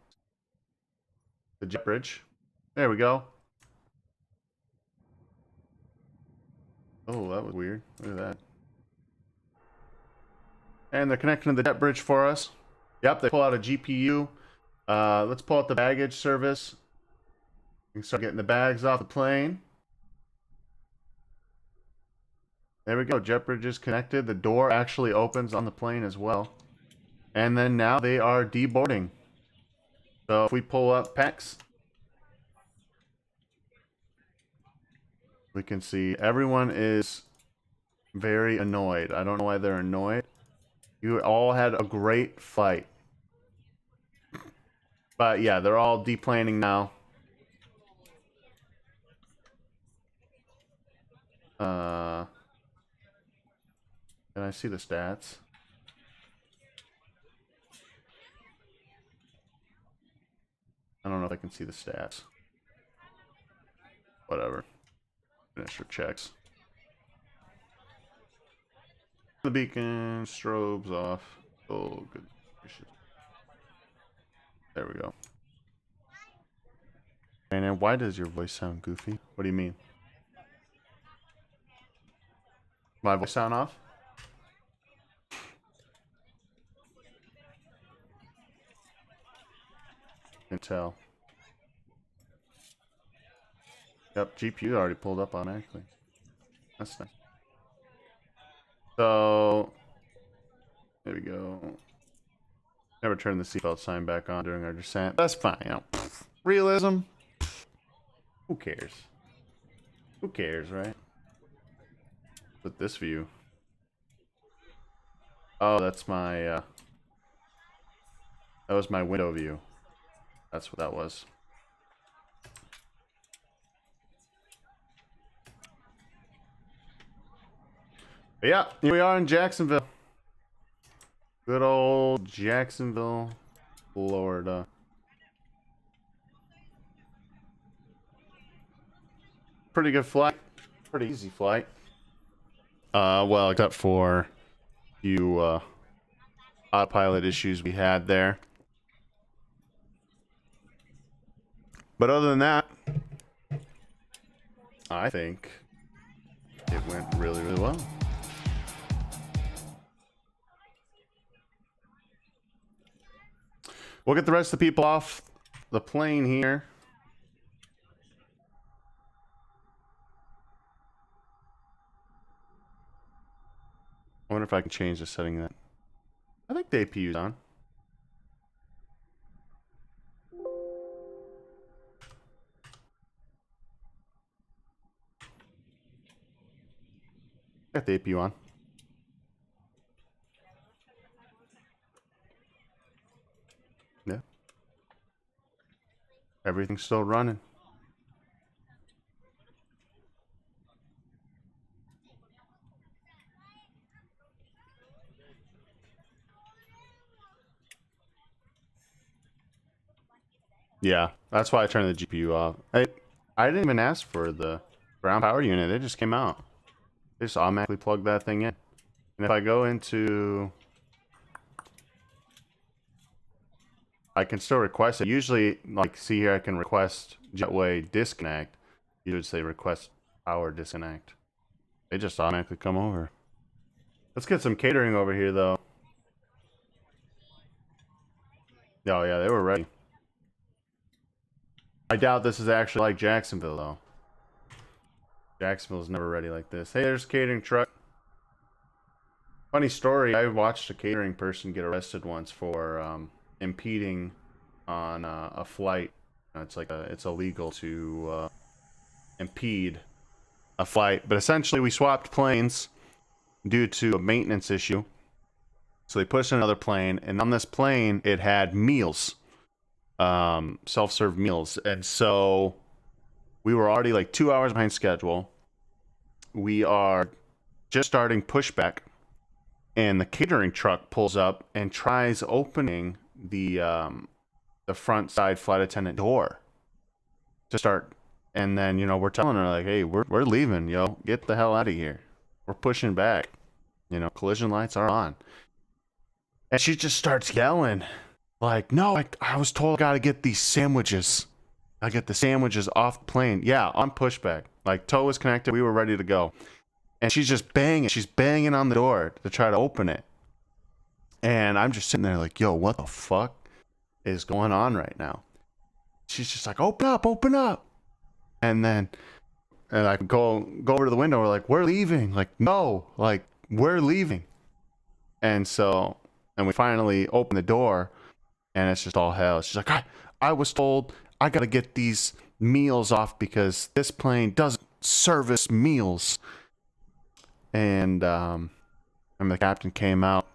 the jet bridge. There we go. Oh, that was weird. Look at that. And they're connecting to the jet bridge for us. Yep, they pull out a GPU. Let's pull out the baggage service. We can start getting the bags off the plane. There we go. Jet bridge is connected. The door actually opens on the plane as well. And then now they are deboarding. So if we pull up PEX, we can see everyone is very annoyed. I don't know why they're annoyed. You all had a great flight. But yeah, they're all deplaning now. Can I see the stats? I don't know if I can see the stats. Whatever. Finish your checks. The beacon, strobes off. Oh, good. There we go. And then why does your voice sound goofy? What do you mean? My voice sound off? Can tell. Yep, GPU already pulled up automatically. That's nice. So there we go. Never turn the seatbelt sign back on during our descent. That's fine. You know, realism. Who cares? Who cares, right? With this view. Oh, that's my. That was my window view. That's what that was. But yeah, here we are in Jacksonville. Good old Jacksonville, Florida. Pretty good flight. Pretty easy flight. Well, except for a few autopilot issues we had there. But other than that, I think it went really, really well. We'll get the rest of the people off the plane here. I wonder if I can change the setting that. I think the APU's on. Got the APU on. Yeah. Everything's still running. Yeah, that's why I turned the GPU off. I didn't even ask for the ground power unit. It just came out. They just automatically plugged that thing in. And if I go into... I can still request it. Usually, like, see here, I can request Jetway disconnect. You would say request power disconnect. They just automatically come over. Let's get some catering over here, though. Oh, yeah, they were ready. I doubt this is actually like Jacksonville, though. Jacksonville's never ready like this. Hey, there's a catering truck. Funny story, I watched a catering person get arrested once for impeding on a flight. It's like it's illegal to impede a flight. But essentially, we swapped planes due to a maintenance issue. So they pushed another plane, and on this plane, it had meals. Self-serve meals. And so we were already like 2 hours behind schedule. We are just starting pushback, and the catering truck pulls up and tries opening the front side flight attendant door to start. And then, you know, we're telling her like, hey, we're leaving, yo, get the hell out of here. We're pushing back. You know, collision lights are on. And she just starts yelling like, no, I was told I gotta get these sandwiches. I get the sandwiches off the plane. Yeah, on pushback. Like, tow was connected. We were ready to go. And she's just banging. She's banging on the door to try to open it. And I'm just sitting there like, yo, what the fuck is going on right now? She's just like, open up, open up. And I go over to the window. We're like, we're leaving. Like, no, like, we're leaving. And so, and we finally open the door, and it's just all hell. She's like, I was told I got to get these meals off because this plane doesn't service meals. And the captain came out,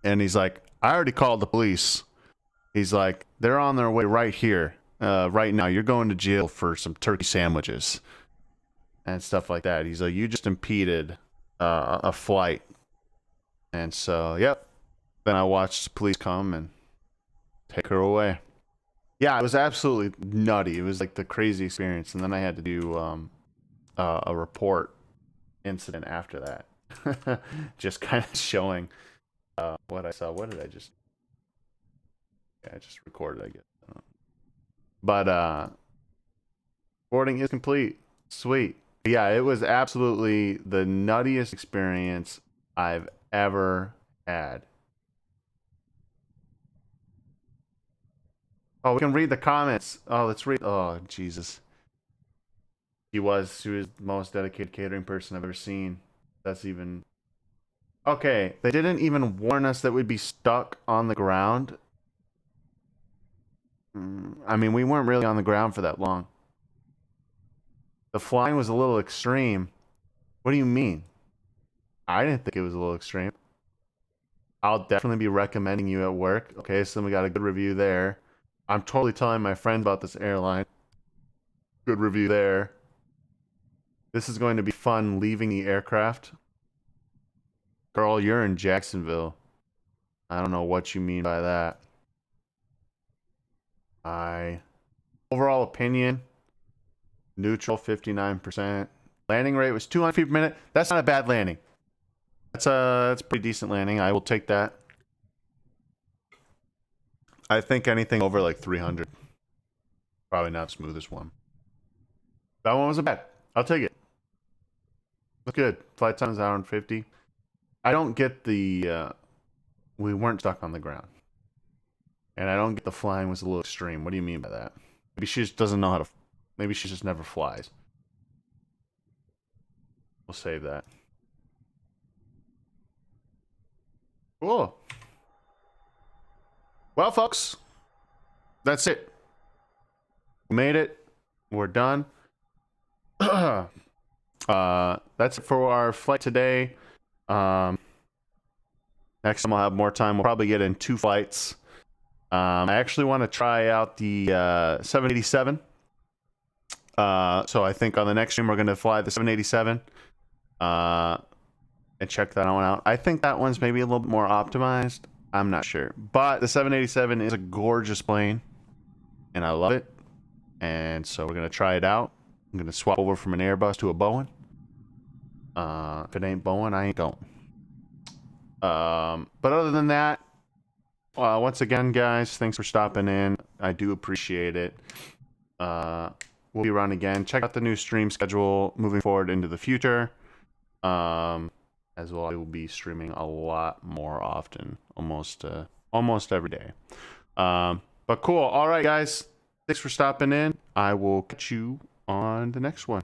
and he's like, I already called the police. He's like, they're on their way right here, right now. You're going to jail for some turkey sandwiches and stuff like that. He's like, you just impeded a flight. And so, yep. Then I watched the police come and take her away. Yeah, it was absolutely nutty. It was like the crazy experience. And then I had to do a report incident after that. Just kind of showing what I saw. What did I just... Yeah, I just recorded, I guess. But boarding is complete. Sweet. Yeah, it was absolutely the nuttiest experience I've ever had. Oh, we can read the comments. Oh, let's read. Oh, Jesus. She was the most dedicated catering person I've ever seen. That's even... Okay, they didn't even warn us that we'd be stuck on the ground. I mean, we weren't really on the ground for that long. The flying was a little extreme. What do you mean? I didn't think it was a little extreme. I'll definitely be recommending you at work. Okay, so we got a good review there. I'm totally telling my friend about this airline. Good review there. This is going to be fun leaving the aircraft. Girl, you're in Jacksonville. I don't know what you mean by that. My overall opinion, neutral 59%. Landing rate was 200 feet per minute. That's not a bad landing. That's a pretty decent landing. I will take that. I think anything over like 300, probably not the smoothest one. That one wasn't bad. I'll take it. Look good. Flight time is hour and 50. I don't get the we weren't stuck on the ground. And I don't get the flying was a little extreme. What do you mean by that? Maybe she just doesn't know how to... Maybe she just never flies. We'll save that. Cool. Well, folks, that's it. We made it. We're done. That's it for our flight today. Next time I'll have more time. We'll probably get in 2 flights. I actually want to try out the 787. So I think on the next stream we're going to fly the 787 and check that one out. I think that one's maybe a little bit more optimized. I'm not sure. But the 787 is a gorgeous plane, and I love it. And so we're going to try it out. I'm going to swap over from an Airbus to a Boeing. If it ain't Boeing, I ain't going. But other than that, once again, guys, thanks for stopping in. I do appreciate it. We'll be around again. Check out the new stream schedule moving forward into the future. As well, I will be streaming a lot more often, almost every day. But cool. All right, guys. Thanks for stopping in. I will catch you on the next one.